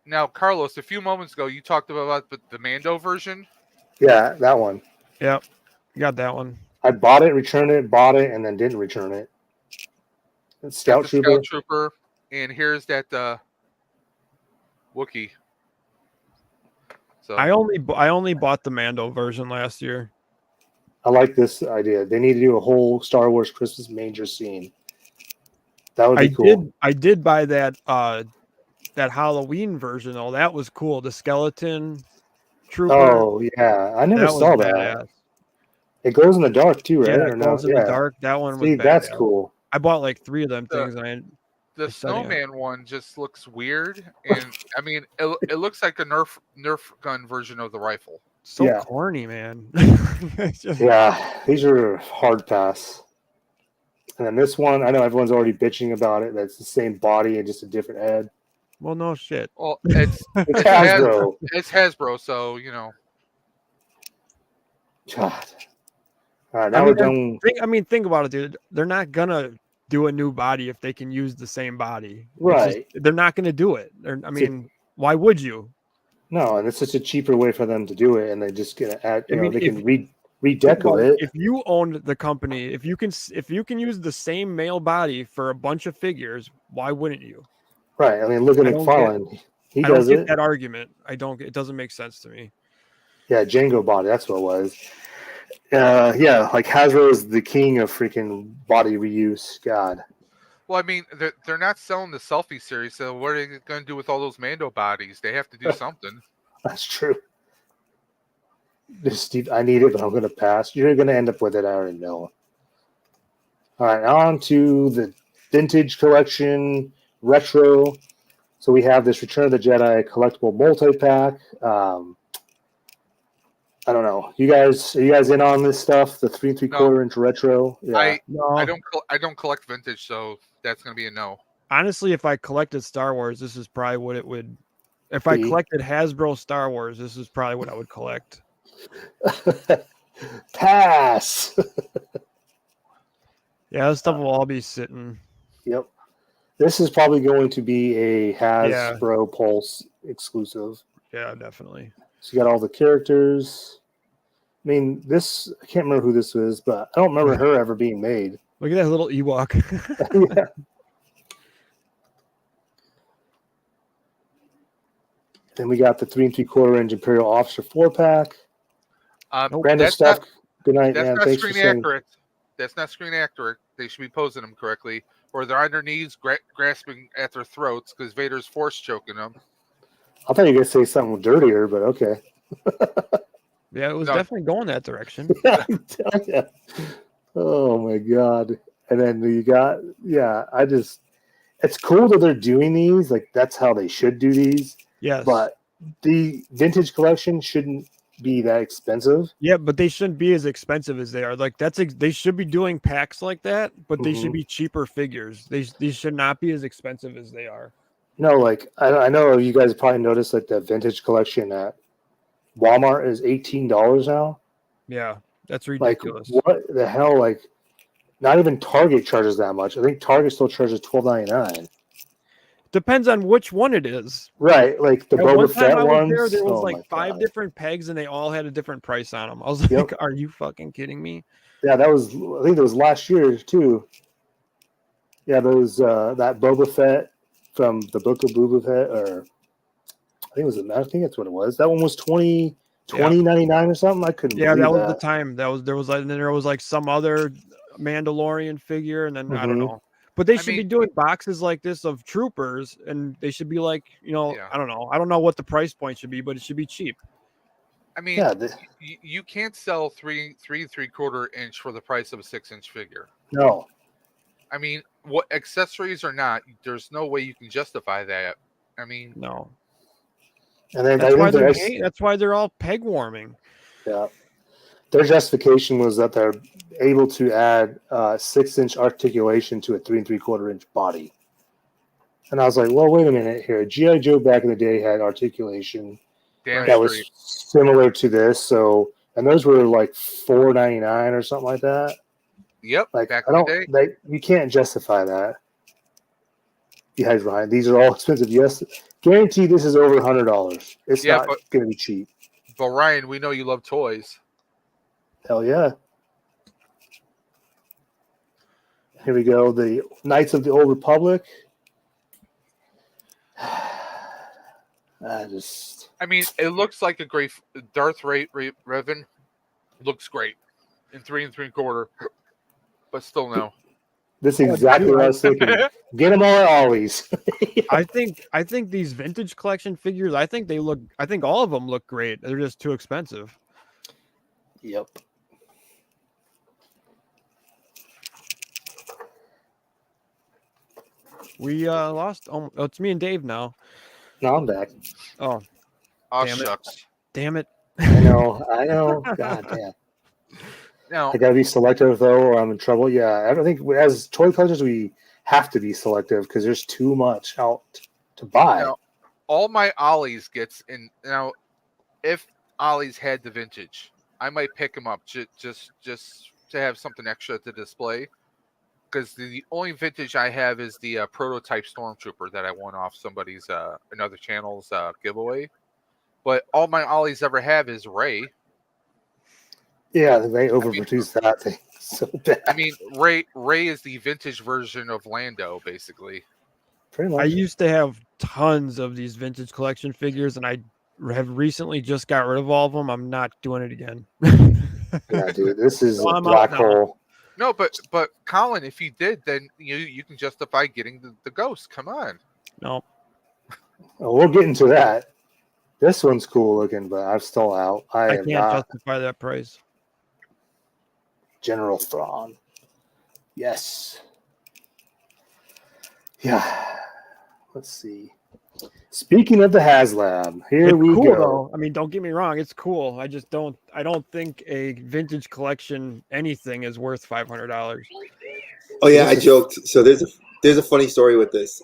now, Carlos, a few moments ago, you talked about the Mando version. Yeah, that one. Yep, you got that one. I bought it, returned it, bought it, and then didn't return it. Scout Trooper. And here's that Wookiee. So I only bought the Mando version last year. I like this idea. They need to do a whole Star Wars Christmas manger scene. That would be cool. I did buy that that Halloween version though. That was cool. The skeleton trooper. Oh yeah, I never That was saw that. badass. It glows in the dark too, right? Yeah, Or it no? glows in Yeah. the dark. That one was See, badass. that's cool. I bought like 3 of them The- things, and the setting up. snowman one just looks weird, and I mean, it looks like a Nerf gun version of the rifle. So Yeah. corny, man. It's just- Yeah, these are hard pass. And then this one, I know everyone's already bitching about it. That's the same body and just a different head. Well, no shit. Well, it's It's Hasbro. it's Hasbro, so you know. God. All right, now we're done. Think about it, dude. They're not gonna do a new body if they can use the same body. It's Right. they're not gonna do it. Why would you? No, and it's such a cheaper way for them to do it, and they just gonna add. I mean, They if- can Think redeco about it. If you owned the company, if you can use the same male body for a bunch of figures, why wouldn't you? Right. I mean, look at I don't McFarlane. He I don't does get it. that argument. It doesn't make sense to me. Yeah, Django body. That's what it was. Yeah, like Hasbro is the king of freaking body reuse. God. Well, I mean, they're not selling the selfie series, so what are they going to do with all those Mando bodies? They have to do something. That's true. Steve, I need it, but I'm going to pass. You're going to end up with it. I already know. All right, on to the vintage collection retro. So we have this Return of the Jedi collectible multi-pack. I don't know. Are you guys in on this stuff? The 3 3/4 inch retro? Yeah. I don't collect vintage, so that's going to be a no. Honestly, if I collected Star Wars, this is probably what it would. If I collected Hasbro Star Wars, this is probably what I would collect. Pass. Yeah, this stuff will all be sitting. Yep. This is probably going to be a Hasbro Pulse exclusive. Yeah, definitely. So you got all the characters. I mean, I can't remember who this is, but I don't remember her ever being made. Look at that little Ewok. Yeah. Then we got the 3 3/4 inch Imperial Officer 4-pack. Brandon Stuff. Good night, that's man. not Thanks for screen saying. accurate. That's not screen accurate. They should be posing them correctly, or they're on their knees grasping at their throats because Vader's force choking them. I thought you were going to say something dirtier, but okay. Yeah, it was definitely going that direction. Yeah. Oh my god! And then you got it's cool that they're doing these. Like that's how they should do these. Yes, but the vintage collection shouldn't be that expensive. Yeah, but they shouldn't be as expensive as they are. Like they should be doing packs like that, but they should be cheaper figures. These should not be as expensive as they are. No, like I know you guys probably noticed like the vintage collection at Walmart is $18 now. Yeah, that's ridiculous. Like what the hell? Like not even Target charges that much. I think Target still charges $12.99. Depends on which one it is. Right, like the Boba Fett ones. There was like 5 different pegs, and they all had a different price on them. I was like, "Are you fucking kidding me?" Yeah, I think that was last year too. Yeah, those that Boba Fett from the Book of Boba Fett, or I think that's what it was. That one was $20.99 or something. I couldn't. Yeah, believe that was the time. There was like some other Mandalorian figure, and then I don't know. But they should be doing boxes like this of troopers, and they should be like, I don't know. I don't know what the price point should be, but it should be cheap. I mean, you can't sell 3 3/4 inch for the price of a 6-inch figure. No. I mean, what accessories or not, there's no way you can justify that. I mean, no. And then that's why they're all peg warming. Yeah. Their justification was that they're able to add 6-inch articulation to a 3 3/4 inch body. And I was like, well, wait a minute here. G.I. Joe back in the day had articulation was similar to this. So, and those were like $4.99 or something like that. Yep. Like, you can't justify that. Yeah, Ryan, these are all expensive. Yes. Guarantee this is over $100. It's not going to be cheap. But Ryan, we know you love toys. Hell yeah. Here we go. The Knights of the Old Republic. I mean, it looks like a great Darth Revan. Looks great in 3 3/4, but still no. This is exactly what I was thinking. Get them all at Ollie's. I think these vintage collection figures, I think all of them look great. They're just too expensive. Yep. We lost. Oh, it's me and Dave now. No, I'm back. Oh, Oh, damn shucks. it! Damn it! I know. God damn. Now, I gotta be selective though, or I'm in trouble. Yeah, I don't think as toy collectors we have to be selective because there's too much out to buy. now, all my Ollies gets in. Now, if Ollie's had the vintage, I might pick them up just to have something extra to display. Because the only vintage I have is the prototype Stormtrooper that I won off somebody's another channel's giveaway. But all my Ollies ever have is Ray. Yeah, they overproduced that thing so bad. I mean, Ray is the vintage version of Lando, basically. Pretty much. I used to have tons of these vintage collection figures, and I have recently just got rid of all of them. I'm not doing it again. Yeah, dude, this is So a I'm black out now. hole. No, but Colin, if you did, then you can justify getting the ghost. Come on. No, Oh, we'll get into that. This one's cool looking, but I'm still out. I I am can't not justify that price. General Thrawn. Yes. Yeah. Let's see. Speaking of the HasLab, here It's we cool go. though. I mean, don't get me wrong, it's cool. I don't think a vintage collection anything is worth $500. Oh yeah, I This is- joked. So there's a funny story with this.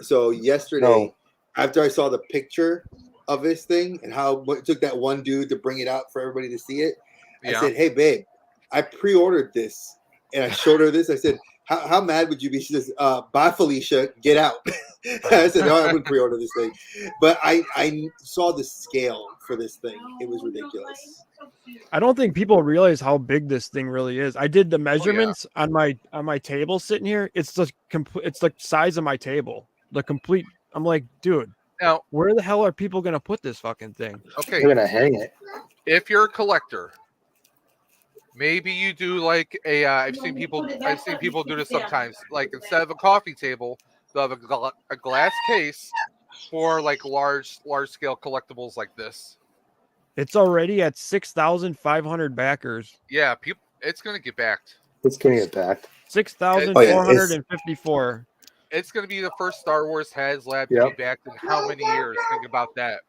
So yesterday, No. after I saw the picture of this thing and how it took that one dude to bring it out for everybody to see it, I Yeah. said, "Hey babe, I pre-ordered this," and I showed her this. I said, "How mad would you be?" She says, "Bye, Felicia, get out." I said, "No, I wouldn't pre-order this thing," but I saw the scale for this thing. It was ridiculous. I don't think people realize how big this thing really is. I did the measurements on my table sitting here. It's the it's the size of my table. The complete. I'm like, dude, Now, where the hell are people gonna put this fucking thing? okay, They're gonna hang it. if you're a collector, maybe you do like a. I've seen people do this sometimes. Like instead of a coffee table, they'll have a glass case for like large scale collectibles like this. It's already at 6,500 backers. Yeah, people, it's gonna get backed. It's gonna get backed. 6,454. It's gonna be the first Star Wars HasLab to Yep. be backed in how many years? Think about that.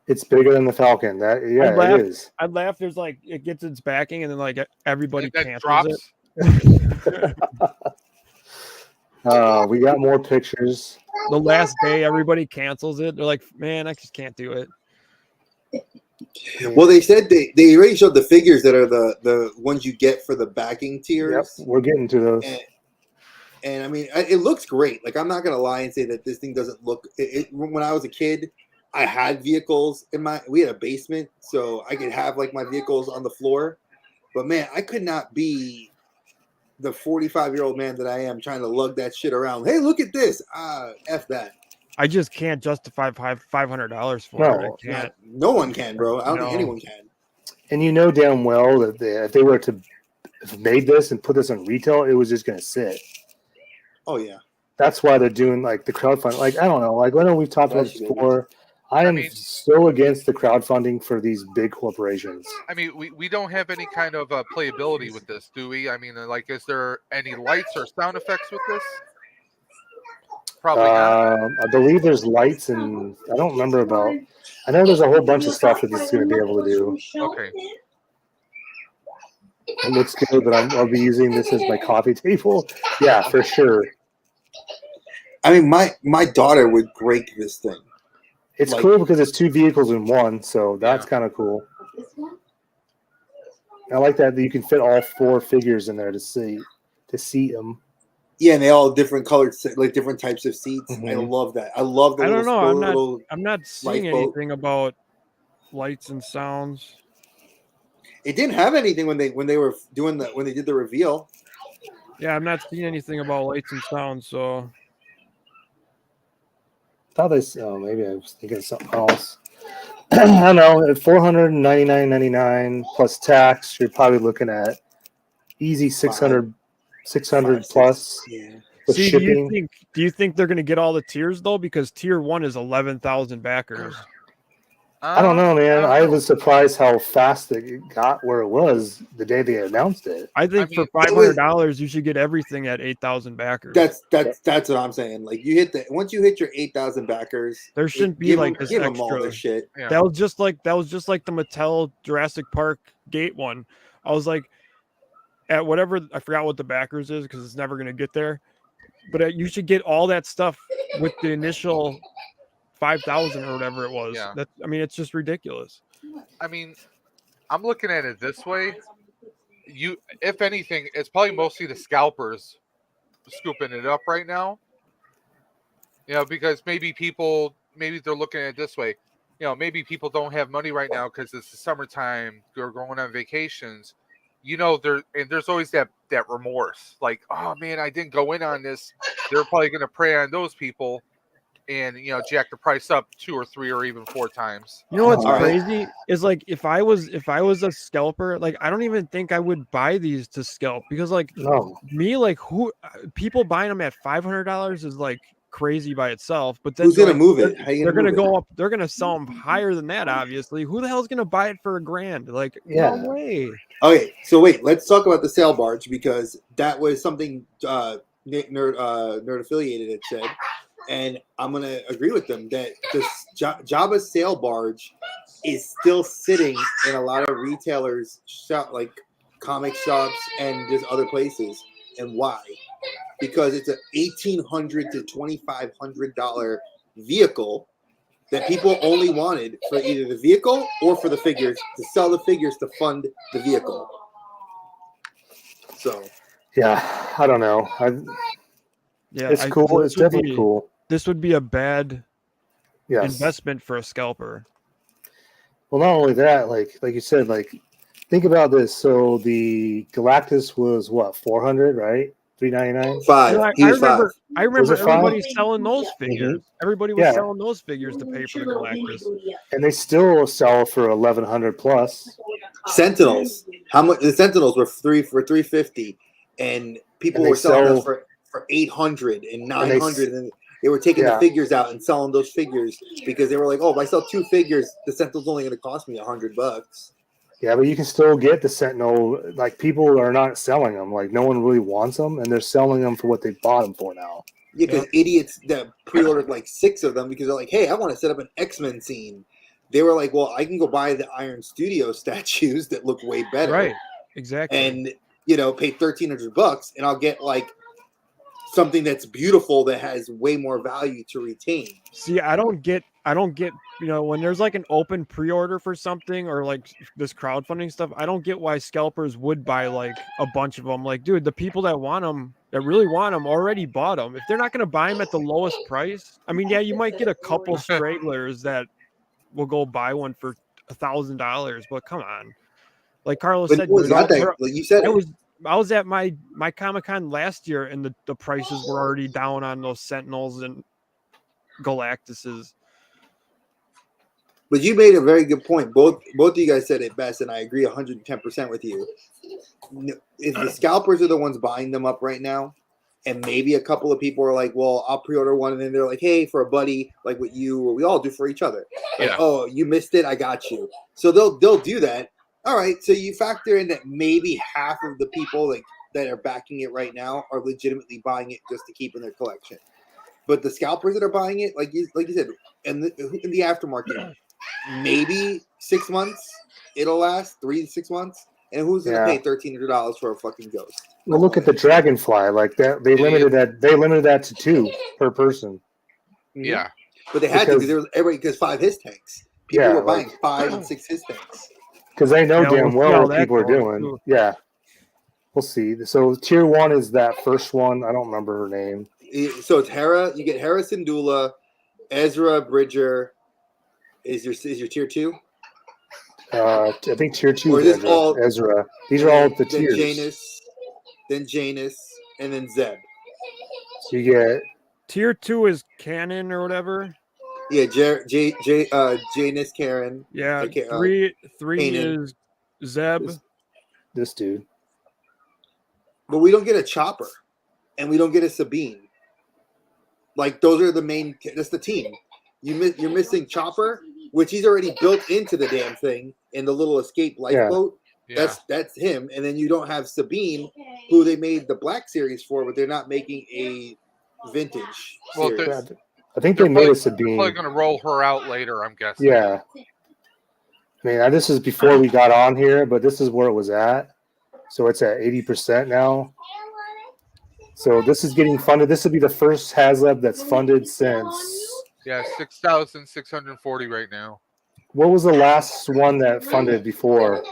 It's bigger than the Falcon. It is. I'd laugh. There's like it gets its backing, and then like everybody And that cancels drops. it. We got more pictures. The last day, everybody cancels it. They're like, "Man, I just can't do it." Well, they said they already showed the figures that are the ones you get for the backing Yep, tiers. we're getting to those. And I mean, it looks great. Like, I'm not gonna lie and say that this thing doesn't look. When I was a kid, I had vehicles we had a basement, so I could have like my vehicles on the floor. But man, I could not be the 45-year-old man that I am trying to lug that shit around. Hey, look at this. F that. I just can't justify $500 for No, it. I can't. No one can, bro. I don't think No. anyone can. And you know damn well that if they were to have made this and put this on retail, it was just gonna sit. Oh yeah. That's why they're doing like the crowdfunding. Like, I don't know. Like, I know we've talked about this before. I am so against the crowdfunding for these big corporations. I mean, we don't have any kind of playability with this, do we? I mean, like, is there any lights or sound effects with this? Probably not. I believe there's lights, and I don't remember about. I know there's a whole bunch of stuff that this is going to be able to do. Okay. It looks good, but I'll be using this as my coffee table. Yeah, for sure. I mean, my daughter would break this thing. It's Like- cool because it's two vehicles in one, so that's kind of cool. I like that you can fit all four figures in there to see them. Yeah, and they all have different colored, like different types of seats. I Mhm. love that. I love the I don't know. little I'm not seeing lifeboat. anything about lights and sounds. It didn't have anything when they were doing when they did the reveal. Yeah, I'm not seeing anything about lights and sounds. So thought they. Oh, maybe I was thinking of something else. I don't know. At $499.99 plus tax, you're probably looking at easy 600 plus Yeah. with See, shipping. do you think they're going to get all the tiers though? Because tier 1 is 11,000 backers. I don't know, man. I know. was surprised how fast it got where it was the day they announced it. I think mean, for $500 you should get everything at 8,000 backers. That's what I'm saying. Like you hit once you hit your 8,000 backers, There shouldn't be give like them, this give them all extra. this shit. Yeah. That was just like the Mattel Jurassic Park gate one. I was like, at whatever, I forgot what the backers is because it's never going to get there. But you should get all that stuff with the initial 5,000 or whatever it was. Yeah. That, I mean, it's just ridiculous. I mean, I'm looking at it this way. If anything, it's probably mostly the scalpers scooping it up right now. Because maybe they're looking at it this way. Maybe people don't have money right now because it's the summertime. They're going on vacations. There's always that remorse. Like, oh man, I didn't go in on this. They're probably going to prey on those people, and jack the price up 2 or 3 or even 4 times. You know what's All right. crazy is like if I was a scalper, like I don't even think I would buy these to scalp because like No, me, like who people buying them at $500 is like crazy by itself. But then Who's gonna like, move it? How you they're gonna move go up. They're gonna sell them higher than that. Obviously, who the hell is gonna buy it for $1,000? Like, Yeah. no way. Okay, so wait, let's talk about the sail barge because that was something Nerd Affiliated had said, and I'm gonna agree with them that this Jabba's sail barge is still sitting in a lot of retailers' shop, like comic shops and just other places. And why? Because it's an $1,800 to $2,500 vehicle that people only wanted for either the vehicle or for the figures, to sell the figures to fund the vehicle. So yeah, I don't know. Yeah, It's cool. this It's would definitely be- cool. This would be a bad Yes. investment for a scalper. Well, not only that, like you said, like think about this. So the Galactus was what, 400, right? 399. five. You know, He was five. I remember it five? everybody selling those figures. Everybody was Yeah. selling those figures to pay for the Galactus. And they still sell for 1,100 plus. Sentinels. How much? The Sentinels were 350, and people And they were selling sell- those for 800 and And 900, and they were taking the Yeah. figures out and selling those figures because they were like, "Oh, if I sell 2 figures, the Sentinel's only going to cost me $100." Yeah, but you can still get the Sentinel. Like people are not selling them. Like no one really wants them, and they're selling them for what they bought them for now. Yeah, because idiots that pre-ordered like 6 of them because they're like, "Hey, I want to set up an X-Men scene." They were like, "Well, I can go buy the Iron Studio statues that look way better, Right. Exactly. and pay $1,300, and I'll get like something that's beautiful that has way more value to retain." See, I don't get, when there's like an open pre-order for something or like this crowdfunding stuff, I don't get why scalpers would buy like a bunch of them. Like, dude, the people that really want them already bought them. If they're not going to buy them at the lowest price, I mean, yeah, you might get a couple stragglers that will go buy one for $1,000, but come on. Like Carlos But said, it was dude, not that, like you said. I was at my Comic-Con last year and the prices were already down on those Sentinels and Galactuses. But you made a very good point. Both of you guys said it best, and I agree 110% with you. If the scalpers are the ones buying them up right now, and maybe a couple of people are like, "Well, I'll pre-order one," and then they're like, "Hey, for a buddy, like what you or we all do for each other." Like, Yeah. "Oh, you missed it, I got you." So they'll do that. All right. So you factor in that maybe half of the people that are backing it right now are legitimately buying it just to keep in their collection. But the scalpers that are buying it, like you said, in the aftermarket, maybe 6 months it'll last, 3 to 6 months. And who's gonna Yeah. pay $1,300 for a fucking ghost? Well, look at the Dragonfly. Like that, they limited that to 2 per person. Mhm. Yeah. But they had Because- because 5 his tanks. People Yeah, were buying like- 5 and 6 his tanks. Because they know Yeah, we'll damn see well how what that people are goes, doing. too. Yeah, we'll see. So tier 1 is that first one. I don't remember her name. So it's Hera. You get Hera Syndulla, Ezra Bridger. Is your tier 2? I think tier 2 Or is is this all- Ezra. These are all the then tiers. Janus, and then Zeb. So you get Tier 2 is canon or whatever. Yeah, Janus Karen. Yeah, I can't, three Kanan. is Zeb. This dude. But we don't get a Chopper, and we don't get a Sabine. Like those are the main. That's the team. You're missing Chopper, which he's already built into the damn thing in the little escape lifeboat. Yeah. That's him. And then you don't have Sabine, who they made the Black Series for, but they're not making a vintage Well, series. I think They're they made probably, a Sabine. probably going to roll her out later, I'm guessing. Yeah. I mean, this is before we got on here, but this is where it was at. So it's at 80% now. So this is getting funded. This will be the first HasLab that's funded since. Yeah, 6,640 right now. What was the last one that funded before?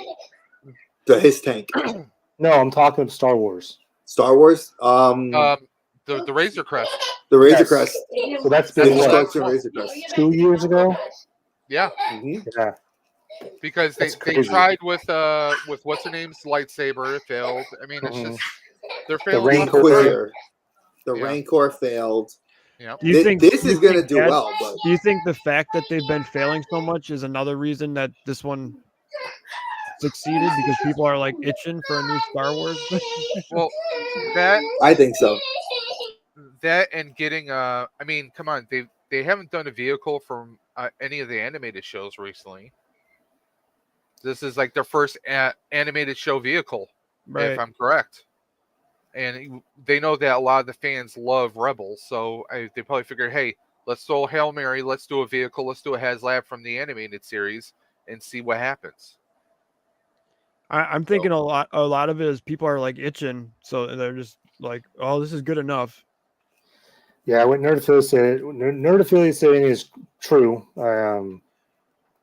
His tank. No, I'm talking Star Wars. Star Wars. The Razor Crest. The Razor Yes. Crest. So that's been That's- what, that's- Razor Crest. 2 years ago? Yeah, Mhm. Yeah. because they That's crazy. tried with what's her name's lightsaber, it failed. I mean, it's just they're The failing. Rancor. Inquisitor. The Yeah. Rancor failed. Yeah. Do you think This do you is going to think do that- well, but Do you think the fact that they've been failing so much is another reason that this one succeeded because people are like itching for a new Star Wars? Well, that I think so. and getting I mean, come on, they haven't done a vehicle from any of the animated shows recently. This is like their first animated show vehicle, Right. if I'm correct. And they know that a lot of the fans love Rebels, so they probably figured, hey, let's throw Hail Mary, let's do a vehicle, let's do a HasLab from the animated series and see what happens. I'm thinking a lot of it is people are like itching, so they're just like, oh, this is good enough. Yeah, what Nerd Affiliate saying is true.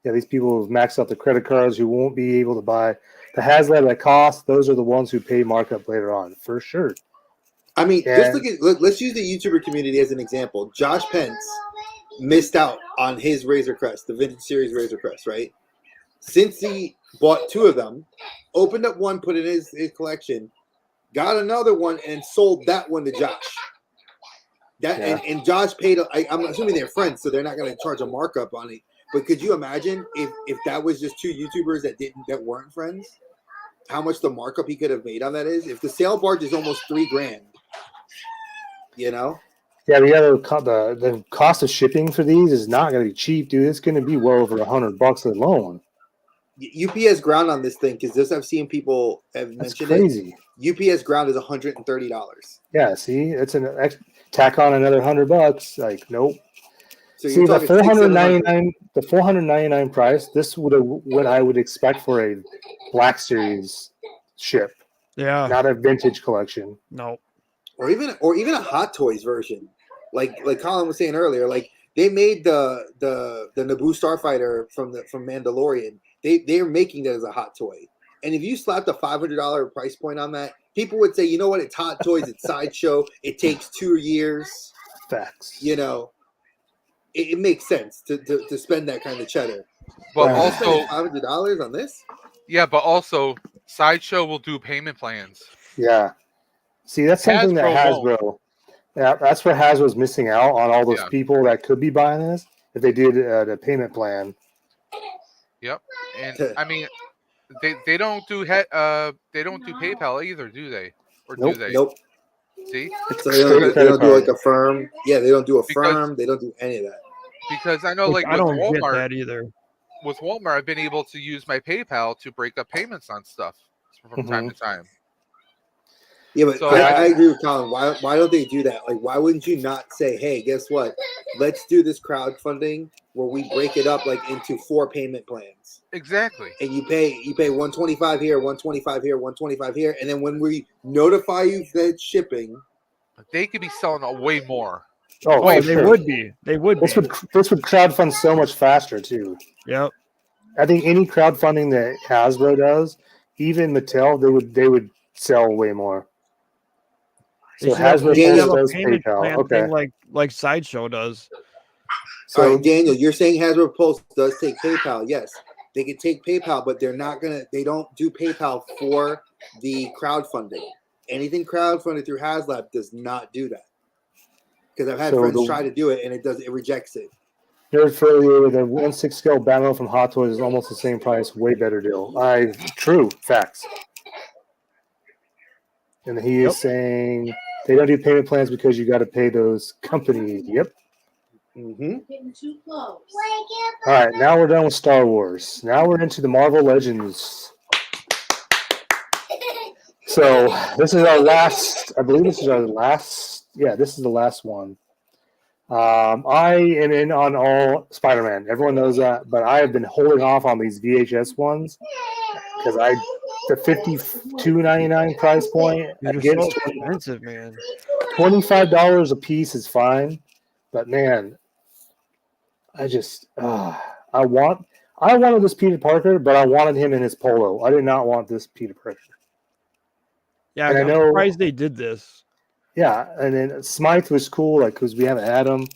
Yeah, these people who've maxed out the credit cards who won't be able to buy the HasLab that cost, those are the ones who pay markup later on, for sure. I mean, Yeah. let's use the YouTuber community as an example. Josh Pence missed out on his Razor Crest, the Vintage Series Razor Crest, right? Since he bought 2 of them, opened up one, put it in his collection, got another one, and sold that one to Josh. And Josh paid. I'm assuming they're friends, so they're not going to charge a markup on it. But could you imagine if that was just 2 YouTubers that weren't friends? How much the markup he could have made on that is? If the sale barge is almost $3,000, you know? Yeah, the cost of shipping for these is not going to be cheap, dude. It's going to be well over $100 alone. UPS ground on this thing, because this I've seen people have That's mentioned crazy. it. UPS ground is $130. Yeah, see, it's tack on another $100. Like, nope. So See, you're the talking $499, the $499 price. This would what I would expect for a Black Series ship, Yeah. not a vintage collection. No. or even a Hot Toys version, like Colin was saying earlier. Like they made the Naboo Starfighter from Mandalorian. They're making that as a hot toy, and if you slapped a $500 price point on that, people would say, you know what? It's Hot Toys. It's Sideshow. It takes 2 years. Facts. You know. It makes sense to spend that kind of cheddar. But Right. also, $500 on this? yeah, but also, Sideshow will do payment plans. Yeah. See, that's something that Hasbro Hasbro. Yeah, that's where Hasbro's missing out on all those Yeah. people that could be buying this if they did the payment plan. Yep, and I mean, they don't do PayPal either, do they? Or Nope. do they? Nope. See, So they don't do like a firm. Yeah, they don't do a firm. They don't do any of that. Because I know, Which like I with don't get Walmart, that either. with Walmart, I've been able to use my PayPal to break up payments on stuff from time to time. Yeah, but So I agree with Colin. Why don't they do that? Like, why wouldn't you not say, hey, guess what? Let's do this crowdfunding where we break it up like into 4 payment plans. Exactly. And you pay $125 here, $125 here, $125 here, and then when we notify you that it's shipping, They could be selling a way more. Oh, Oh, for they sure. would be. They would be. This would crowdfund so much faster too. Yep. I think any crowdfunding that Hasbro does, even Mattel, they would sell way more. They So should have- Hasbro they should have a does payment PayPal. plan Okay. thing like Sideshow does. So all right, Daniel, you're saying Hasbro Pulse does take PayPal. Yes, they can take PayPal, but they don't do PayPal for the crowdfunding. Anything crowdfunded through HasLab does not do that. Because I've had So friends the- try to do it and it rejects it. Nerd Furrier with a 1/6 scale Batman from Hot Toys is almost the same price. Way better deal. True. Facts. And he is saying they don't do payment plans because you got to pay those companies. Yep. Getting too close. All right, now we're done with Star Wars. Now we're into the Marvel Legends. So this is our last. I believe this is our last. Yeah, this is the last one. I am in on all Spider-Man. Everyone knows that, but I have been holding off on these VHS ones because the $52.99 price point It's so expensive, man. $25 a piece is fine, but man, I just I wanted this Peter Parker, but I wanted him in his polo. I did not want this Peter Parker. Yeah, And I'm surprised they did this. Yeah, and then Smythe was cool, like because we haven't had him.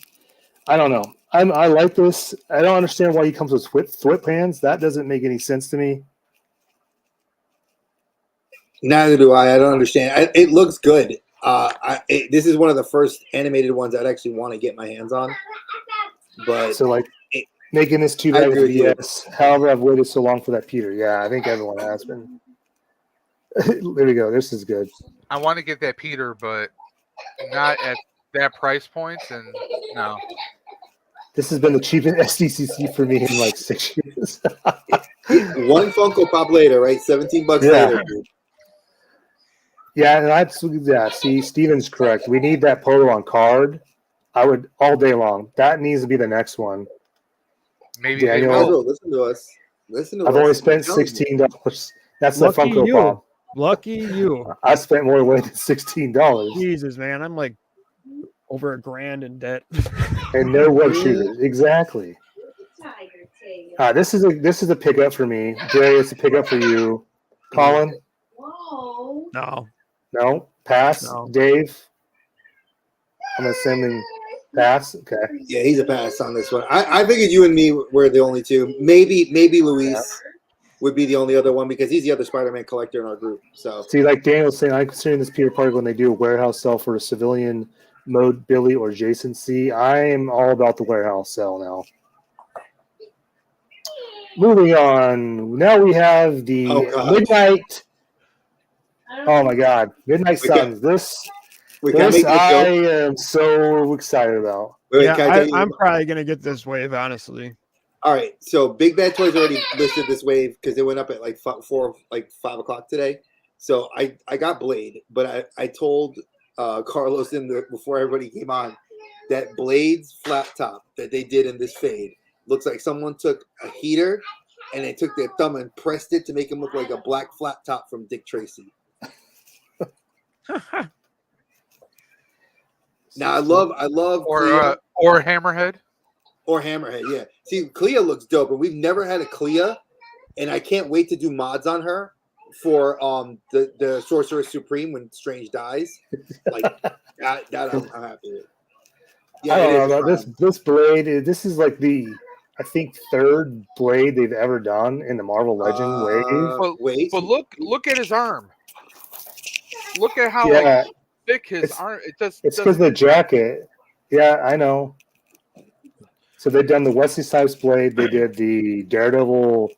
I don't know. I like this. I don't understand why he comes with sweatpants. That doesn't make any sense to me. Neither do I. I don't understand. It looks good. This is one of the first animated ones I'd actually want to get my hands on. But so like making this too bad with VS. However, I've waited so long for that Peter. Yeah, I think everyone has been. There we go. This is good. I want to get that Peter, but not at that price point. And no. This has been the cheapest SDCC for me in like 6 years. One Funko Pop later, right? $17 later, dude. Yeah, and see, Steven's correct. We need that polo on card. I would all day long. That needs to be the next one. Maybe Daniel, listen to us. I've only spent $16. That's the Funko Pop. Lucky you. I spent more than $16. Jesus, man, I'm like over $1,000 in debt. And no web shooters. Exactly. This is a pickup for me. Jay, it's a pickup for you. Colin? No. Pass. No. Dave? I'm assuming pass. Okay. Yeah, he's a pass on this one. I figured you and me were the only two. Maybe Luis would be the only other one because he's the other Spider-Man collector in our group. So see, like Daniel was saying, I'm considering this Peter Parker when they do a warehouse sale for a civilian mode, Billy or Jason C. I am all about the warehouse sale now. Moving on. Now we have the Midnight. Oh my God, Midnight Suns. This I am so excited about. I'm probably gonna get this wave, honestly. All right, so Big Bad Toys already listed this wave because it went up at like 5 o'clock today. So I got Blade, but I told Carlos before everybody came on that Blade's flat top that they did in this fade looks like someone took a heater and they took their thumb and pressed it to make him look like a black flat top from Dick Tracy. Now I love or Hammerhead. Or Hammerhead, yeah. See, Clea looks dope, and we've never had a Clea, and I can't wait to do mods on her for the Sorcerer Supreme when Strange dies. Like that I'm happy with. Yeah, I don't know. This Blade, this is like I think third Blade they've ever done in the Marvel Legend wave. But look at his arm. Look at how thick his arm. It's because of the jacket. Yeah, I know. So they've done the Wesley Snipes Blade. They did the Daredevil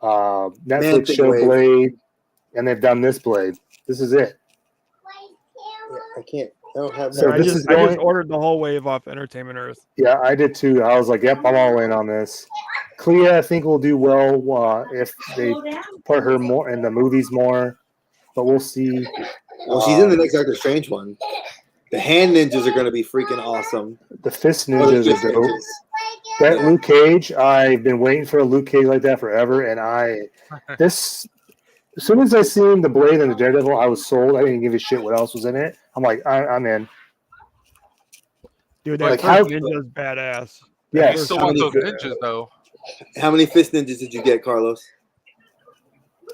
Netflix show Blade, and they've done this Blade. This is it. Yeah, I can't. I don't have. So I just ordered the whole wave off Entertainment Earth. Yeah, I did too. I was like, "Yep, I'm all in on this." Clea, I think, will do well if they put her more in the movies more, but we'll see. Well, she's in the next Doctor Strange one. The hand ninjas are going to be freaking awesome. The fist ninjas are dope. That Luke Cage, I've been waiting for a Luke Cage like that forever, and as soon as I seen the Blade and the Daredevil, I was sold. I didn't give a shit what else was in it. I'm like, I'm in. Dude, that first ninja's badass. Yeah, I still want those ninjas though. How many fist ninjas did you get, Carlos?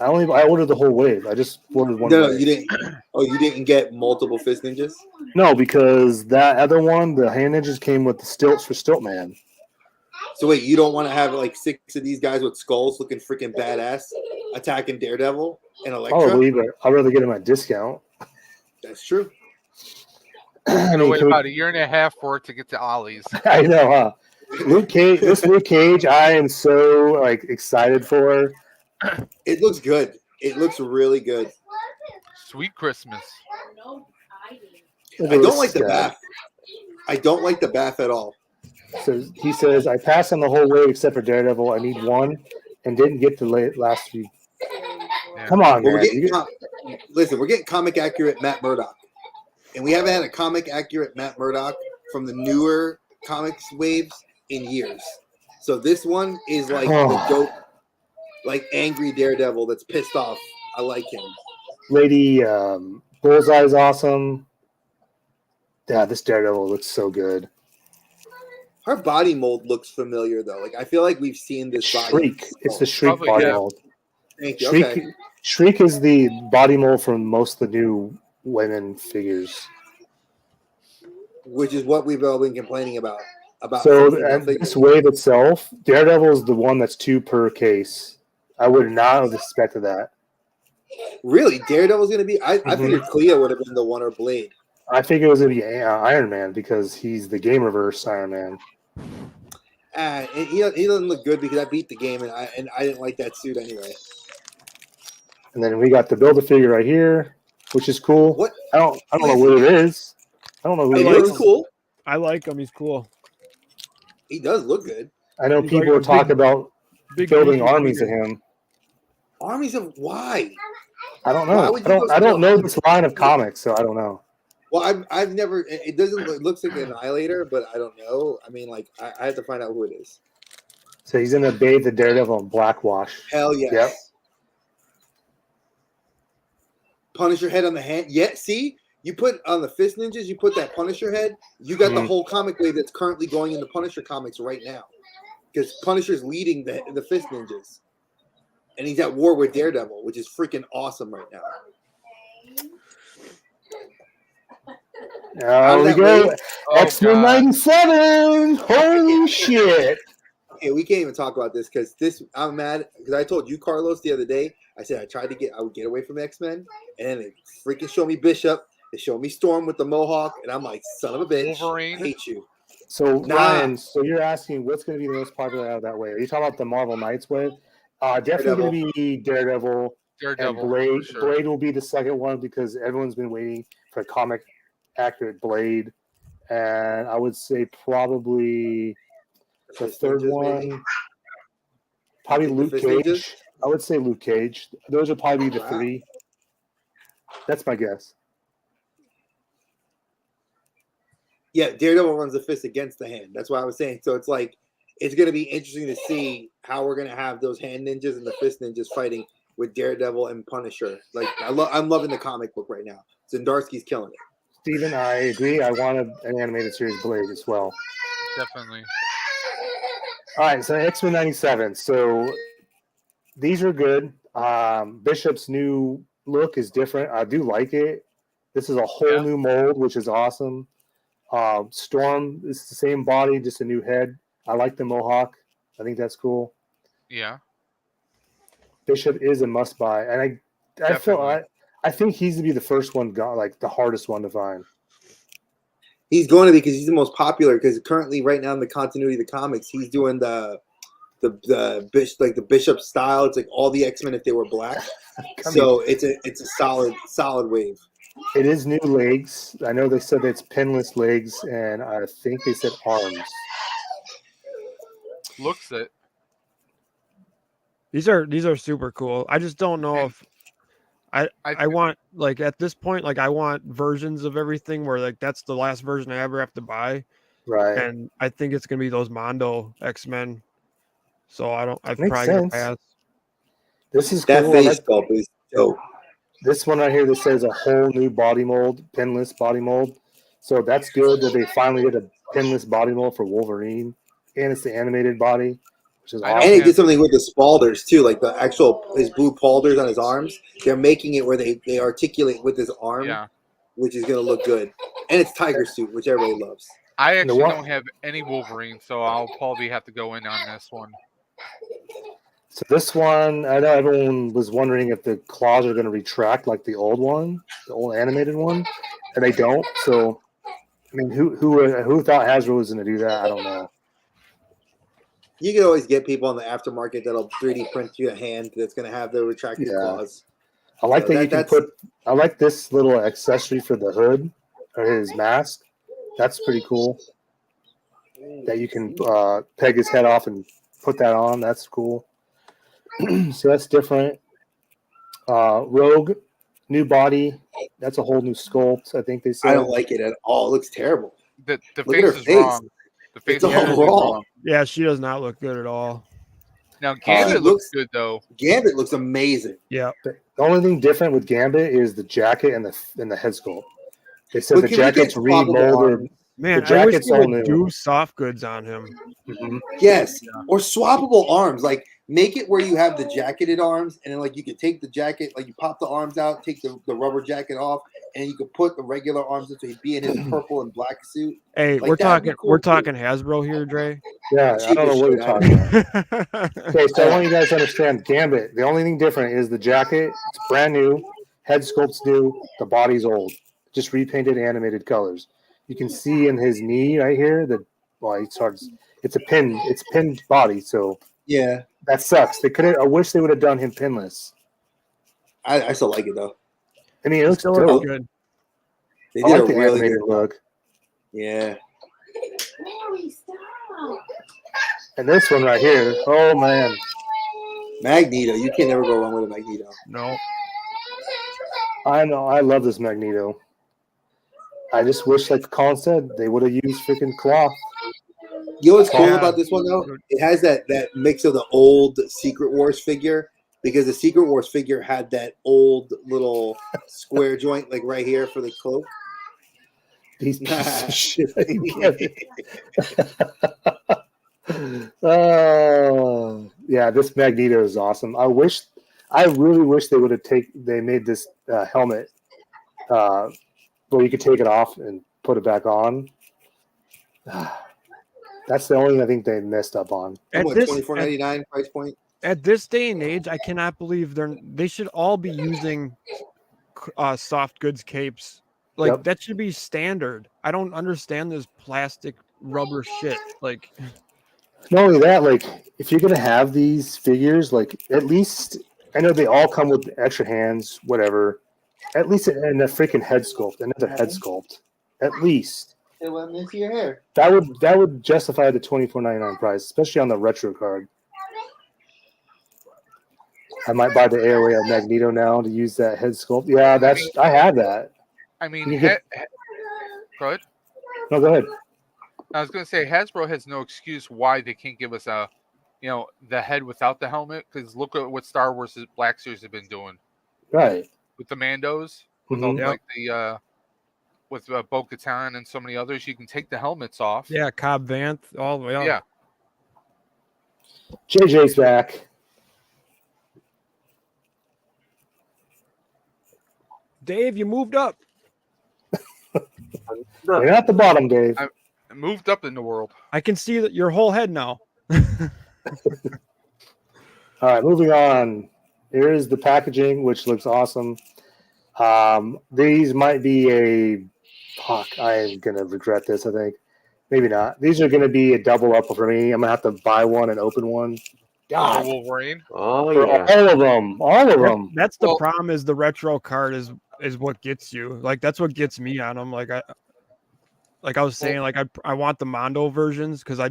I ordered the whole wave. I just ordered one. No, you didn't. Oh, you didn't get multiple fist ninjas? No, because that other one, the hand ninjas, came with the stilts for Stiltman. So wait, you don't want to have like 6 of these guys with skulls looking freaking badass attacking Daredevil and Elektra? Probably, but I'd rather get them at discount. That's true. I mean, wait about a year and a half for it to get to Ollie's. I know, huh? Luke Cage. This Luke Cage, I am so like excited for. It looks good. It looks really good. Sweet Christmas. Look I at don't this like the guy. bath. I don't like the bath at all. So he says, "I passed on the whole wave except for Daredevil. I need one, and didn't get the last few." Yeah. Come on, Well, man. listen, we're getting comic accurate Matt Murdock, and we haven't had a comic accurate Matt Murdock from the newer comics waves in years. So this one is like the dope, like angry Daredevil that's pissed off. I like him. Lady Bullseye's awesome. Yeah, this Daredevil looks so good. Her body mold looks familiar though. Like I feel like we've seen this body. Shriek. It's the Shriek Probably, body yeah. mold. Thank you. Shriek. Okay. Shriek is the body mold from most of the new women figures. Which is what we've all been complaining about. So female and figures. this wave itself, Daredevil is the one that's 2 per case. I would not have expected that. Really, Daredevil's gonna be. I Mhm. figured Clea would have been the one or Blade. I figured it was going to be Iron Man because he's the Gamerverse Iron Man. And he doesn't look good because I beat the game and I didn't like that suit anyway. And then we got the Build-A-Figure right here, which is cool. What? I don't know what it is. I don't know who He he looks is. cool. I like him. He's cool. He does look good. I know He's people like are a talking big- about Big building beefy armies figure. of him. Armies of why? I don't Why know. would you I go don't know steal- this line of comics, so I don't know. Well, I've never. It doesn't. It looks like an Annihilator, but I don't know. I mean, like I have to find out who it is. So he's going to bathe the Daredevil in blackwash. Hell yes. Yep. Punisher head on the hand. Yeah. See, you put on the Fist Ninjas. You put that Punisher head. You got the Mhm. whole comic wave that's currently going in the Punisher comics right now, because Punisher's leading the Fist Ninjas, and he's at war with Daredevil, which is freaking awesome right now. There we that go. wave? Oh, X-Men God. 97. Holy shit. Okay, we can't even talk about this because I'm mad because I told you, Carlos, the other day. I said I would get away from X-Men, and then they freaking show me Bishop. They show me Storm with the Mohawk, and I'm like, son of a bitch, Wolverine. I hate you. So, Nah. Ryan, so you're asking what's going to be the most popular out of that wave? Are you talking about the Marvel Knights wave? Definitely going to be Daredevil. Daredevil. And Blade, for sure. Blade will be the second one because everyone's been waiting for a comic accurate Blade. And I would say probably the Fist third Ninjas, one, maybe? probably You think the Luke Fist Cage. Ninjas? I would say Luke Cage. Those would probably be the Wow. 3. That's my guess. Yeah, Daredevil runs the fist against the hand. That's what I was saying. So it's like it's going to be interesting to see how we're going to have those hand ninjas and the fist ninjas fighting with Daredevil and Punisher. Like I'm loving the comic book right now. Zdarsky's killing it. Steven, I agree. I wanted an animated series Blade as well. Definitely. All right, so X-Men 97. So these are good. Bishop's new look is different. I do like it. This is a whole Yeah. new mold, which is awesome. Storm is the same body, just a new head. I like the Mohawk. I think that's cool. Yeah. Bishop is a must buy, and I think he's to be the first one, like the hardest one to find. He's going to be because he's the most popular. Because currently, right now in the continuity of the comics, he's doing the Bishop style. It's like all the X-Men if they were black. So it's a solid wave. It is new legs. I know they said it's pinless legs, and I think they said arms. Looks it. These are super cool. I just don't know if I want, like, at this point, like, I want versions of everything where, like, that's the last version I ever have to buy. Right. And I think it's gonna be those Mondo X-Men. So I'm Makes probably gonna sense. pass. This is That cool. face sculpt is dope. This one right here that says a whole new body mold, pinless body mold. So that's good that they finally did a pinless body mold for Wolverine, and it's the animated body, which is I don't And awesome. he have- did something with the spalders too, like the actual his blue paulders on his arms. They're making it where they articulate with his arm, Yeah. which is gonna look good. And it's tiger suit, which everybody loves. I actually one- don't have any Wolverine, so I'll probably have to go in on this one. So this one, I know everyone was wondering if the claws are going to retract like the old one, the old animated one, and they don't. So, I mean, who thought Hasbro was going to do that? I don't know. You can always get people on the aftermarket that'll 3D print you a hand that's going to have the retracted claws. I like So that you can that's- put. I like this little accessory for the hood or his mask. That's pretty cool. That you can peg his head off and put that on. That's cool. So that's different. Rogue, new body. That's a whole new sculpt. I think they said. I don't like it at all. It looks terrible. The Look at face her is face. wrong. The face It's is all totally wrong. Yeah, she does not look good at all. Now Gambit She looks looks- good though. Gambit looks amazing. Yeah. The only thing different with Gambit is the jacket and the head sculpt. They said But the can we get jacket's swappable remolded. arms? Man, The I wish jacket's they all would new. do soft goods on him. Mhm. Yes, or swappable arms. Like make it where you have the jacketed arms, and then like you could take the jacket, like you pop the arms out, take the rubber jacket off, and you could put the regular arms in, so he'd be in his purple and black suit. Hey, Like, we're that'd be talking cool, we're too. talking Hasbro here, Dre. Yeah, I don't know what you're talking about. Okay, so I want you guys to understand Gambit. The only thing different is the jacket. It's brand new. Head sculpt's new. The body's old. Just repainted animated colors. You can see in his knee right here that it's a pin. It's pinned body, so Yeah, that sucks. They could. I wish they would have done him pinless. I still like it though. I mean, it looks Still dope. looks good. They I did like a the really animated good look. Yeah, Mary, stop. And this one right here. Oh man, Magneto. You can never go wrong with a Magneto. No. I know. I love this Magneto. I just wish, like Colin said, they would have used freaking cloth. You know what's cool Yeah. about this one though? It has that mix of the old Secret Wars figure, because the Secret Wars figure had that old little square joint like right here for the cloak. These pieces of shit. I get it. Oh, yeah, this Magneto is awesome. I really wish they would have they made this helmet where you could take it off and put it back on. That's the only thing I think they messed up on. At What, this $24.99 price point? at this day and age, I cannot believe they should all be using soft goods capes. Like Yep. that should be standard. I don't understand this plastic rubber shit. Like Not only that, like if you're gonna have these figures, like at least I know they all come with extra hands, whatever. At least in a freaking head sculpt, another head sculpt. At least It went into your hair. that would justify the $24.99 price, especially on the retro card. I might buy the AOA of Magneto now to use that head sculpt. Yeah, I have that. I mean, You get- go ahead. No, go ahead. I was going to say Hasbro has no excuse why they can't give us the head without the helmet, because look at what Star Wars Black Series have been doing Right. with the Mandos, with Mhm. all, Yep. like the with Bo-Katan and so many others. You can take the helmets off. yeah, Cobb Vanth, all the way up. Yeah. JJ's back. Dave, you moved up. You're at the bottom, Dave. It moved up in the world. I can see that your whole head now. All right, moving on. Here is the packaging, which looks awesome. These might be I am going to regret this, I think. Maybe not. These are going to be a double up for me. I'm going to have to buy one and open one. God, Wolverine. Oh for yeah. all of them. All of them. That's the Well- problem. Is the retro card is what gets you. Like that's what gets me on them. Like I was saying, like I want the Mondo versions because I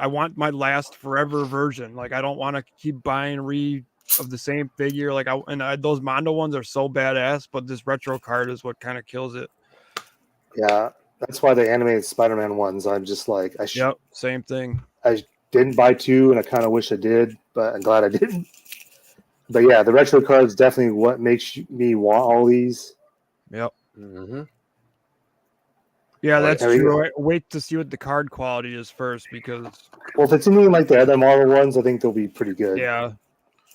want my last forever version. Like I don't want to keep buying of the same figure. Like those Mondo ones are so badass, but this retro card is what kind of kills it. Yeah, that's why the animated Spider-Man ones, I'm just like, Yep, same thing. I didn't buy two, and I kind of wish I did, but I'm glad I didn't. But yeah, the retro cards definitely what makes me want all these. Yep. Mm-hmm. Yeah, that's there we true. Wait to see what the card quality is first, because Well, if it's anything like the other Marvel ones, I think they'll be pretty good. yeah,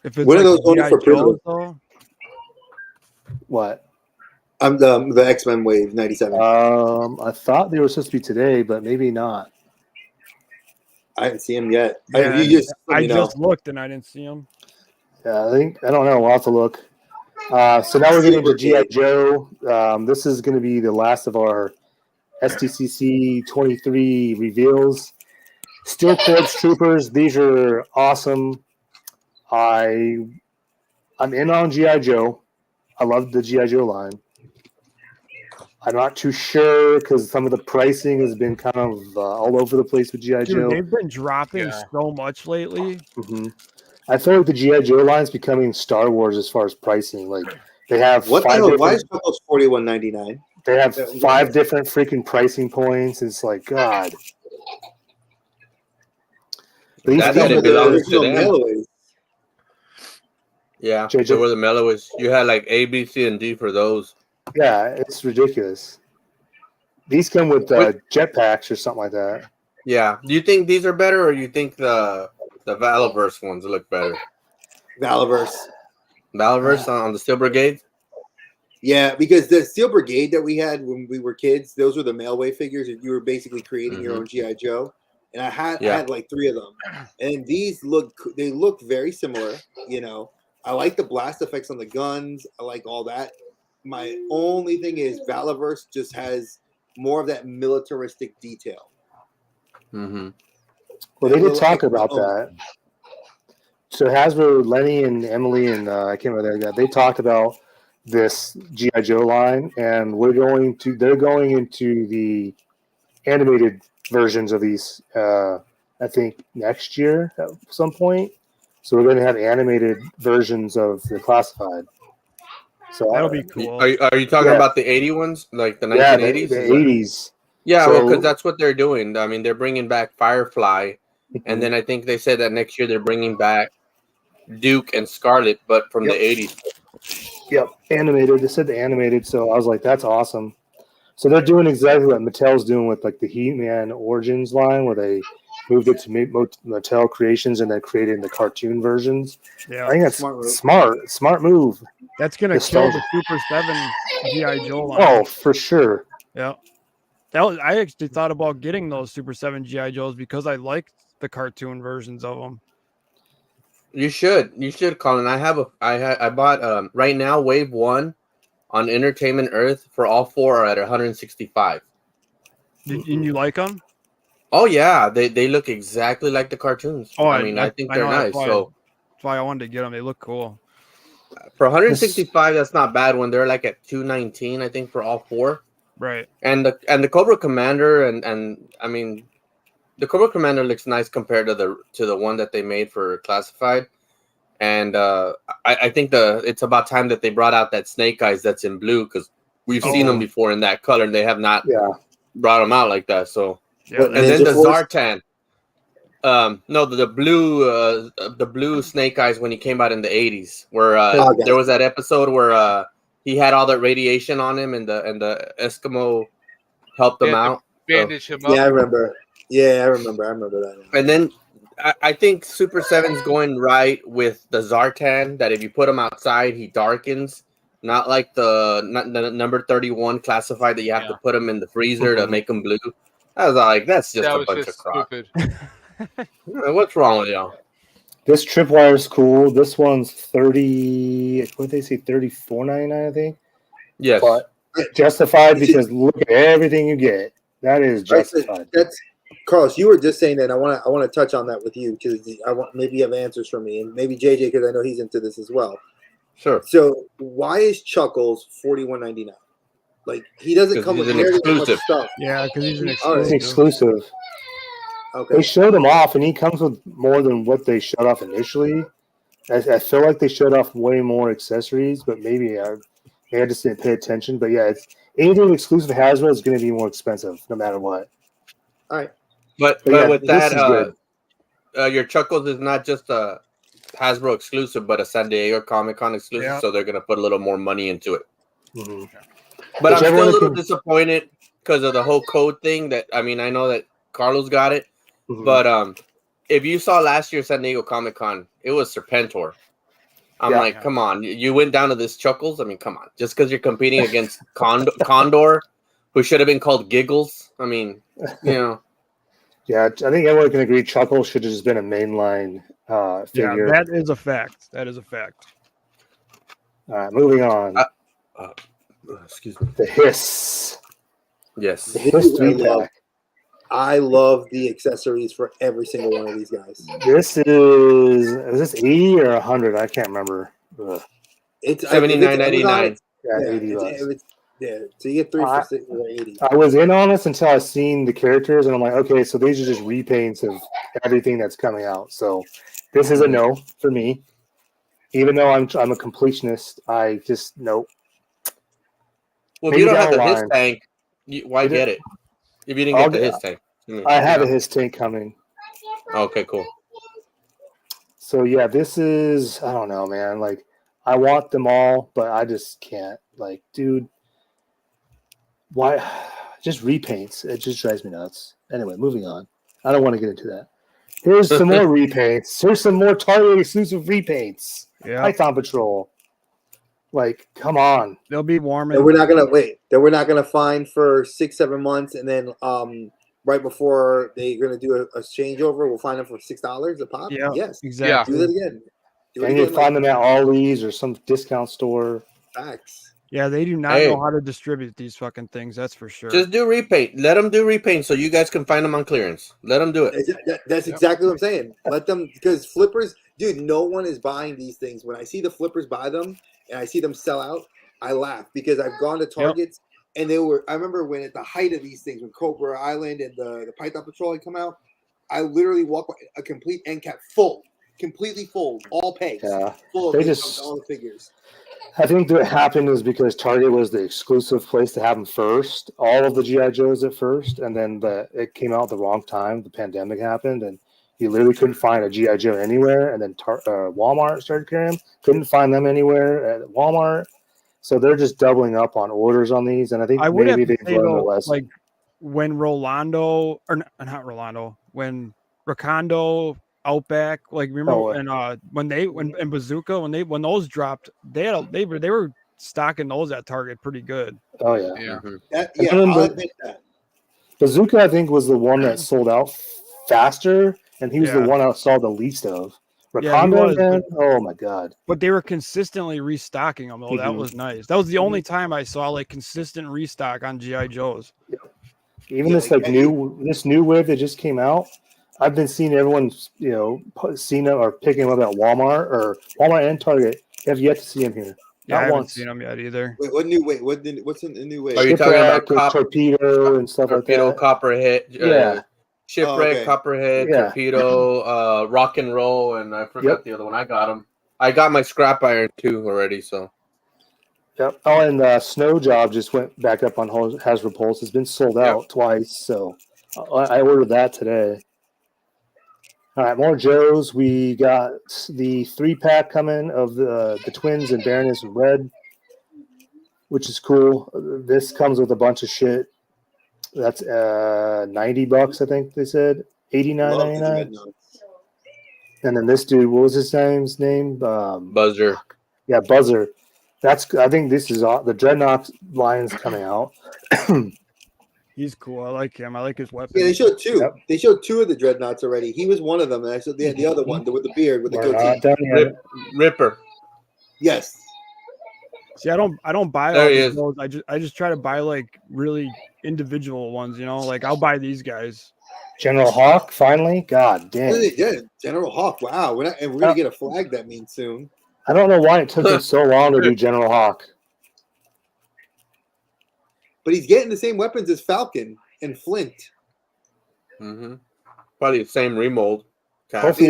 if it's When are like those only G.I. for Prism? Joes, though, What? I'm the X-Men Wave 97. I thought they were supposed to be today, but maybe not. I haven't seen him yet. Yeah, You just let I me know. just looked and I didn't see them. Yeah, I don't know. We'll have to look. So now we're getting into G.I. Joe. This is going to be the last of our SDCC 23 reveals. Steel Corps Troopers. These are awesome. I'm in on GI Joe. I love the GI Joe line. I'm not too sure because some of the pricing has been kind of all over the place with GI Dude, Joe. they've been dropping Yeah. so much lately. Mm-hmm. I feel like the GI Joe line is becoming Star Wars as far as pricing. Like they have What the five hell? Why is different. Chuckles $41.99? They have 5 different freaking pricing points. It's like God. These That come shit with belongs to them. Mailaways. Yeah, JJ? they were the mellowies. You had like A, B, C, and D for those. Yeah, it's ridiculous. These come with jetpacks or something like that. Yeah. Do you think these are better, or you think the Valaverse ones look better? Valaverse. Valaverse on the Steel Brigade? Yeah, because the Steel Brigade that we had when we were kids, those were the Mailway figures, and you were basically creating your own GI Joe. And I had like 3 of them, and these look very similar. You know, I like the blast effects on the guns. I like all that. My only thing is Valaverse just has more of that militaristic detail. Mm-hmm. Well, they did talk about that. So Hasbro, Lenny, and Emily, and I can't remember that guy. They talked about this GI Joe line, and they're going into the animated versions of these. I think next year at some point. So we're going to have animated versions of the classified. So That'll be cool. Are you talking about the 80 ones, like the 1980s? the 80s. Yeah, So, well, because that's what they're doing. I mean, they're bringing back Firefly, and then I think they said that next year they're bringing back Duke and Scarlet, but from the 80s. Yep, animated. They said the animated, so I was like, that's awesome. So they're doing exactly what Mattel's doing with like the He-Man Origins line, where they moved it to Mattel Creations and then created the cartoon versions. Yeah, I think that's smart move. That's gonna kill the Super 7 GI Joe line. Oh, for sure. Yeah, I actually thought about getting those Super 7 GI Joes because I liked the cartoon versions of them. You should, Colin. I bought right now Wave 1 on Entertainment Earth for all 4 are at 165. And you like them? Oh yeah, they look exactly like the cartoons. Oh, I think they're nice. So that's why I wanted to get them. They look cool. For 165, that's not bad when they're like at 219, I think, for all 4. Right. And the Cobra Commander and I mean, the Cobra Commander looks nice compared to the one that they made for Classified. And I think it's about time that they brought out that Snake Eyes that's in blue, because we've seen them before in that color, and they have not brought them out like that. So and then the Zartan. No, the blue Snake Eyes when he came out in the 80s, where there was that episode where he had all that radiation on him, and the Eskimo helped him out. Bandage him up. Yeah, I remember. Yeah, I remember that. And then I think Super 7's going right with the Zartan, that if you put him outside, he darkens. Not like the number 31 Classified that you have to put him in the freezer to make him blue. I was like, that's just a bunch of crap. What's wrong with y'all? This tripwire is cool. This one's 30. What did they say? $34.99, I think. Yes, but justified because look at everything you get. That is justified. That's Carlos. You were just saying that. I want to touch on that with you because maybe you have answers for me, and maybe JJ, because I know he's into this as well. Sure. So why is Chuckles $41.99? Like, he doesn't come with nearly that much stuff. Yeah, because he's an exclusive. exclusive. He's exclusive. Okay. They showed him off, and he comes with more than what they showed off initially. I feel like they showed off way more accessories, but maybe I just didn't pay attention. But yeah, anything exclusive to Hasbro is going to be more expensive, no matter what. All right. But yeah, with that, your Chuckles is not just a Hasbro exclusive, but a San Diego Comic-Con exclusive. Yeah. So they're going to put a little more money into it. Mm-hmm. But I'm still a little disappointed because of the whole code thing. I know that Carlos got it. Mm-hmm. But if you saw last year's San Diego Comic-Con, it was Serpentor. I'm like, come on. You went down to this Chuckles? I mean, come on. Just because you're competing against Condor, who should have been called Giggles. I mean, you know. Yeah, I think everyone can agree Chuckles should have just been a mainline figure. Yeah, that is a fact. All right, moving on. Excuse me. The Hiss. Yes. The Hiss 3-pack. I love the accessories for every single one of these guys. This is this 80 or 100? I can't remember. Ugh. It's $79.99. Yeah, Yeah, 80 bucks. yeah. So you get 3 for 80. I was in on this until I seen the characters, and I'm like, okay, so these are just repaints of everything that's coming out. So this is a no for me. Even though I'm a completionist, I just nope. Well, if Maybe you don't have down the the his line. tank, why get it? If you didn't I'll get the get- his tank. I have you a know? his tank coming. Okay, cool. So yeah, this is I don't know, man. Like I want them all, but I just can't. Like, dude, why? Just repaints. It just drives me nuts. Anyway, moving on. I don't want to get into that. Here's some more repaints. Here's some more Target exclusive repaints. Yeah, Python Patrol. Like, come on. they'll be warm. That we're not gonna find for 6-7 months, and then right before they're gonna do a changeover, we'll find them for $6 a pop. Yeah, Yes, exactly. do that again. Do it And you'll again. find them at Ollie's or some discount store. Facts. Yeah, they do not know how to distribute these fucking things. That's for sure. Just do repaint. Let them do repaint so you guys can find them on clearance. Let them do it. That's exactly what I'm saying. Let them, because flippers, dude, no one is buying these things. When I see the flippers buy them and I see them sell out, I laugh because I've gone to Targets and they were. I remember when at the height of these things, when Cobra Island and the Python Patrol had come out, I literally walked by a complete end cap full, completely full, all pegs, full of all the figures. I think what happened is because Target was the exclusive place to have them first, all of the G.I. Joes at first, and then it came out at the wrong time. The pandemic happened, and you literally couldn't find a G.I. Joe anywhere. And then Walmart started carrying them. Couldn't find them anywhere at Walmart. So they're just doubling up on orders on these. And I think maybe they've learned a lesson. Like when Rolando, or not Rolando, when Racondo, Outback, like remember, and when Bazooka, when those dropped, they were stocking those at Target pretty good. Oh yeah, I'll admit that. Bazooka, I think, was the one that sold out faster, and he was the one I saw the least of. Racondo, oh my god! But they were consistently restocking them, though. That was nice. That was the only time I saw like consistent restock on GI Joes. Even this new wave that just came out. I've been seeing everyone, seeing them or picking them up at Walmart and Target. You have yet to see them here. Yeah, I haven't seen them yet either. Wait, what new wave? What's in the new wave? Are you talking about Torpedo and stuff like that? Copperhead, Shipwreck, Copperhead, Torpedo, Rock and Roll, and I forgot the other one. I got them. I got my Scrap Iron too already. So. Yep. Oh, and Snow Job just went back up on Hasbro Pulse. It's been sold out twice, so I ordered that today. All right, more Joes. We got the 3-pack coming of the Twins and Baroness Red, which is cool. This comes with a bunch of shit. That's $90, I think they said. $89.99. And then this dude, what was his name? Buzzer. Yeah, Buzzer. I think this is the Dreadnought line's coming out. He's cool. I like him. I like his weapon. Yeah, they showed two. Yep. They showed two of the Dreadnoughts already. He was one of them, and I showed the other one with the beard with the goatee. Ripper. Yes. See, I don't buy all these those. I just try to buy like really individual ones. Like I'll buy these guys. General Hawk, finally. God damn. Yeah, General Hawk. Wow, we're gonna get a flag that means soon. I don't know why it took him so long to do General Hawk. But he's getting the same weapons as Falcon and Flint. Mm-hmm. Probably the same remold. Hopefully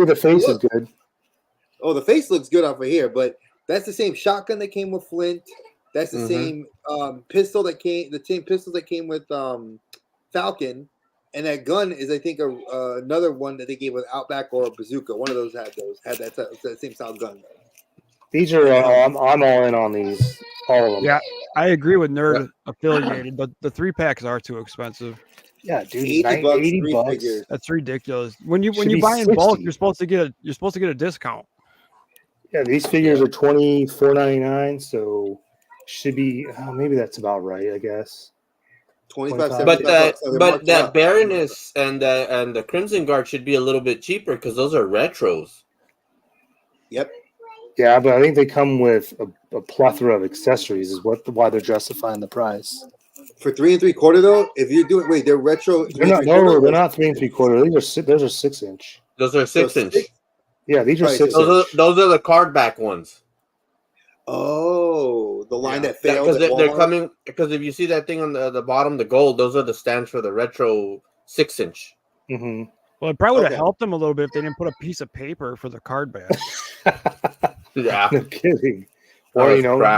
the face is good. Oh, the face looks good off of here, but that's the same shotgun that came with Flint. That's the same pistol that came. The same pistols that came with Falcon, and that gun is, I think, another one that they gave with Outback or Bazooka. One of those had that same style gun. These are I'm all in on these. All of them. Yeah, I agree with Nerd Affiliated, but the 3-packs are too expensive. Yeah, dude, $80. That's ridiculous. When you buy in bulk, you're supposed to get a discount. Yeah, these figures are $24.99, so should be maybe that's about right, I guess. $25. But that Baroness and the Crimson Guard should be a little bit cheaper because those are retros. Yep. Yeah, but I think they come with a plethora of accessories. Is why they're justifying the price. For 3 3/4 though, if you're doing they're retro. They're not. No, they're not 3 3/4. Those are 6-inch. Those are 6-inch. Yeah, these are Right, 6-inch. Those are the card back ones. Oh, the line that failed. Because they're coming. Because if you see that thing on the bottom, the gold, those are the stands for the retro 6-inch. Mm-hmm. Well, it probably would have helped them a little bit if they didn't put a piece of paper for the card back. Yeah, No kidding. Or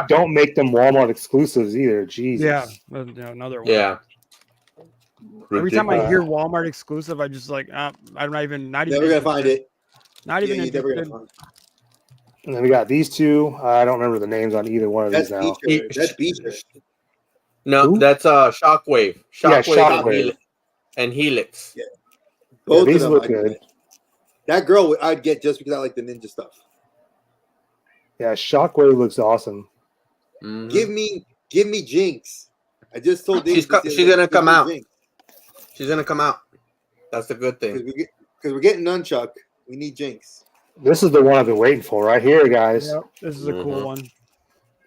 don't make them Walmart exclusives either. Jesus. Yeah, another one. yeah. Every time I hear Walmart exclusive, I just like I'm not even Never gonna find it. Not even you're never interested. gonna find it. And then we got these two. I don't remember the names on either one of these now. That's Beecher. No, Who? that's Shockwave. Shockwave. And Helix. Yeah. Both these of them look I'd good. get. That girl I'd get just because I like the ninja stuff. Yeah, Shockwave looks awesome. Mhm. Give me Jinx. I just told Dave She's gonna come out. She's gonna come out. That's the good thing. Because we're getting Nunchuck. We need Jinx. This is the one I've been waiting for right here, guys. Yep, this is a cool one.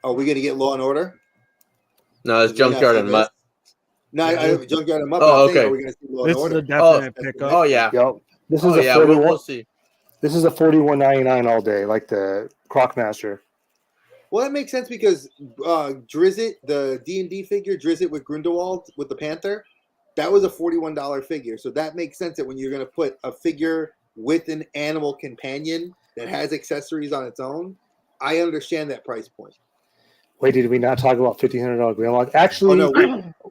Are we gonna get Law and Order? No, it's Junkyard and Mutt. No, I Junkyard and Mutt. Oh, okay. Are we gonna see Law This and is Order? a definite pickup. Oh yeah. Yep. This is We'll see. This is a $41.99 all day, like the Crocmaster. Well, that makes sense because Drizzt, the D&D figure, Drizzt with Grindelwald with the Panther, that was a $41 figure. So that makes sense that when you're going to put a figure with an animal companion that has accessories on its own, I understand that price point. Wait, did we not talk about $1,500 Grimlock? Actually,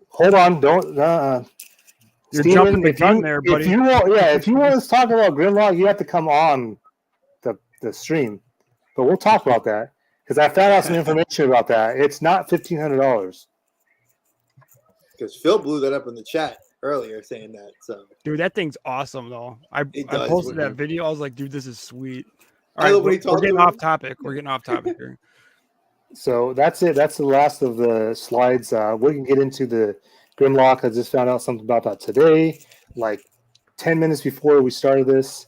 hold on. Don't. You're Steven, jumping the gun there, buddy. If you want us to talk about Grimlock, you have to come on the stream. But we'll talk about that because I found out some information about that. It's not $1,500. Because Phil blew that up in the chat earlier saying that. So, dude, that thing's awesome though. I posted that video. I was like, dude, this is sweet. All right, we're getting off topic. We're getting off topic here. So that's it. That's the last of the slides. We can get into the Grimlock. I just found out something about that today, like 10 minutes before we started this.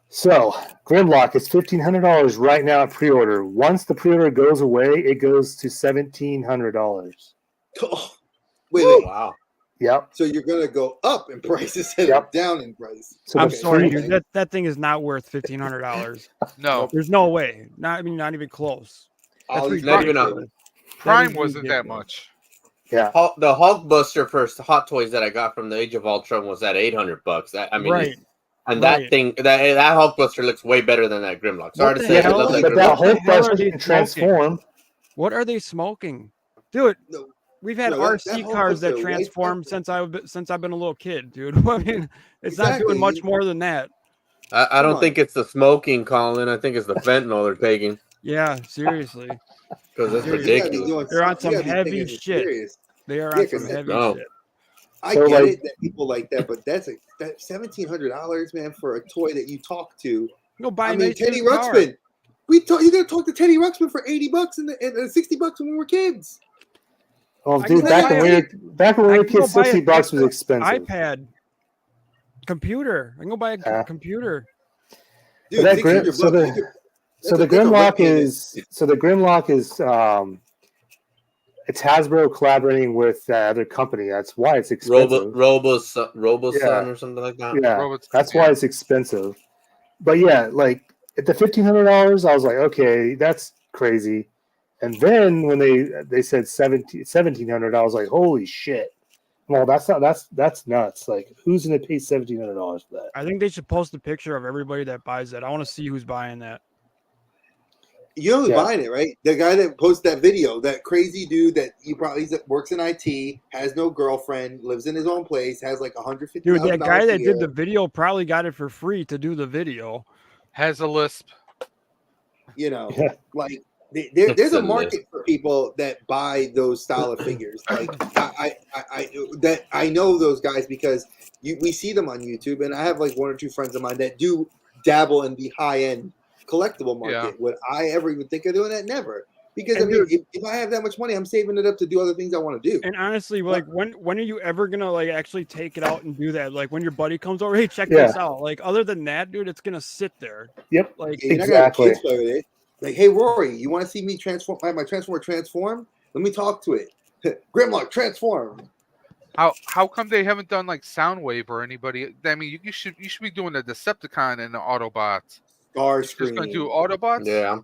So Grimlock is $1,500 right now at pre-order. Once the pre-order goes away, it goes to $1,700. oh, wait. Wow. Yep. So you're going to go up in price instead of down in price. So I'm sorry, dude. That thing is not worth $1,500. No, there's no way. Not even close. Not even up. Prime wasn't that much. Yeah. The Hulkbuster first Hot Toys that I got from the Age of Ultron was at $800. I mean, right. And that thing, that Hulkbuster looks way better than that Grimlock. Sorry to say, I love that but that Hulkbuster can transform. What are they smoking, dude? We've had RC cars that transform since I've been a little kid, dude. I mean, it's not doing much more than that. I don't think it's the smoking, Colin. I think it's the fentanyl they're taking. Yeah, seriously. Because it's ridiculous. They're on some heavy shit. They are on some heavy shit. I get it that people like that, but that's $1,700, man, for a toy that you talk to. Buy Teddy Ruxpin. You're gonna talk to Teddy Ruxpin for $80 and $60 when we were kids. Oh, dude, back when we were kids, $60 was expensive. iPad, computer. I can go buy a computer. Dude, the Grimlock is it's Hasbro collaborating with other company. That's why it's expensive. Robosun or something like that. Yeah, that's why it's expensive. But yeah, like at the $1,500, I was like, okay, that's crazy. And then when they said $1,700, I was like, holy shit. Well, that's nuts. Like, who's gonna pay $1,700 for that? I think they should post a picture of everybody that buys that. I want to see who's buying that. You know who's buying it, right? The guy that posted that video, that crazy dude that works in IT, has no girlfriend, lives in his own place, has like $150,000. Dude, that guy that did the video probably got it for free to do the video. Has a lisp. Like there's a market for people that buy those style of figures. Like I know those guys because we see them on YouTube, and I have like one or two friends of mine that do dabble in the high end collectible market. Yeah. Would I ever even think of doing that? Never. Because if I have that much money, I'm saving it up to do other things I want to do. And honestly, like when are you ever gonna like actually take it out and do that? Like when your buddy comes over, hey, check this out. Like other than that, dude, it's gonna sit there. Yep. Like exactly. Like, hey Rory, you want to see me transform? My Transformer transform? Let me talk to it. Grimlock transform. How come they haven't done like Soundwave or anybody? I mean, you should be doing the Decepticon and the Autobots. Just gonna do Starscream. Autobots. Yeah.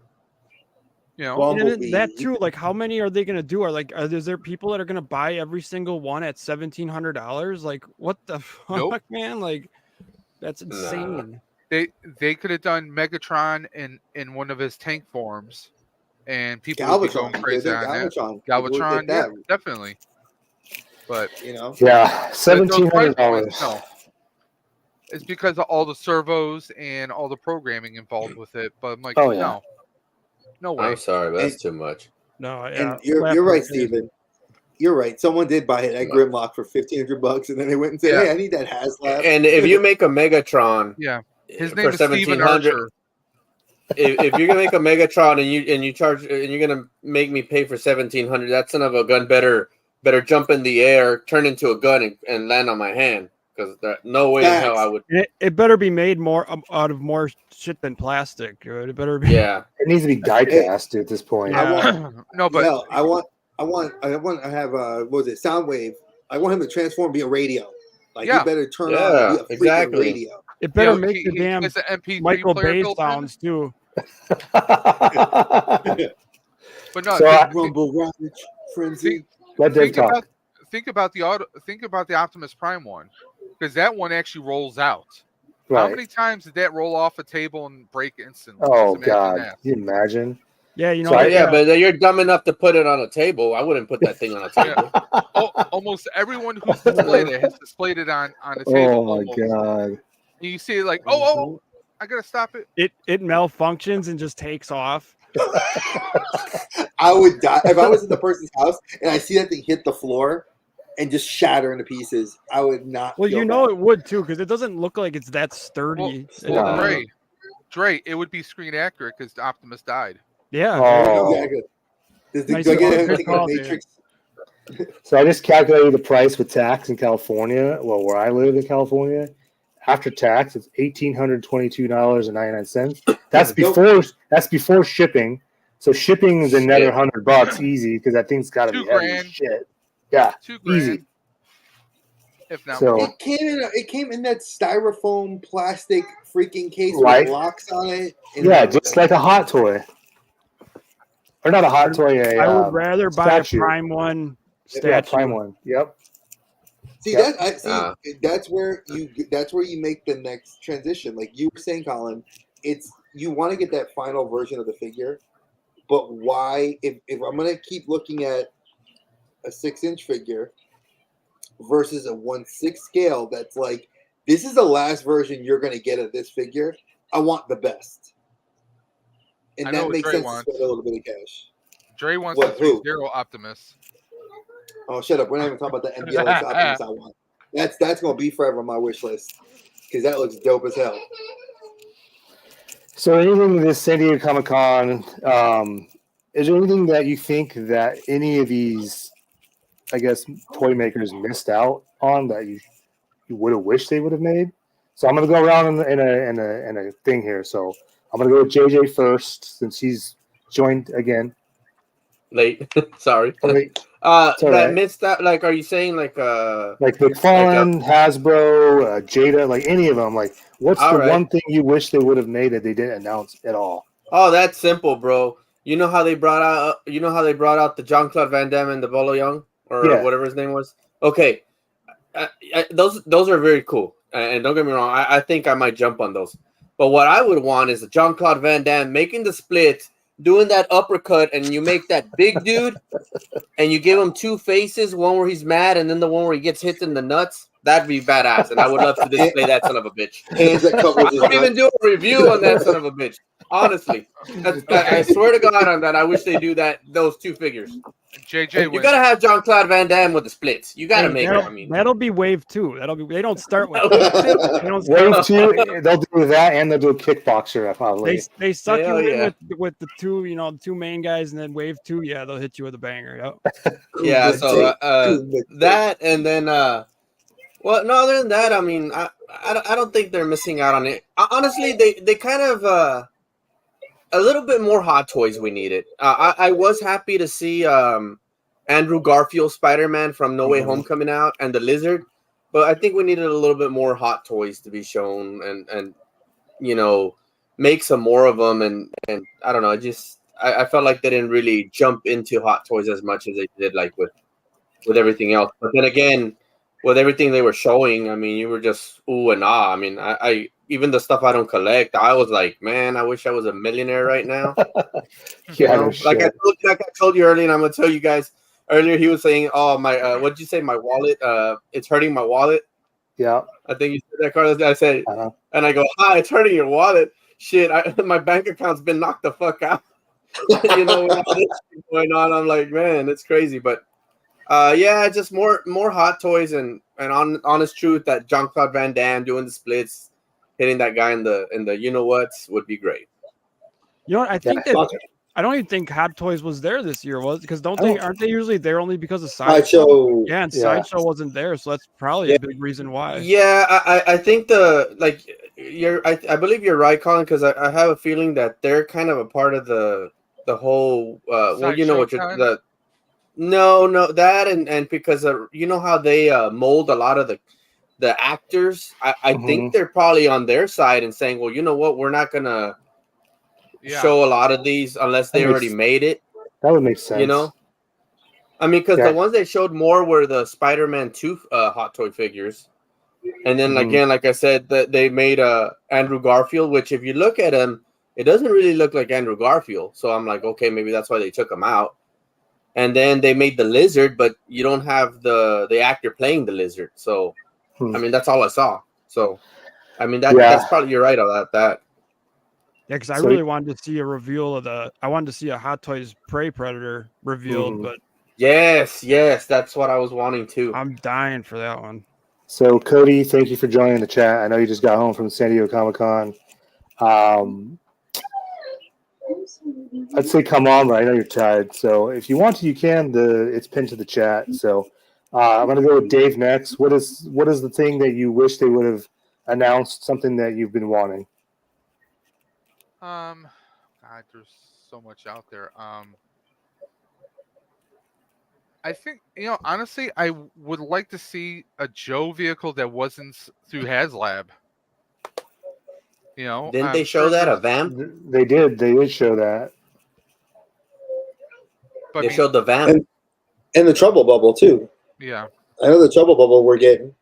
You know, Bumblebee. That too. Like, how many are they gonna do? Is there people that are gonna buy every single one at $1,700? Like, what the fuck, Nope. man? Like, that's insane. they could have done Megatron in one of his tank forms, and people would be going Galvatron. crazy on that. Galvatron. Galvatron, yeah, definitely. But You know. Yeah, those $1,700. price points, no. It's because of all the servos and all the programming involved with it. But I'm like, Oh, yeah. no way. I'm sorry, but that's too much. No, yeah. And you're right, Steven. You're right. Someone did buy it at Grimlock for $1,500, and then they went and said, Yeah. "Hey, I need that HasLab." And if you make a Megatron, Yeah, his for name is Steven Archer. if you're gonna make a Megatron and you charge and you're gonna make me pay for $1,700, that son of a gun better jump in the air, turn into a gun, and land on my hand. Because no way in hell I would. It better be made more out of more shit than plastic. It better be. Yeah, It needs to be die-cast at this point. Yeah. No, but Hell, I want to have what was it, Soundwave. I want him to transform, be a radio. Like Yeah. he better turn Yeah, on, be a freaking exactly. radio. It better you know, make the damn gets an MP3 Michael player Bay built in. sounds too. But no, So Rumble, Ravage, Frenzy. Let Dave talk. think about the Optimus Prime one, because that one actually rolls out. How Right. many times did that roll off a table and break instantly? Oh, Just imagine God. that. Can you imagine? Yeah, you know. So yeah, but you're dumb enough to put it on a table. I wouldn't put that thing on a table. Almost everyone who's displayed it has displayed it on a table. Oh, my almost. God. And you see it like, oh, I gotta stop it. It malfunctions and just takes off. I would die if I was in the person's house and I see that thing hit the floor and just shatter into pieces. I would not. Well, feel you know bad. it would too, because it doesn't look like it's that sturdy. Well, Dre, it would be screen accurate because Optimus died. Yeah. Oh. Exactly. Does Nice do I get call, him good thinking call, of dude. Matrix? So I just calculated the price with tax in California. Well, where I live in California, after tax, it's $1,822.99. That's before shipping. So shipping is another $100 easy because that thing's got to be heavy as $2,000. shit. Yeah, $2,000, easy. if not So- more. It came in that styrofoam plastic freaking case Right. with locks on it. and Yeah, everything. just like a hot toy, or not a hot toy. I would rather buy statue. a Prime one Yeah, statue. Prime one. Yep. See Yep. that's where you make the next transition. Like you were saying, Colin, it's you want to get that final version of the figure, but why? If I'm gonna keep looking at a 6-inch figure versus a 1/6 scale, that's like this is the last version you're gonna get of this figure. I want the best, and I know that what makes Dre sense wants. to spend a little bit of cash. Dre wants What, a who? 3-0 Optimus. Oh, shut up! We're not even talking about the MDLX Optimus I want. That's gonna be forever on my wish list because that looks dope as hell. So anything with this San Diego Comic-Con, is there anything that you think that any of these, I guess, toy makers missed out on that you would have wished they would have made? So I'm gonna go around in a thing here. So I'm gonna go with JJ first since he's joined again. Late. Sorry. Wait, That alright. missed out. Like, are you saying like McFarlane, Hasbro, Jada, like any of them? Like, what's the Alright. one thing you wish they would have made that they didn't announce at all? Oh, that's simple, bro. You know how they brought out the Jean-Claude Van Damme and the Bolo Young or Yeah. whatever his name was. Okay, those are very cool. And don't get me wrong, I think I might jump on those. But what I would want is a Jean-Claude Van Damme making the split, doing that uppercut, and you make that big dude, and you give him two faces, one where he's mad, and then the one where he gets hit in the nuts. That'd be badass, and I would love to display that son of a bitch. Hands that cover I would even do a review on that son of a bitch. Honestly, I swear to God on that. I wish they do that. Those two figures. JJ, You gotta have Jean-Claude Van Damme with the splits. You gotta make it. I mean, that'll be wave 2. They don't start with they don't Wave start, 2, they'll do that, and they'll do a kickboxer probably. they suck Hell you in yeah. with the two, the two main guys, and then wave 2, yeah, they'll hit you with a banger. Yep. yeah. So that, and then well, no. Other than that, I mean, I don't think they're missing out on it. Honestly, they kind of a little bit more Hot Toys we needed. I was happy to see Andrew Garfield Spider-Man from No Way Home coming out and the Lizard, but I think we needed a little bit more Hot Toys to be shown and you know, make some more of them and I don't know, I felt like they didn't really jump into Hot Toys as much as they did like with everything else. But then again, with everything they were showing, I mean, you were just ooh and ah. I mean, I even the stuff I don't collect, I was like, man, I wish I was a millionaire right now. Yeah, You know? Like I told you earlier, and I'm gonna tell you guys earlier. He was saying, "Oh my, what did you say? My wallet, it's hurting my wallet." Yeah. I think you said that, Carlos. I said, Uh-huh. and I go, "Hi, it's hurting your wallet." Shit, my bank account's been knocked the fuck out. You know, with all this shit going on, I'm like, man, it's crazy. But yeah, just more Hot Toys and honest truth that Jean-Claude Van Damme doing the splits, hitting that guy in the you know what's would be great. You know what? I think I don't even think Hot Toys was there this year, was because aren't they usually there only because of Sideshow? Yeah, and Sideshow wasn't there, so that's probably a big reason why. Yeah, I think I believe you're right, Colin, because I have a feeling that they're kind of a part of the whole well, you know what you're no that and because you know how they mold a lot of the actors. I think they're probably on their side and saying, well, you know what, we're not gonna show a lot of these unless they already made it. That would make sense. You know, I mean, because the ones they showed more were the Spider-Man 2 Hot Toy figures, and then again, like I said, that they made Andrew Garfield, which if you look at him, it doesn't really look like Andrew Garfield. So I'm like, okay, maybe that's why they took him out. And then they made the Lizard, but you don't have the actor playing the Lizard. So I mean, that's all I saw. So I mean, that's probably, you're right about that. Yeah, because I really wanted to see a reveal of I wanted to see a Hot Toys Prey Predator revealed, but yes, that's what I was wanting too. I'm dying for that one. So Cody, thank you for joining the chat. I know you just got home from San Diego Comic-Con. I'd say come on, but I know you're tired. So if you want to, you can. It's pinned to the chat. So I'm gonna go with Dave next. What is the thing that you wish they would have announced? Something that you've been wanting. God, there's so much out there. I think, honestly, I would like to see a Joe vehicle that wasn't through HasLab. Didn't they show that a vamp? They did. They did show that. But they showed the vamp and the Trouble Bubble too. Yeah, I know the Trouble Bubble we're getting.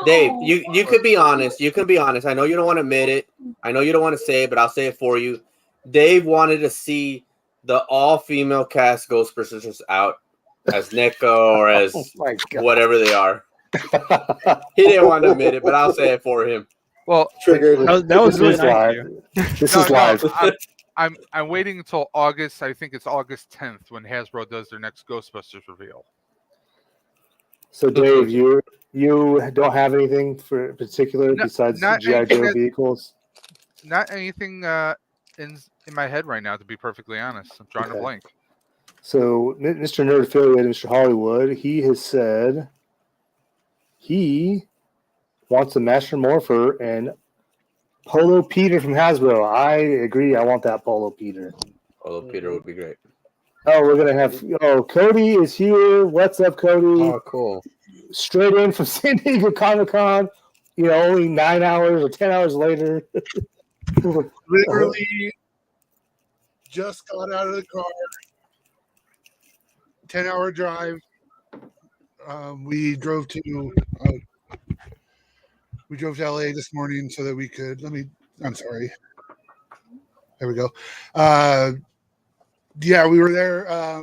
Dave, you could be honest. You can be honest. I know you don't want to admit it. I know you don't want to say it, but I'll say it for you. Dave wanted to see the all-female cast Ghostbusters out as NECA or as whatever they are. He didn't want to admit it, but I'll say it for him. Well, triggered. That was really nice. This is live. I'm waiting until August. I think it's August 10th when Hasbro does their next Ghostbusters reveal. So Dave, you don't have anything for particular besides G.I. Joe vehicles? Not anything in my head right now, to be perfectly honest. I'm trying to blank. So Mr. Nerd Affiliated, Mr. Hollywood, he has said he wants a Master Morpher and Polo Peter from Hasbro. I agree. I want that Polo Peter. Polo Peter would be great. Oh, we're going to have Cody is here. What's up, Cody? Oh, cool. Straight in from San Diego Comic-Con, only 9 hours or 10 hours later. Literally just got out of the car. 10-hour drive. We drove to LA this morning so that we could. I'm sorry. There we go. Yeah, we were there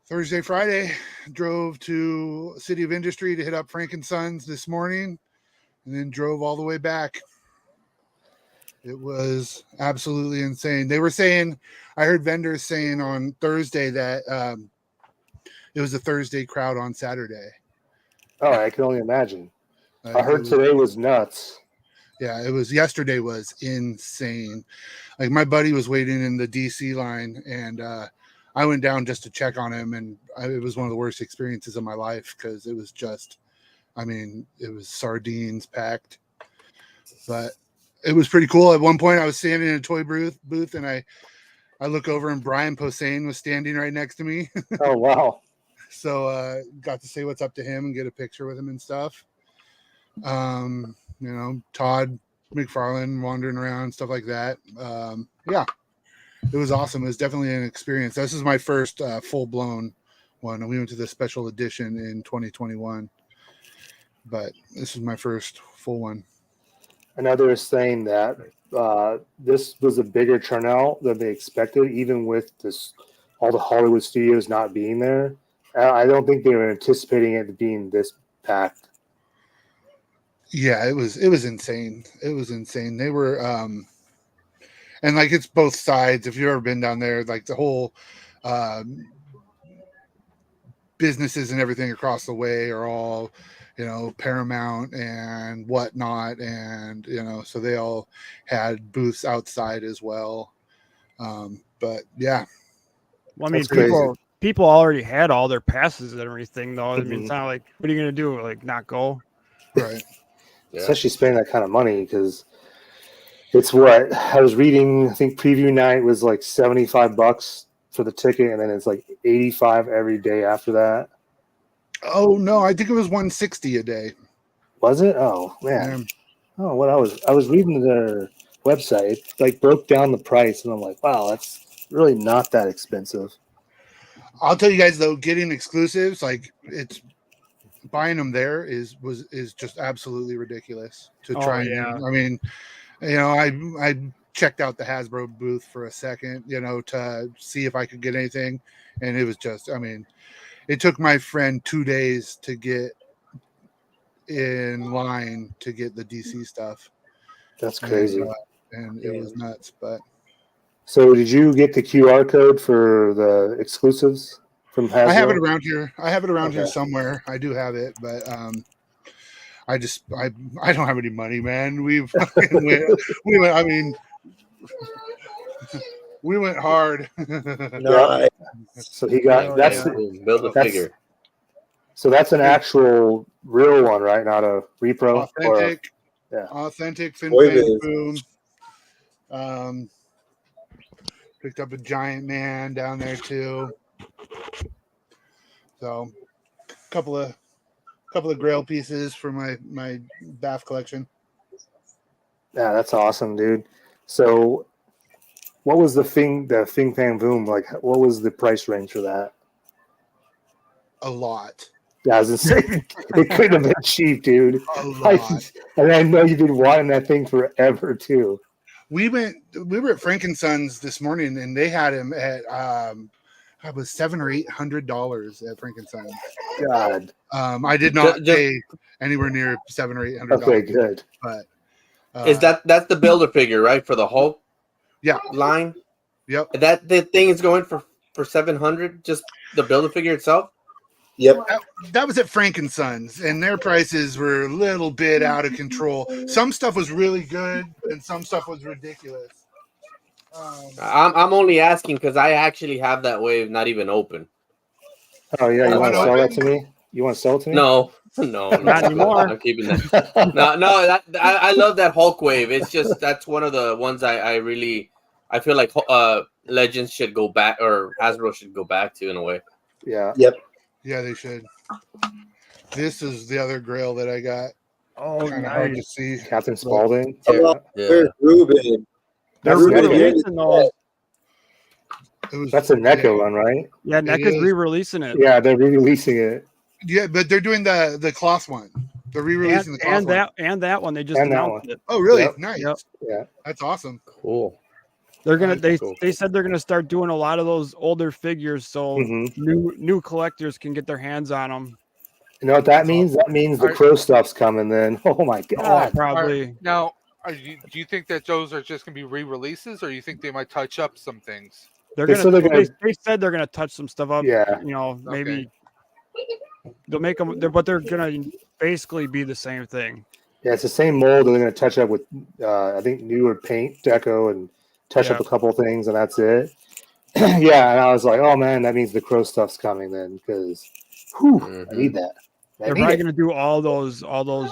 Thursday, Friday. Drove to City of Industry to hit up Frank and Sons this morning, and then drove all the way back. It was absolutely insane. They were saying, I heard vendors saying on Thursday that it was a Thursday crowd on Saturday. Oh, I can only imagine. I heard today was nuts. Yeah, yesterday was insane. Like my buddy was waiting in the DC line, and I went down just to check on him, and it was one of the worst experiences of my life because it was just, it was sardines packed. But it was pretty cool. At one point, I was standing in a toy booth, and I I look over and Brian Posehn was standing right next to me. Oh wow. So got to say what's up to him and get a picture with him and stuff. Todd McFarlane wandering around, stuff like that. Yeah, it was awesome. It was definitely an experience. This is my first full-blown one. We went to the special edition in 2021, but this is my first full one. Another is saying that this was a bigger turnout than they expected, even with all the Hollywood studios not being there. I don't think they were anticipating it being this packed. Yeah, it was insane. It was insane. They were and like it's both sides. If you've ever been down there, like the whole businesses and everything across the way are all, Paramount and whatnot, and so they all had booths outside as well. But yeah, Well, I mean, That's crazy. people already had all their passes and everything, though. I mean, Mhm. it's not like, what are you gonna do? Like, not go? right. Yeah. Especially spending that kind of money, because it's what I was reading. I think preview night was like $75 for the ticket, and then it's like 85 every day after that. Oh no, I think it was 160 a day. Was it? Oh man. Yeah. Oh, what I was reading their website, it like broke down the price, and I'm like, wow, that's really not that expensive. I'll tell you guys though, getting exclusives, like it's buying them there is just absolutely ridiculous to Oh, try and yeah. I mean, I checked out the Hasbro booth for a second, to see if I could get anything, and it was just, I mean, it took my friend 2 days to get in line to get the DC stuff. That's crazy. And it was nuts, but So, did you get the QR code for the exclusives from Hasbro? I have it around here. I have it around here Okay. somewhere. I do have it, but I don't have any money, man. we went. I mean, we went hard. No, So he got Oh, that's yeah. Build a That's- figure. so that's an actual real one, right? Not a repro. Authentic, yeah. authentic Fin Boy, Fan it Boom. Picked up a giant man down there too. So, couple of Grail pieces for my BAF collection. Yeah, that's awesome, dude. So, what was the Fin Fan Boom like? What was the price range for that? A lot. Yeah, I was gonna say it couldn't have been cheap, dude. A lot. And I know you've been wanting that thing forever too. We were at Frankensons this morning, and they had him at it was $700 or $800 at Frankensons. God. I did not Just- pay anywhere near $700 or $800. Okay, good. But Is that's the builder figure, right? For the Hulk yeah? line? Yep. That the thing is going for 700, just the builder figure itself? Yep. That was at Frankensons, and their prices were a little bit out of control. Some stuff was really good, and some stuff was ridiculous. I'm only asking because I actually have that wave not even open. Oh yeah, you Oh, want to I sell know. that to me? You want to sell it to me? No, Not anymore. I'm keeping that. No, I love that Hulk wave. It's just that's one of the ones I feel like Legends should go back, or Hasbro should go back to in a way. Yeah. Yeah, they should. This is the other Grail that I got. Oh, Kind of hard to nice. see. Captain Spaulding. Yeah. Yeah. There's Ruben. They're That's Ruben NECA. re-releasing those. It was, That's a NECA one, right? Yeah, NECA's is. re-releasing it. Yeah, they're re-releasing it. Yeah, but they're doing the cloth one. They're re-releasing the cloth And that one they just And that announced it. one. Oh, really? Yep. Nice. Yep. Yeah. That's awesome. Cool. They're gonna Cool. they said they're gonna start doing a lot of those older figures so Mhm. new collectors can get their hands on them. You know what that means? That means the Are- Crow stuff's coming then. Oh my Oh, god. probably. Now, do you think that those are just going to be re-releases, or you think they might touch up some things? They're They gonna. said they're gonna- They said they're gonna touch some stuff up. Yeah. You know, maybe Okay. they'll make them. But they're gonna basically be the same thing. Yeah, it's the same mold. They're going to touch up with, I think, newer paint deco and touch up Yeah. a couple of things, and that's it. Yeah, and I was like, oh man, that means the Crow stuff's coming then, because I need that. I They're need probably it. gonna do all those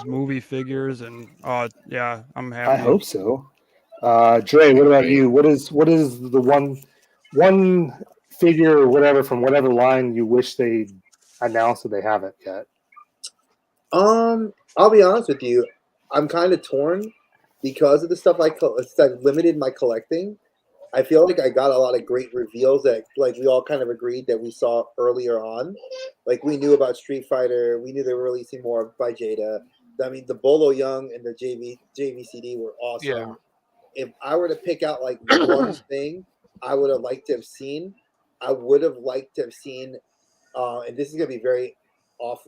movie figures and yeah, I'm happy. I hope so. Dre, what about Great. you? What is the one one figure or whatever from whatever line you wish they announced that they haven't yet. I'll be honest with you. I'm kind of torn because of the stuff it's like limited my collecting. I feel like I got a lot of great reveals that like we all kind of agreed that we saw earlier on. Like we knew about Street Fighter, we knew they were releasing more by Jada. I mean, the Bolo Young and the JVCD were awesome. Yeah. If I were to pick out like one thing I would have liked to have seen, I would have liked to have seen, and this is gonna be very off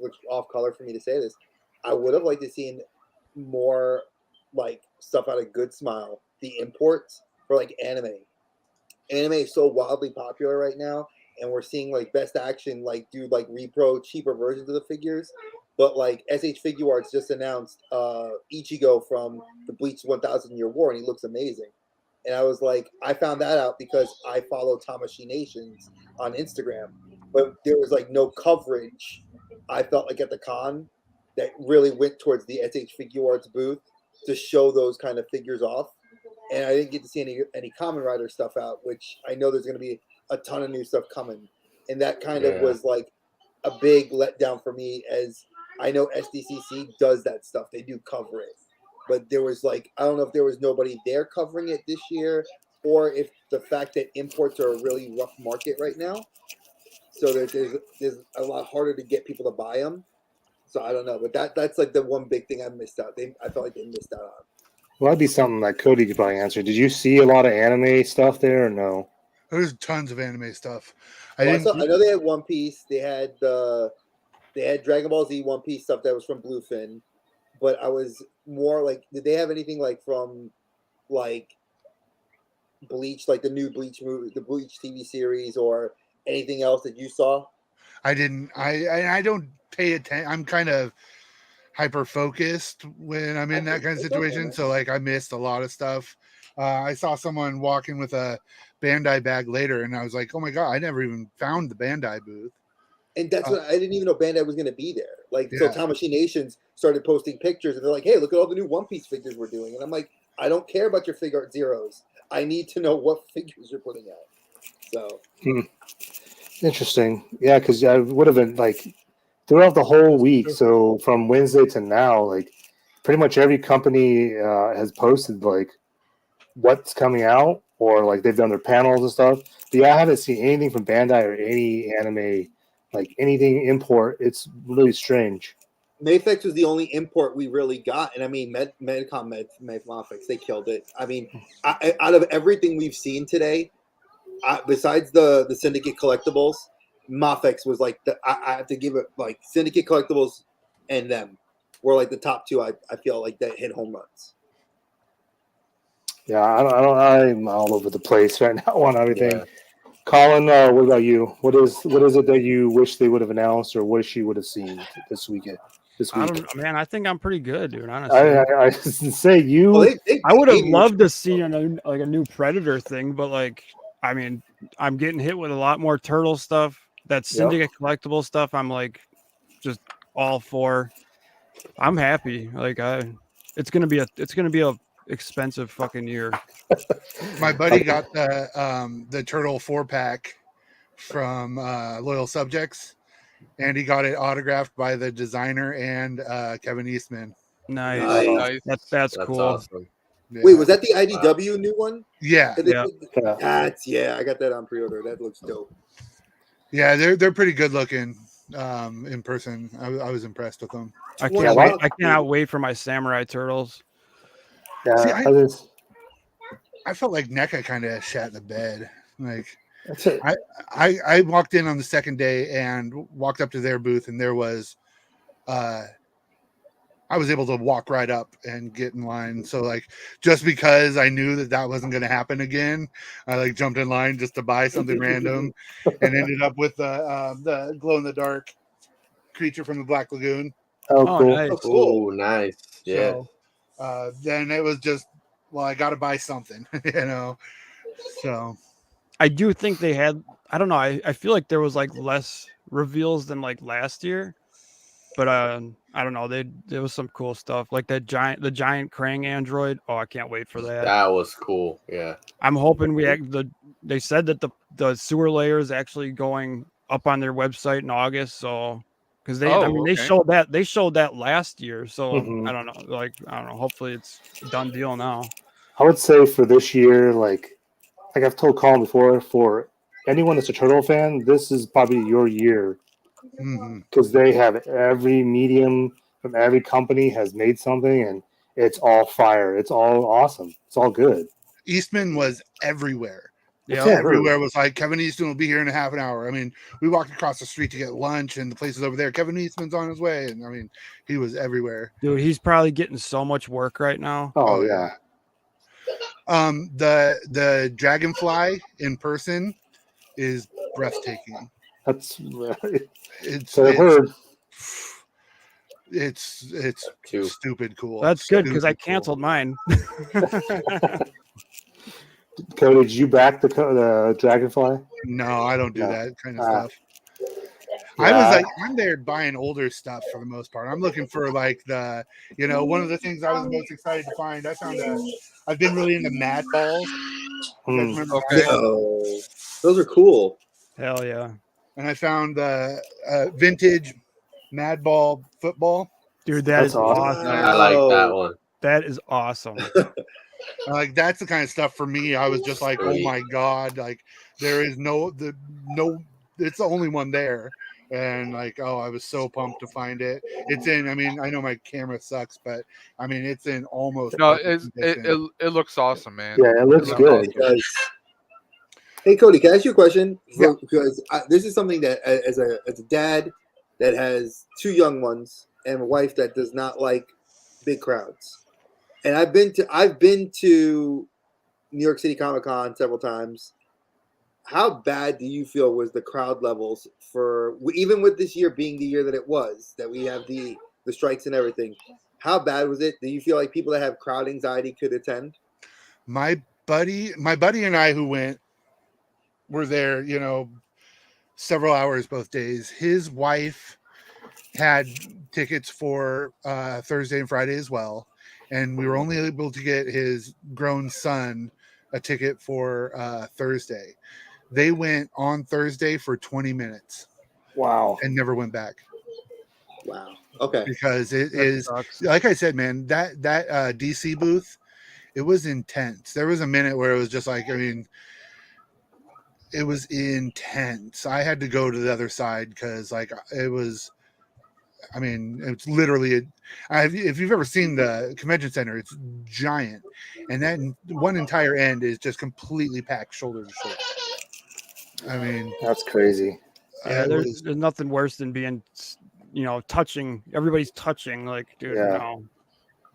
color for me to say this. I would have liked to seen more like stuff out of Good Smile, the imports for like anime. Anime is so wildly popular right now, and we're seeing like Best Action like do like repro cheaper versions of the figures. But like SH Figure Arts just announced Ichigo from the Bleach 1000 Year War, and he looks amazing. And I was like, I found that out because I follow Tamashi Nations on Instagram, but there was like no coverage. I felt like at the con that really went towards the SH Figure Arts booth to show those kind of figures off. And I didn't get to see any Kamen Rider stuff out, which I know there's going to be a ton of new stuff coming. And that kind of was like a big letdown for me, as I know SDCC does that stuff. They do cover it. But there was like, I don't know if there was nobody there covering it this year, or if the fact that imports are a really rough market right now. So there's a lot harder to get people to buy them. So I don't know. But that's like the one big thing I missed out. I felt like they missed out on. Well, that'd be something that Cody could probably answer. Did you see a lot of anime stuff there or no? There's tons of anime stuff. I know they had One Piece. They had Dragon Ball Z One Piece stuff that was from Bluefin. But I was more like, did they have anything like from like Bleach, like the new Bleach movie, the Bleach TV series, or anything else that you saw? I didn't. I don't pay attention. I'm kind of hyper focused when I'm in that kind of situation. So like I missed a lot of stuff. I saw someone walking with a Bandai bag later, and I was like, oh my god, I never even found the Bandai booth. And that's what I didn't even know Bandai was going to be there. Like, Yeah. so Tamashi Nations started posting pictures, and they're like, hey, look at all the new One Piece figures we're doing. And I'm like, I don't care about your figure art zeros. I need to know what figures you're putting out. So Interesting. Yeah, because I would have been like throughout the whole week. So from Wednesday to now, like pretty much every company has posted like what's coming out, or like they've done their panels and stuff. But yeah, I haven't seen anything from Bandai or any anime, like anything import. It's really strange. Mayfix was the only import we really got. And I mean, Medicom Mafex, they killed it. I mean, out of everything we've seen today, besides the Syndicate collectibles, Mafex was like, I have to give it like Syndicate collectibles and them were like the top two. I feel like that hit home runs. Yeah, I'm all over the place right now on everything. Yeah. Colin, what about you? What is it that you wish they would have announced, or wish you would have seen this weekend? I think I'm pretty good, dude. Honestly, I say you. Well, I would have loved to see a new Predator thing, but like, I mean, I'm getting hit with a lot more Turtle stuff. That Syndicate collectible stuff, I'm like, just all for. I'm happy. Like, it's gonna be a expensive fucking year. My buddy got the Turtle 4-pack from Loyal Subjects, and he got it autographed by the designer and Kevin Eastman. Nice. That's cool. Awesome. Yeah. Wait, was that the IDW new one? Yeah. I got that on pre-order. That looks dope. Yeah, they're pretty good looking in person. I was impressed with them. I cannot wait for my Samurai Turtles. Yeah, See, I felt like NECA kind of shat the bed. Like, that's it. I walked in on the second day and walked up to their booth, and there was I was able to walk right up and get in line. So like, just because I knew that wasn't going to happen again, I like jumped in line just to buy something random, and ended up with the glow in the dark creature from the Black Lagoon. Oh, cool. Nice. Oh, cool. Oh, nice. Yeah. So, then it was just, well, I got to buy something, So I do think they had. I don't know. I feel like there was like less reveals than like last year, but I I don't know. There was some cool stuff like the giant Krang android. Oh, I can't wait for that. That was cool. Yeah. I'm hoping they said that the sewer layer is actually going up on their website in August. So because they they showed that last year. So Mhm. I don't know. Like I don't know. Hopefully it's a done deal now. I would say for this year, like I've told Colin before, for anyone that's a turtle fan, this is probably your year Mhm. because they have every medium from every company has made something, and it's all fire. It's all awesome. It's all good. Eastman was everywhere. That's Yeah. what I heard. Everywhere was like, Kevin Eastman will be here in a half an hour. I mean, we walked across the street to get lunch, and the place is over there. Kevin Eastman's on his way, and I mean, he was everywhere. Dude, he's probably getting so much work right now. Oh, Oh, yeah. The dragonfly in person is breathtaking. That's It's so I've heard. it's Too. stupid cool. That's good because I Stupid cool. canceled mine. Cody, did you back the dragonfly? No, I don't do No. that kind of stuff. Yeah. I'm there buying older stuff for the most part. I'm looking for like one of the things I was most excited to find. I've been really into mad balls. You guys remember Okay. that? Oh, those are cool. Hell yeah. And I found vintage mad ball football. Dude, That's is awesome. awesome. I like that one. That is awesome. Like that's the kind of stuff for me. I was just like, oh my god, like there is no, it's the only one there. And like, oh, I was so pumped to find it. It's in. I mean, I know my camera sucks, but I mean, it's in almost. No, perfect condition. it looks awesome, man. Yeah, it looks good. It does. Hey Cody, can I ask you a question? Yeah. Because this is something that, as a dad that has two young ones and a wife that does not like big crowds, and I've been to New York City Comic Con several times. How bad do you feel was the crowd levels for, even with this year being the year that it was, that we have the strikes and everything? How bad was it? Do you feel like people that have crowd anxiety could attend? My buddy and I who went were there, several hours both days. His wife had tickets for Thursday and Friday as well, and we were only able to get his grown son a ticket for Thursday. They went on Thursday for 20 minutes Wow. and never went back. Wow. Okay. Because it That is, sucks. like I said, man, that DC booth, it was intense. There was a minute where it was just like, I mean, it was intense. I had to go to the other side because like it was, I mean, it's literally, if you've ever seen the convention center, it's giant. And then one entire end is just completely packed shoulder to shoulder. I mean, That's crazy. Yeah, it there's was, nothing worse than being, touching. Everybody's touching. Like, dude, Yeah. no.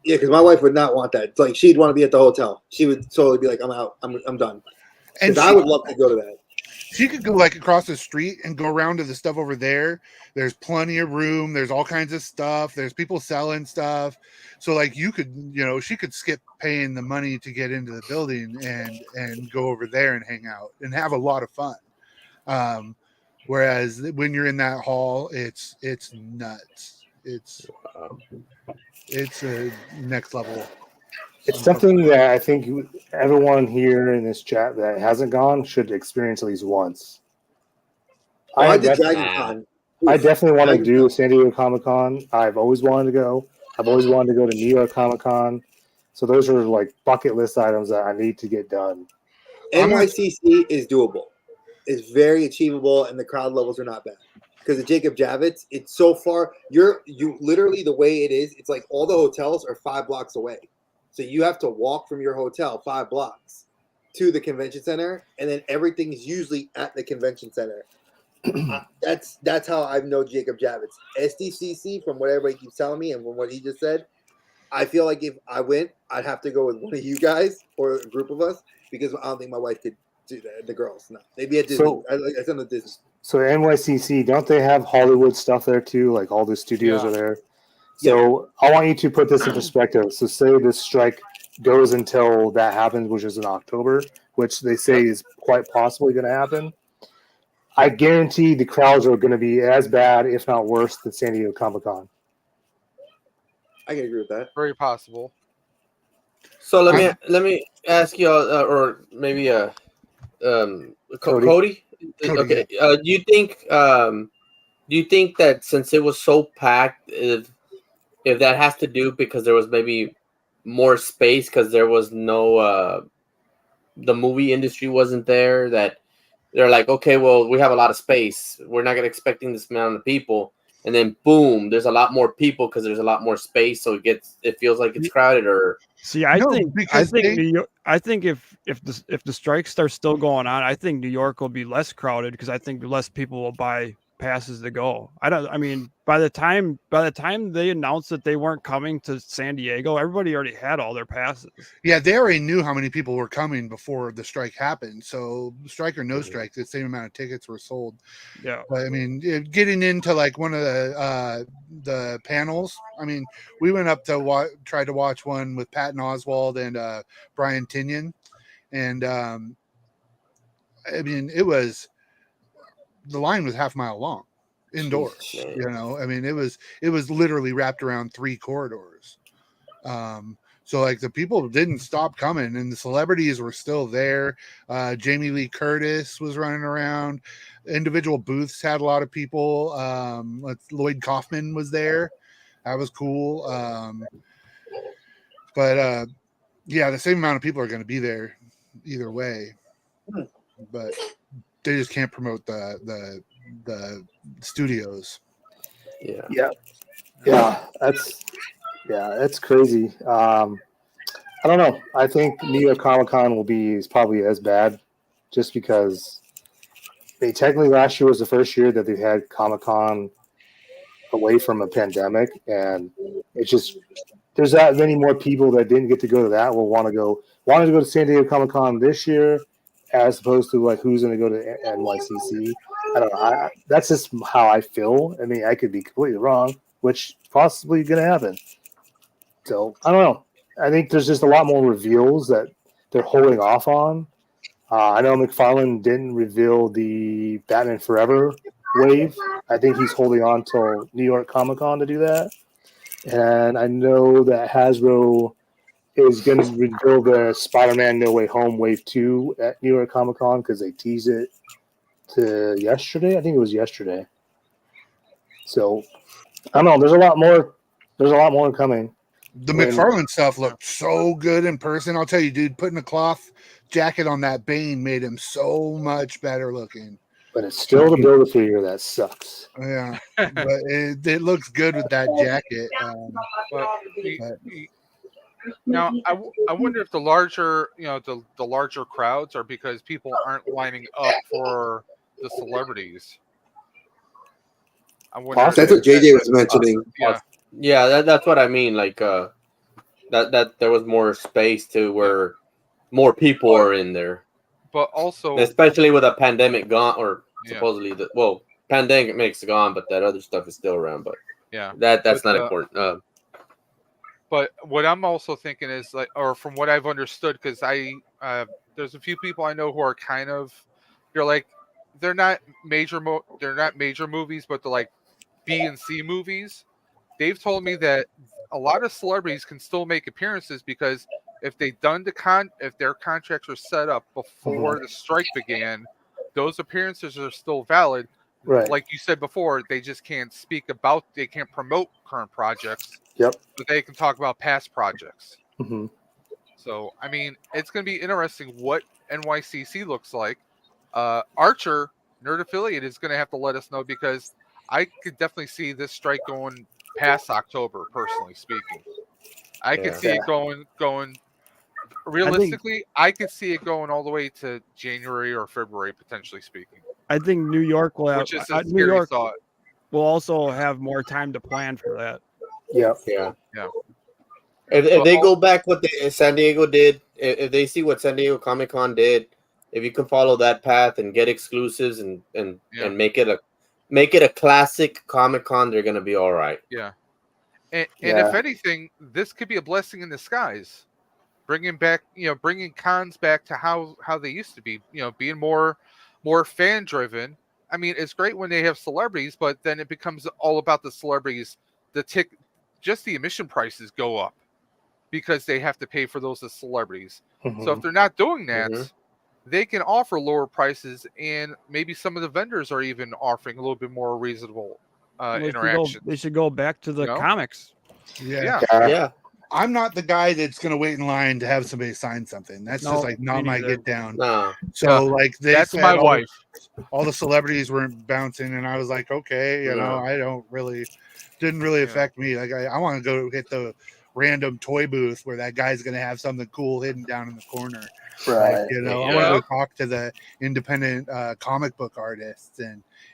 Yeah, because my wife would not want that. It's like she'd want to be at the hotel. She would totally be like, "I'm out. I'm done." and Because I would love to go to that. she could go like across the street and go around to the stuff over there. There's plenty of room. There's all kinds of stuff. There's people selling stuff. So like you could, she could skip paying the money to get into the building and go over there and hang out and have a lot of fun. Whereas when you're in that hall, it's nuts. It's a next level. It's something that I think everyone here in this chat that hasn't gone should experience at least once. Oh, I did definitely- Dragon Con. I definitely want to Dragon do Con. San Diego Comic Con. I've always wanted to go. I've always wanted to go to New York Comic Con. So those are like bucket list items that I need to get done. NYCC is doable. It's very achievable, and the crowd levels are not bad. Because of Jacob Javits, it's so far. You literally, the way it is, it's like all the hotels are 5 blocks away. So you have to walk from your hotel 5 blocks to the convention center, and then everything's usually at the convention center. That's how I know Jacob Javits. SDCC, from what everybody keeps telling me and from what he just said, I feel like if I went, I'd have to go with one of you guys or a group of us because I don't think my wife could do that. The girls, no. They'd be at Disney. So- I send them to Disney. So NYCC, don't they have Hollywood stuff there too? Like all the studios Yeah. are there. So I want you to put this in perspective. So say this strike goes until that happens, which is in October, which they say is quite possibly going to happen. I guarantee the crowds are going to be as bad, if not worse, than San Diego Comic Con. I can agree with that. Very possible. So let me ask you, or maybe Cody. Cody. Cody, Okay. Do you think that since it was so packed, if that has to do because there was maybe more space because there was no the movie industry wasn't there, that they're like, okay, well, we have a lot of space, we're not gonna expecting this amount of people, and then boom, there's a lot more people because there's a lot more space, so it feels like it's crowded, or See, I No, think because they- New York, I think if the strikes are still going on, I think New York will be less crowded because I think less people will buy passes to go. I mean, by the time they announced that they weren't coming to San Diego, everybody already had all their passes. Yeah, they already knew how many people were coming before the strike happened. So, strike or no strike, the same amount of tickets were sold. Yeah. But I mean, getting into like one of the panels. I mean, we went up to tried to watch one with Patton Oswald and Brian Tinian, and I mean, the line was half mile long, indoors. Jesus, man. You know, I mean, it was literally wrapped around 3 corridors. So like the people didn't stop coming, and the celebrities were still there. Jamie Lee Curtis was running around. Individual booths had a lot of people. Lloyd Kaufman was there. That was cool. But yeah, the same amount of people are going to be there either way. But they just can't promote the studios. Yeah. Yeah, that's crazy. I don't know. I think New York Comic Con is probably as bad, just because they technically last year was the first year that they've had Comic Con away from a pandemic, and it's just there's that many more people that didn't get to go to that will wanted to go to San Diego Comic Con this year, as opposed to like who's going to go to NYCC. I don't know. That's just how I feel. I mean, I could be completely wrong, which is possibly going to happen. So I don't know. I think there's just a lot more reveals that they're holding off on. I know McFarlane didn't reveal the Batman Forever wave. I think he's holding on till New York Comic Con to do that. And I know that Hasbro is going to reveal the Spider-Man No Way Home Wave 2 at New York Comic Con because they teased it to yesterday. I think it was yesterday. So I don't know. There's a lot more. There's a lot more coming. The McFarlane stuff looked so good in person. I'll tell you, dude, putting a cloth jacket on that Bane made him so much better looking. But it's still the Build-A-Figure that sucks. Yeah, but it looks good with that jacket. Now, I wonder if the larger, the larger crowds are because people aren't lining up for the celebrities. I wonder. That's what JJ was mentioning. Yeah, that's what I mean. Like that there was more space to where more people are in there. But also, especially with a pandemic gone, or supposedly pandemic's gone, but that other stuff is still around. But yeah, that's not important. But what I'm also thinking is like, or from what I've understood, because there's a few people I know who are kind of, they're not major movies, but they're like B and C movies. They've told me that a lot of celebrities can still make appearances because if if their contracts are set up before the strike began, those appearances are still valid. Right. Like you said before, they just can't they can't promote current projects. Yep. But they can talk about past projects. Mm-hmm. So, I mean, it's going to be interesting what NYCC looks like. Archer, Nerd Affiliate, is going to have to let us know because I could definitely see this strike going past October, personally speaking. I could see it going realistically, I could see it going all the way to January or February, potentially speaking. I think New York will have, which is a New scary York thought. will also have more time to plan for that. Yeah. If they go back what San Diego did, if they see what San Diego Comic Con did, if you can follow that path and get exclusives and make it a classic Comic Con, they're gonna be all right. Yeah. And if anything, this could be a blessing in disguise, bringing cons back to how they used to be. Being more fan driven. I mean, it's great when they have celebrities, but then it becomes all about the celebrities, the just the admission prices go up because they have to pay for those as celebrities. Mhm. So if they're not doing that, Mhm. they can offer lower prices, and maybe some of the vendors are even offering a little bit more reasonable interaction. They should go back to the No? comics. Yeah. Yeah. I'm not the guy that's gonna wait in line to have somebody sign something. That's No, just like not me my neither. get down. No. So like they That's said my wife. all the celebrities weren't bouncing, and I was like, okay, you know, No. I don't really didn't really Yeah. affect me. Like I want to go hit the random toy booth where that guy's gonna have something cool hidden down in the corner. Right. Like, you know, I Yeah. want to go talk to the independent comic book artists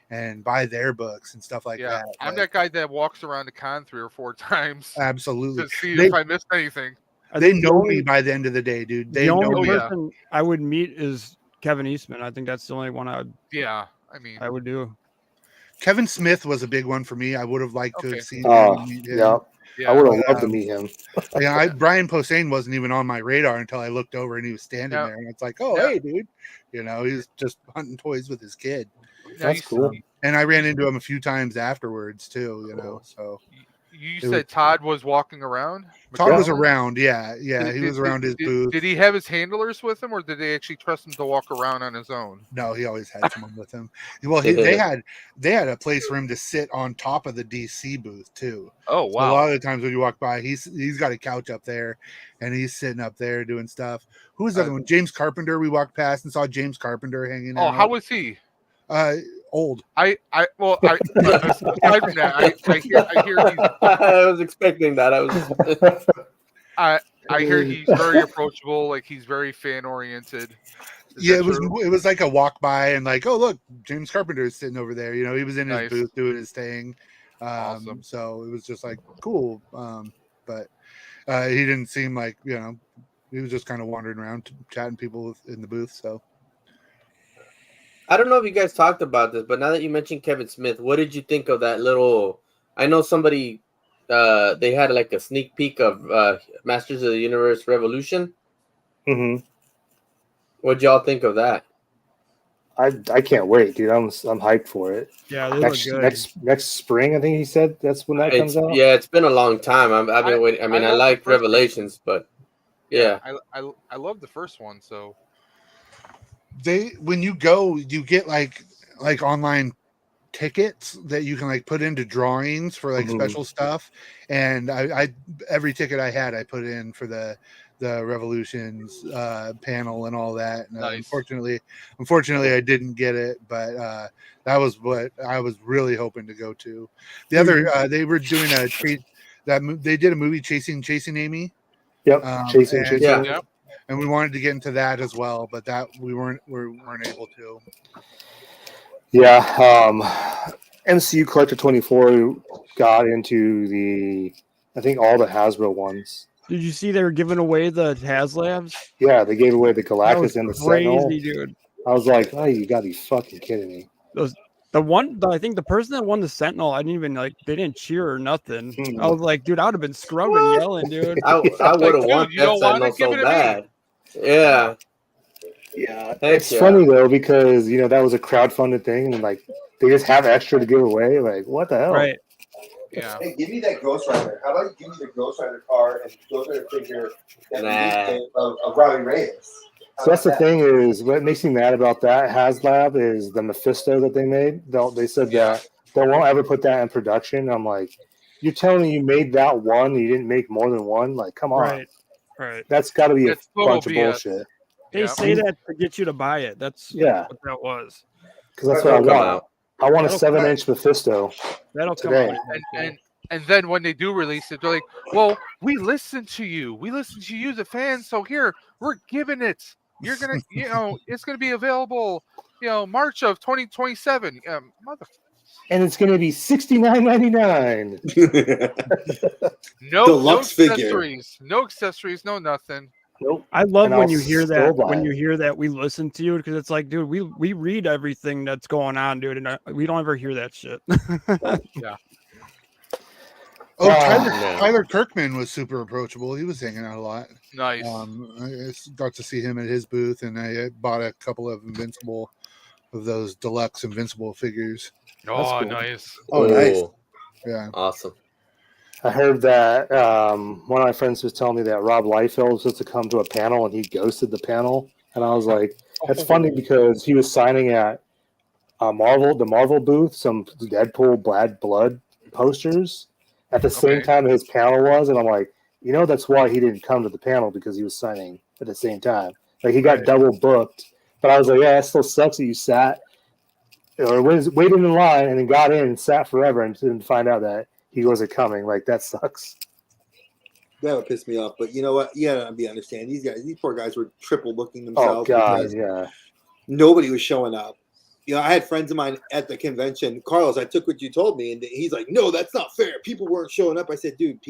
and buy their books and stuff like Yeah, that. I'm Like, that guy that walks around the con 3 or 4 times absolutely. to see They, if I missed anything. I they think know me by the end of the day, dude. They the know only me. yeah. person I would meet is Kevin Eastman. I think that's the only one Yeah, I mean, I would do. Kevin Smith was a big one for me. I would have liked to Okay. have seen Oh, him. Meet him. yeah. yeah, I would have But, loved to meet him. Yeah, Brian Posehn wasn't even on my radar until I looked over and he was standing Yeah. there, and it's like, oh, Yeah. hey, dude, you know, he's just hunting toys with his kid. now That's cool. And I ran into him a few times afterwards too, you know. So You It said was- Todd was walking around. Todd was McCollum? around, yeah, he was around his booth. Did he have his handlers with him, or did they actually trust him to walk around on his own? No, he always had someone with him. Well, they had a place for him to sit on top of the DC booth too. Oh So a lot of the times when you walk by, he's got a couch up there, and he's sitting up there doing stuff. Who was the other one? James Carpenter. We walked past and saw James Carpenter hanging out. Oh, how was he? Old. Aside from that, I hear he's I was expecting that. I hear he's very approachable, like he's very fan oriented. Yeah, it was like a walk by and like, oh look, James Carpenter is sitting over there. You know, he was in his Nice. booth doing his thing. Awesome. So it was just like cool. But he didn't seem like, you know, he was just kind of wandering around chatting people in the booth. So I don't know if you guys talked about this, but now that you mentioned Kevin Smith, what did you think of that little? I know somebody they had like a sneak peek of Masters of the Universe Revolution. Mm-hmm. What'd y'all think of that? I can't wait, dude. I'm hyped for it. Yeah, they Next look good. next spring, I think he said that's when that comes out. Yeah, it's been a long time. I've been waiting. I mean, I love the like first Revelations, but yeah. I love the first one. So when you go, you get like online tickets that you can like put into drawings for like Mhm. special stuff. And I every ticket I had, I put in for the Revolutions panel and all that. And, Nice. unfortunately, I didn't get it, but that was what I was really hoping to go to. The other, they were doing they did a movie Chasing Amy. Yep. Chasing. Yeah. Yep. And we wanted to get into that as well, but that we weren't able to. Yeah. MCU Collector 24 got into I think all the Hasbro ones. Did you see they were giving away the HasLabs? Yeah, they gave away the That was Galactus and the Sentinel. crazy, dude. I was like, oh, you gotta be fucking kidding me. I think the person that won the Sentinel, I didn't even they didn't cheer or nothing. Hmm. I was like, dude, I would have been scrubbing, yelling, dude. I would have dude, wanted you don't that want Sentinel it? Give so it to me. bad. Yeah. Yeah, Heck it's yeah. funny though because that was a crowdfunded thing, and like they just have extra to give away. Like, what the hell? Right. yeah. Hey, give me that Ghost Rider. How about you give me the Ghost Rider card and Ghost Rider figure of Robbie Reyes? So that's the thing is what makes me mad about that HasLab is the Mephisto that they made. They said that they won't ever put that in production. I'm like, you're telling me you made that one, you didn't make more than one? Like, come on. Right. That's got to be That's a total bunch of BS. bullshit. They Yeah. say that to get you to buy it. That's Yeah, what that was. because that's what I That'll come want. out. I want a That'll come 7-inch Mephisto. That'll come Today. out. And then when they do release it, they're like, "Well, we listen to you. We listen to you, the fans. So here, we're giving it. You're gonna, it's gonna be available, March of 2027. Mother, And it's going to be $69.99. no Deluxe figure. accessories, no nothing. Nope. I love And when I'll you hear still that. buy When it. you hear that, we listen to you because it's like, dude, we read everything that's going on, dude, and we don't ever hear that shit. Oh, Yeah. Tyler Kirkman was super approachable. He was hanging out a lot. Nice. I got to see him at his booth, and I bought a couple of those deluxe Invincible figures. Oh, cool. nice. Oh, nice. Yeah. Awesome. I heard that one of my friends was telling me that Rob Liefeld was supposed to come to a panel and he ghosted the panel, and I was like, that's funny because he was signing at the Marvel booth, some Deadpool Bad Blood posters at the same Okay. time his panel was, and I'm like, that's why he didn't come to the panel because he was signing at the same time. Like he got Right. double booked, but I was like, yeah, that still sucks that you sat or waited in line and then got in and sat forever and didn't find out that he wasn't coming. Like that sucks. That would piss me off. But you know what? Yeah, I understand. These poor guys were triple booking Oh themselves God, because yeah. nobody was showing up. I had friends of mine at the convention. Carlos, I took what you told me, and he's like, "No, that's not fair. People weren't showing up." I said, "Dude,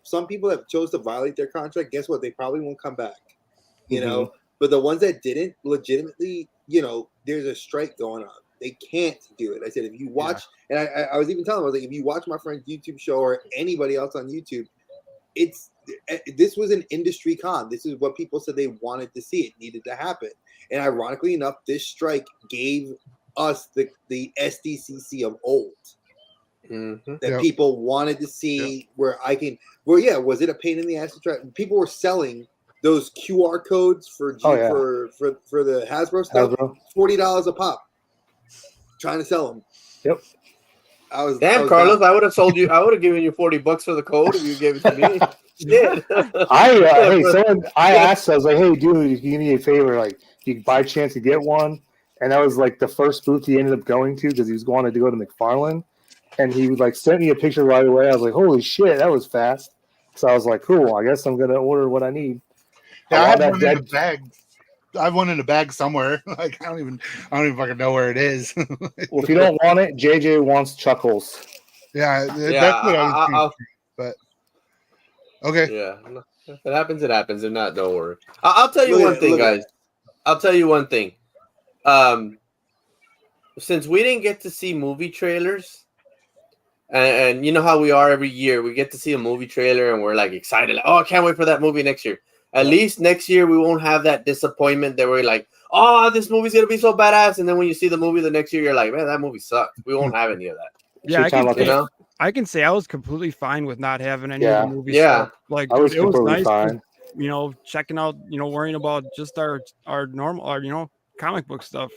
some people that chose to violate their contract. Guess what? They probably won't come back. You know, but the ones that didn't, legitimately, there's a strike going on. They can't do it." I said, if you watch, and I was even telling them, I was like, if you watch my friend's YouTube show or anybody else on YouTube, this was an industry con. This is what people said they wanted to see. It needed to happen. And ironically enough, this strike gave us the SDCC of old that people wanted to see. Was it a pain in the ass to try? People were selling those QR codes for the Hasbro stuff, $40 a pop, trying to sell them. Yep. Carlos, I would have sold you. I would have given you $40 for the code if you gave it to me. Shit. I asked. I was like, "Hey, dude, you give me a favor. Like, if you by chance to get one." And that was like the first booth he ended up going to because he was wanting to go to McFarlane, and he like sent me a picture right away. I was like, "Holy shit, that was fast!" So I was like, "Cool. I guess I'm gonna order what I need." Yeah, I have one in a bag. I have one in a bag somewhere. Like I don't even fucking know where it is. Well, if you don't want it, JJ wants Chuckles. Yeah, that's what I was thinking. But okay. Yeah, if it happens, it happens. If not, don't worry. I'll tell you one thing, guys. I'll tell you one thing. Since we didn't get to see movie trailers, and you know how we are every year, we get to see a movie trailer and we're like excited, like, oh, I can't wait for that movie next year. At least next year we won't have that disappointment that we're like, oh, this movie's gonna be so badass, and then when you see the movie the next year, you're like, man, that movie sucked. We won't have any of that. Yeah, I can say I was completely fine with not having any of the movie stuff. Like, I was it was completely nice, fine. Checking out, worrying about just our normal, comic book stuff.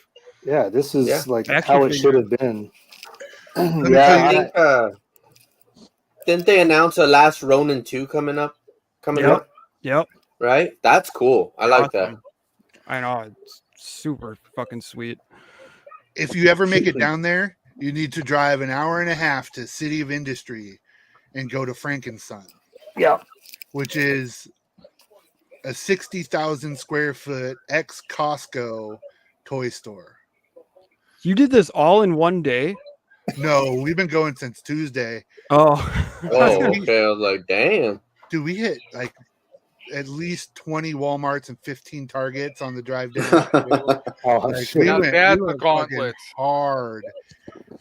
Yeah, this is like Action how it should have been. Yeah. Didn't they announce a Last Ronin 2 coming up? Yep. Right? That's cool. I like that. I know. It's super fucking sweet. If you ever make it down there, you need to drive an hour and a half to City of Industry and go to Frankenson. Yeah. Which is a 60,000 square foot ex-Costco toy store. You did this all in one day? No, we've been going since Tuesday. Oh. Okay. I was like, damn. Dude, we hit like at least 20 Walmarts and 15 Targets on the drive down. We went the gauntlets hard.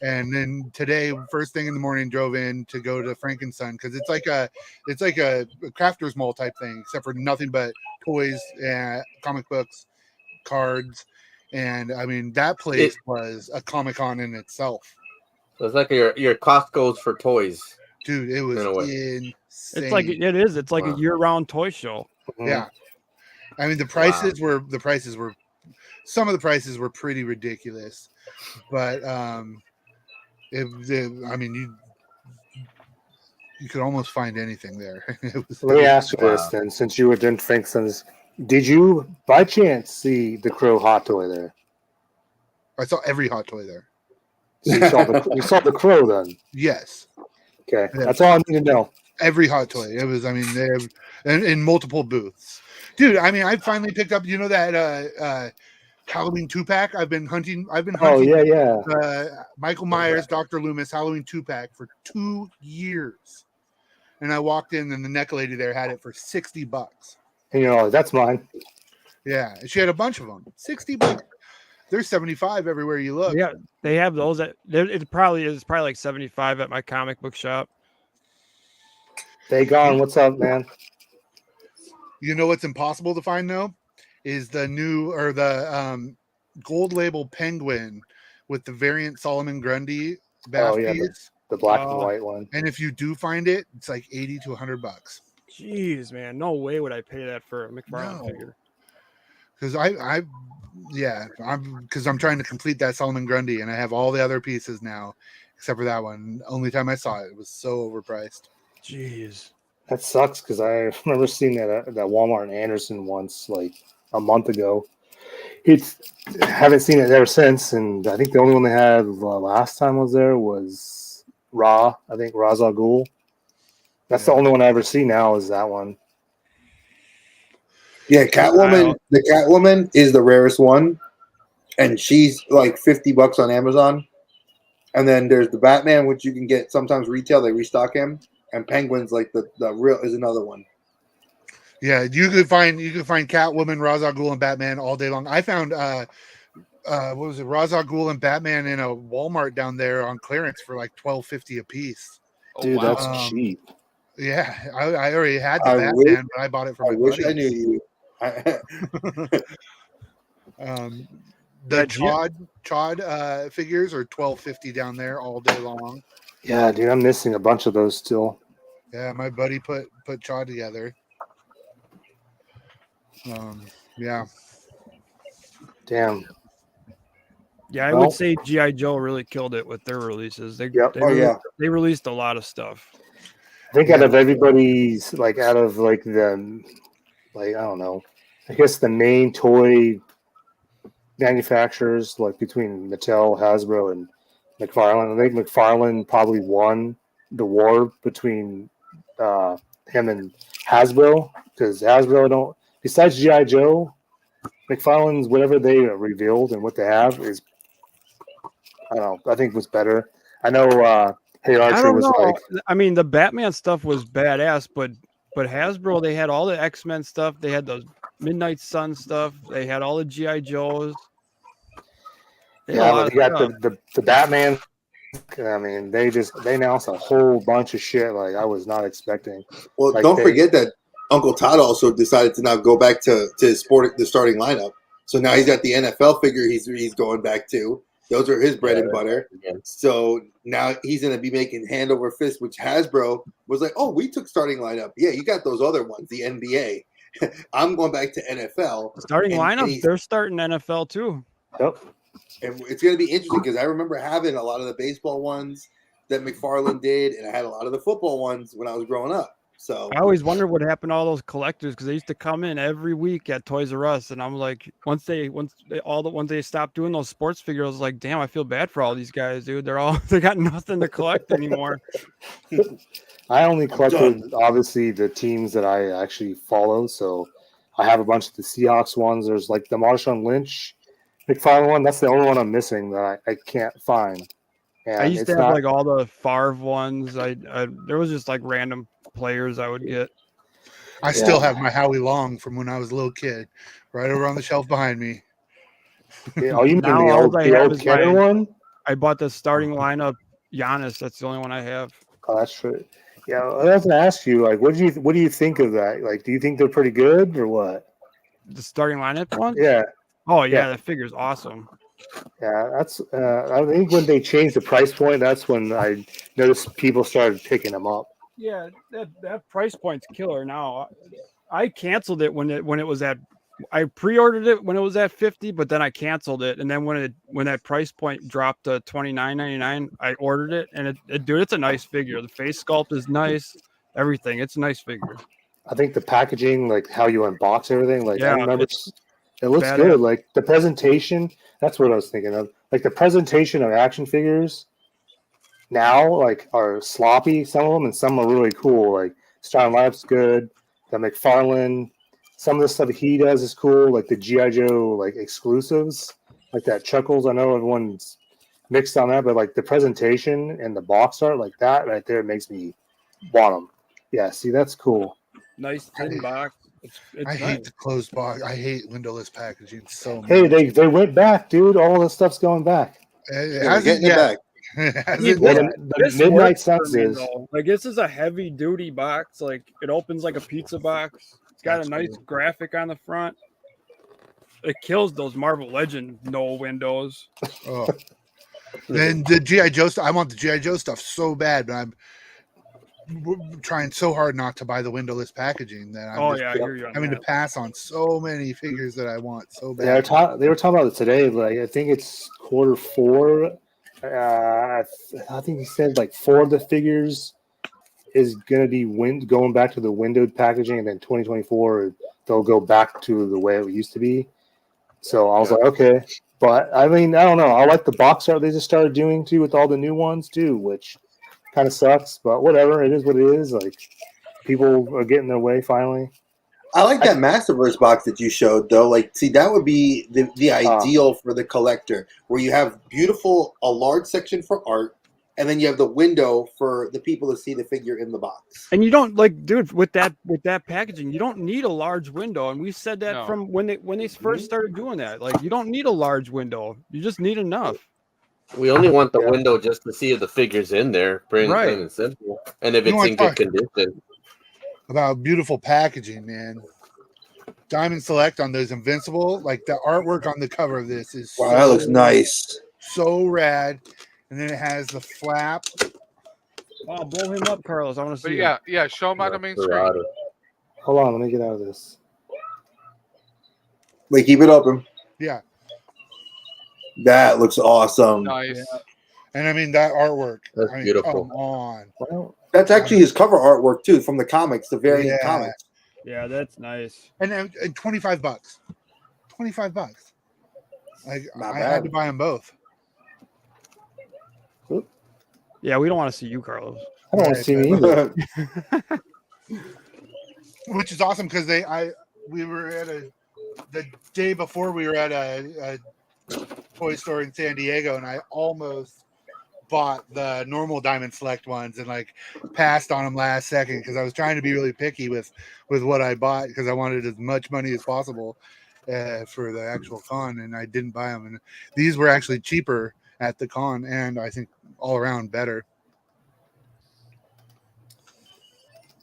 And then today, first thing in the morning, drove in to go to Frankenson because it's like a crafters mall type thing, except for nothing but toys, comic books, cards, and I mean that place was a Comic-Con in itself. So it's like your Costco's for toys. Dude, it was insane. It's like It's like a year-round toy show. Yeah, I mean the prices were some of the prices were pretty ridiculous, but you could almost find anything there. Let me ask you this then, since you were doing Frankston's, did you by chance see the Crow hot toy there? I saw every hot toy there. So you saw the Crow then? Yes. Okay, that's all I need to know. Every hot toy. It was. I mean, they have in multiple booths, dude. I mean, I finally picked up. That Halloween 2-pack. I've been hunting. Oh yeah. Michael Myers, Dr. Loomis Halloween 2-pack for 2 years, and I walked in, and the neck lady there had it for $60. And you're like, that's mine. Yeah, she had a bunch of them. $60. There's 75 everywhere you look. Yeah, they have those. It's probably like 75 at my comic book shop. They gone. What's up, man? You know what's impossible to find though is the new or the gold label penguin with the variant Solomon Grundy bath piece. the black and white one. And if you do find it, it's like $80 to $100. Jeez, man, no way would I pay that for a McFarlane No. figure. Because I'm trying to complete that Solomon Grundy, and I have all the other pieces now, except for that one. Only time I saw it, it was so overpriced. Jeez. That sucks because I remember seeing that at that Walmart in Anderson once, like a month ago. Haven't seen it ever since, and I think the only one they had last time I was there was Ra. I think Ra's al Ghul. That's the only one I ever see now is that one. Yeah, Catwoman. The Catwoman is the rarest one, and she's like $50 on Amazon. And then there's the Batman, which you can get sometimes retail. They restock him, and Penguin's like the real is another one. Yeah, you could find Catwoman, Ra's al Ghul, and Batman all day long. I found what was it, Ra's al Ghul and Batman in a Walmart down there on clearance for like $12.50 a piece. Dude, that's cheap. Yeah, I already had the Batman, wish, but I bought it for my wish buddy. I knew you. The Chod figures are $12.50 down there all day long. Yeah, dude, I'm missing a bunch of those still. Yeah, my buddy put Chod together. Yeah. Damn. Yeah, I would say G.I. Joe really killed it with their releases. They released a lot of stuff. I think out of everybody's, I don't know, I guess the main toy manufacturers, like between Mattel, Hasbro, and McFarlane, I think McFarlane probably won the war between him and Hasbro, because Hasbro besides G.I. Joe, McFarlane's whatever they revealed and what they have is, I don't know, I think was better. I know Hey Archer I don't was know. like, I mean, the Batman stuff was badass, but Hasbro, they had all the X-Men stuff. They had the Midnight Sun stuff. They had all the G.I. Joes. Yeah, but you got the Batman. I mean, they announced a whole bunch of shit like I was not expecting. Well, don't forget that Uncle Todd also decided to now go back to the starting lineup. So now he's got the NFL figure he's going back to. Those are his bread and butter. So now he's going to be making hand over fist, which Hasbro was like, oh, we took starting lineup. Yeah, you got those other ones, the NBA. I'm going back to NFL. Starting lineup, they're starting NFL too. Yep. And it's going to be interesting because I remember having a lot of the baseball ones that McFarlane did, and I had a lot of the football ones when I was growing up. So I always wondered what happened to all those collectors because they used to come in every week at Toys R Us, and I'm like, once they stopped doing those sports figures, I was like, damn, I feel bad for all these guys, dude. They got nothing to collect anymore. I only collected obviously the teams that I actually follow, so I have a bunch of the Seahawks ones. There's like the Marshawn Lynch McFarlane one. That's the only one I'm missing that I can't find. And I used to have like all the Favre ones. There was just like random players I would get. I still have my Howie Long from when I was a little kid, right over on the shelf behind me. Oh, you mean the old Kenner one? I bought the starting lineup Giannis. That's the only one I have. Oh, that's true. Yeah, I was going to ask you, like, what do you think of that? Like, do you think they're pretty good or what? The starting lineup one? Yeah. Oh yeah, that figure's awesome. Yeah, that's. I think when they changed the price point, that's when I noticed people started picking them up. Yeah, that price point's killer now. I canceled it when it was at. I pre-ordered it when it was at 50, but then I canceled it, and then when that price point dropped to $29.99, I ordered it, and dude, it's a nice figure. The face sculpt is nice, everything. It's a nice figure. I think the packaging, like how you unbox everything, like I remember. It looks badass. good. Like the presentation, that's what I was thinking of. Like the presentation of action figures now, like are sloppy, some of them, and some are really cool. Like Starting Lineup's good. The McFarlane, some of the stuff he does is cool. Like the G.I. Joe like exclusives, like that Chuckles. I know everyone's mixed on that, but like the presentation and the box art, like that right there makes me want them. Yeah, see, that's cool. Nice thin box. I hate the closed box. I hate windowless packaging so much. Hey, they went back, dude. All the stuff's going back. Getting it back. The Midnight Suns is like this is a heavy duty box. Like it opens like a pizza box. It's got a nice graphic on the front. It kills those Marvel Legend no windows. Oh. Then the GI Joe stuff. I want the GI Joe stuff so bad, but I'm trying so hard not to buy the windowless packaging that I'm I hear you on having to that. pass on so many figures that I want so Yeah, bad. they were talking about it today. Like I think it's Q4. I think he said like 4 of the figures is going to be going back to the windowed packaging, and then 2024 they'll go back to the way it used to be. So I was like, okay, but I mean, I don't know. I like the box art they just started doing too with all the new ones too, which kind of sucks, but whatever. It is what it is. Like people are getting their way finally. I like that Masterverse box that you showed, though. Like, see, that would be the ideal for the collector, where you have a large section for art, and then you have the window for the people to see the figure in the box. And you don't like, dude, with that packaging, you don't need a large window. And we said that from when they first started doing that. Like, you don't need a large window. You just need enough. We only want the window just to see if the figure's in there, plain and simple, and if it's in good condition. About beautiful packaging, man. Diamond Select on those Invincible, like the artwork on the cover of this is that looks nice, so rad. And then it has the flap. Oh, blow him up, Carlos. I want to see. Yeah, show him on the main screen. Hold on, let me get out of this. Wait, keep it open. Yeah, that looks awesome. Nice. Yeah. And I mean that artwork. That's beautiful. Come on. Well, that's actually his cover artwork too, from the comics, the variant comics. Yeah, that's nice. And $25. $25. Like Not I bad. had to buy them both. Yeah, we don't want to see you, Carlos. I don't want to see me either. Which is awesome because we were at the day before we were at a toy store in San Diego, and I almost bought the normal Diamond Select ones and like passed on them last second because I was trying to be really picky with what I bought because I wanted as much money as possible for the actual con, and I didn't buy them. And these were actually cheaper at the con, and I think all around better.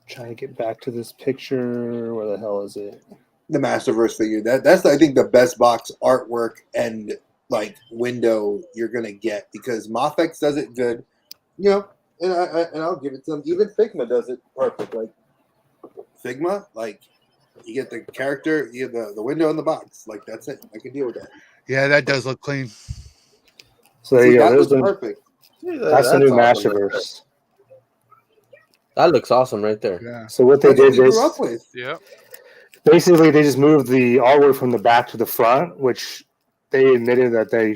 Trying to get back to this picture. Where the hell is it? The Masterverse figure. That's I think the best box artwork and like window you're gonna get because Mafex does it good, you know, and I'll give it to them. Even Figma does it perfect. Like Figma, like you get the character, you get the window in the box. Like that's it. I can deal with that. Yeah, that does look clean. So there you go. That looks perfect. That's the new Masterverse. That looks awesome right there. Yeah. So what they That's what did we is grew up with. Yeah. basically they just moved the artwork from the back to the front, which they admitted that they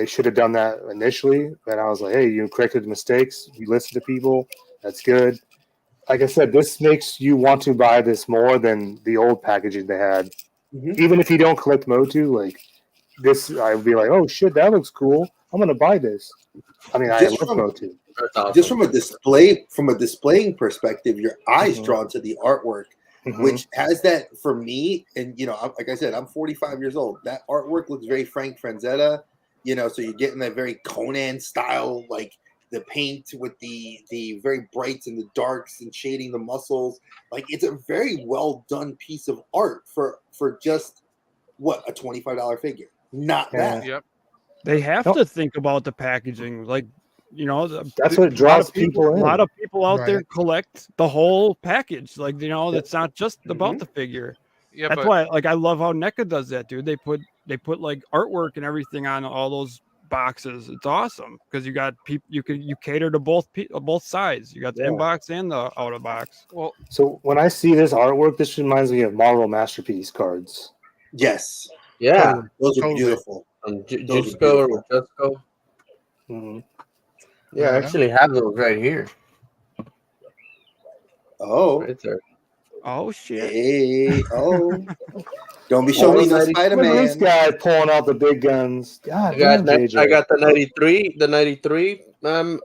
should have done that initially. And I was like, hey, you corrected mistakes. You listen to people. That's good. Like I said, this makes you want to buy this more than the old packaging they had. Mm-hmm. Even if you don't collect Motu, like this, I would be like, oh shit, that looks cool. I'm gonna buy this. I mean, I love Motu. Awesome. Just from a displaying perspective, your eyes drawn to the artwork, which has that for me. And you know, like I said, I'm 45 years old. That artwork looks very Frank Franzetta. You know, so you're getting that very Conan style, like the paint with the very brights and the darks and shading the muscles. Like it's a very well done piece of art for just what, a $25 figure. Not bad. Yep. They have to think about the packaging, like. You know, that's what draws people in. A lot of people out there collect the whole package. Like, you know, it's not just about the figure. Yeah, that's why, like, I love how NECA does that, dude. They put like artwork and everything on all those boxes. It's awesome because you got people. You cater to both sides. You got the inbox and the out of box. Well, so when I see this artwork, this reminds me of Marvel Masterpiece cards. Yes. Yeah. Those are beautiful. Jusco or Jusco. Mm-hmm. Yeah, I actually have those right here. Oh. Right there. Oh, shit. Hey, don't be showing me no Spider-Man. This guy pulling out the big guns. God, I got the 93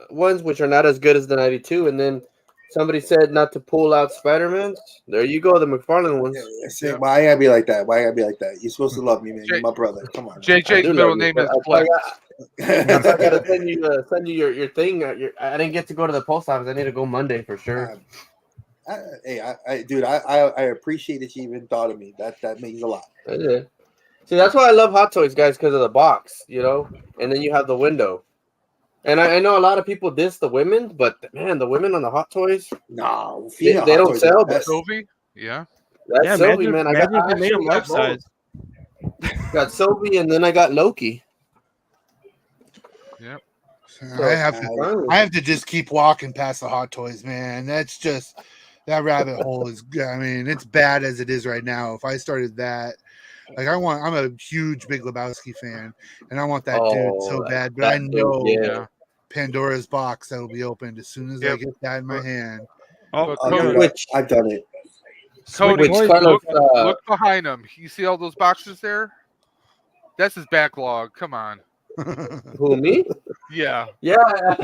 ones, which are not as good as the 92. And then somebody said not to pull out Spider-Man's. There you go, the McFarlane ones. Yeah, why I gotta be like that? Why I gotta be like that? You're supposed to love me, man. You're my brother. Come on. JJ's middle name is Flex. I gotta send you your thing. I didn't get to go to the post office. I need to go Monday for sure. I appreciate that you even thought of me. That means a lot. I did. See, that's why I love Hot Toys, guys, because of the box, you know. And then you have the window. And I know a lot of people diss the women, but man, the women on the Hot Toys, No, they female don't hot toys are sell, the but best. Sylvie? Yeah. that's Yeah, Sylvie, imagine, man. I imagine if they made actually them life got both. size. Got Sylvie, and then I got Loki. Yep. So, I have to. finally. I have to just keep walking past the Hot Toys, man. That's just that rabbit hole is. I mean, it's bad as it is right now. If I started that, like, I'm a huge Big Lebowski fan, and I want that dude so bad. But I that dude, know yeah. Pandora's box that'll be opened as soon as I Yep. get that in my hand. Oh, But we I'll got do a that. I've done it. Cody, Switch Which Toys Carlos, look- look behind him. You see all those boxes there? That's his backlog. Come on. who, me? Yeah. Yeah,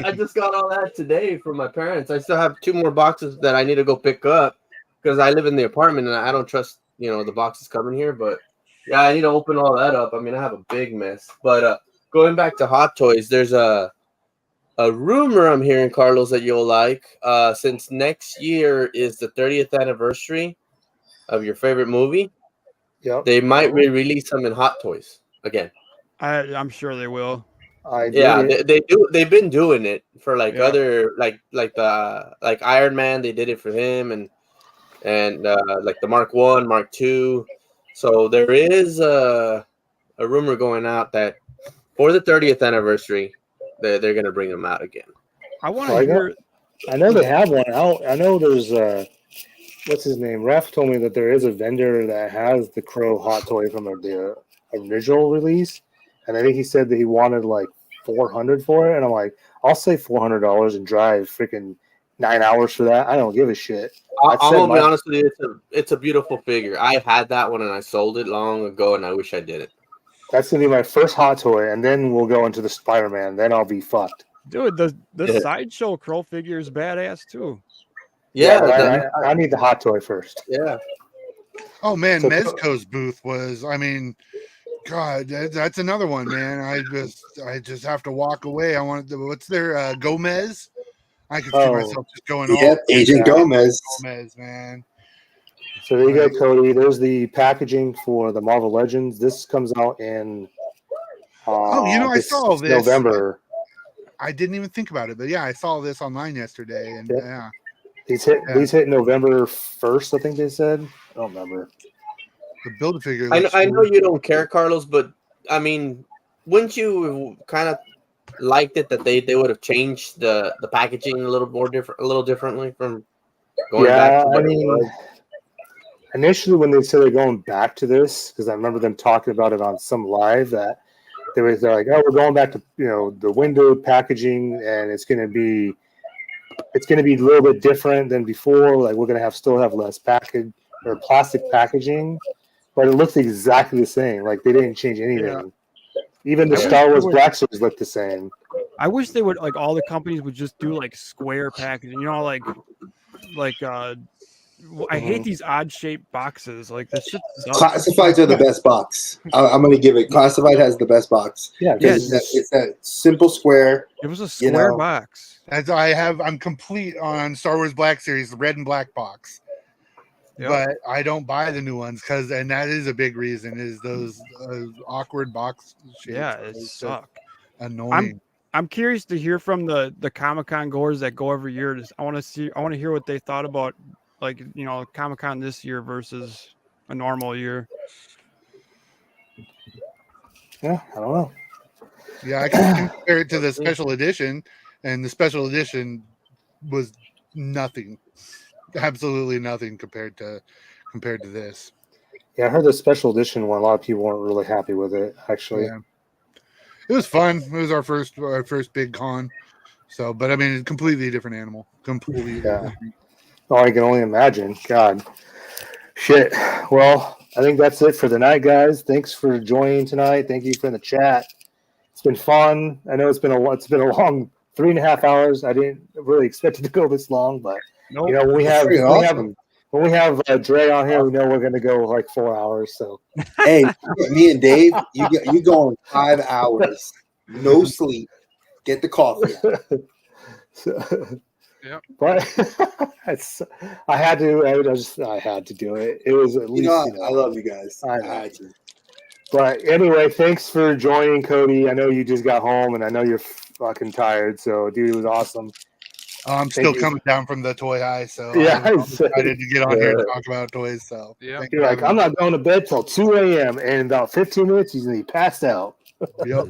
I just got all that today from my parents. I still have 2 more boxes that I need to go pick up because I live in the apartment and I don't trust, the boxes coming here. But yeah, I need to open all that up. I mean, I have a big mess. But going back to Hot Toys, there's a rumor I'm hearing, Carlos, that you'll like. Since next year is the 30th anniversary of your favorite movie, Yep. they might re-release them in Hot Toys again. I'm sure they will. I did Yeah, it. they do. They've been doing it for like Yeah. other like Iron Man. They did it for him, and like the Mark 1, Mark 2. So there is a rumor going out that for the 30th anniversary, they're gonna bring them out again. I want Well, to hear. I know they have one out. I know there's what's his name? Ref told me that there is a vendor that has the Crow hot toy from the original release, and I think he said that he wanted like $400 for it, and I'm like, I'll say $400 and drive freaking 9 hours for that. I don't give a shit. I'm gonna be honest with you. It's a beautiful figure. I've had that one and I sold it long ago, and I wish I did it. That's gonna be my first hot toy, and then we'll go into the Spider-Man. Then I'll be fucked. Dude, the Yeah. sideshow Crow figure is badass too. Yeah, but I need the hot toy first. yeah. Oh man, So- Mezco's booth was. I mean, God, that's another one, man. I just have to walk away. I want to. What's their Gomez? I could see myself just going Yep, Agent Gomez. Gomez, man. So there you go, Cody. There's the packaging for the Marvel Legends. This comes out in I saw this November. I didn't even think about it, but yeah, I saw this online yesterday, and Yep. yeah, These hit November 1st, I think they said. I don't remember. the Build-A-Figure. I know you don't care, Carlos, but I mean, wouldn't you kind of liked it that they would have changed the packaging a little differently from going back to what it was? Initially when they said they're going back to this, because I remember them talking about it on some live that they're like, oh, we're going back to the window packaging, and it's gonna be a little bit different than before. Like we're gonna still have less package or plastic packaging, but it looks exactly the same. Like they didn't change anything. Yeah. Even the I Star wish Wars they would- Black Series looked the same. I wish they would like all the companies would just do like square packaging. like I hate these odd shaped boxes. Like this shit sucks. Classifieds are the best box. I'm going to give it. Classified has the best box. Yeah, Yeah, It's that simple square. It was a square box. As I'm complete on Star Wars Black Series, the red and black box. Yep. But I don't buy the new ones and that is a big reason is those awkward box shapes. Yeah, it Those just suck. annoying. I'm curious to hear from the Comic-Con goers that go every year. I want to hear what they thought about Comic-Con this year versus a normal year. Yeah, I don't know. Yeah, I can compare it to the special edition, and the special edition was nothing, absolutely nothing compared to this. Yeah, I heard the special edition one. A lot of people weren't really happy with it. Actually, Yeah. It was fun. It was our first big con. So, but I mean, completely different animal. Completely. Yeah. different. Oh, I can only imagine. God, shit. Well, I think that's it for the night, guys. Thanks for joining tonight. Thank you for the chat. It's been fun. I know it's been a long 3.5 hours. I didn't really expect it to go this long, but Nope. when we have awesome. Dre on here, we know we're going to go like 4 hours. So Hey, me and Dave, you going 5 hours, no sleep, get the coffee. Yep. But I had to do it. It was at least. I love you guys. I know. I do. But anyway, thanks for joining, Cody. I know you just got home, and I know you're fucking tired. So, dude, it was awesome. I'm still coming down from the toy high, so Yeah, I'm excited to get on here and Yeah. talk about toys. So Yeah. thank You're you like, for I'm having not going to bed till 2 a.m. And in about 15 minutes, he's going to be passed out. me. Yep.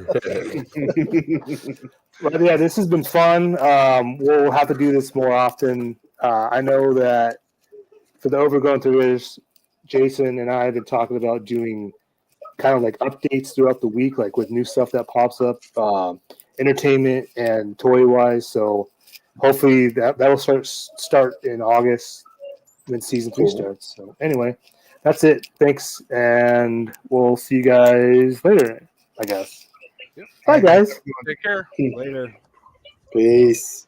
But yeah, this has been fun. We'll have to do this more often. I know that for the Overgrown Theaters, Jason and I have been talking about doing kind of like updates throughout the week, like with new stuff that pops up, entertainment and toy wise. So hopefully that will start in August when season 3 starts. So anyway, that's it. Thanks, and we'll see you guys later, I guess. Yep. Bye, guys. Take care. Later. Peace.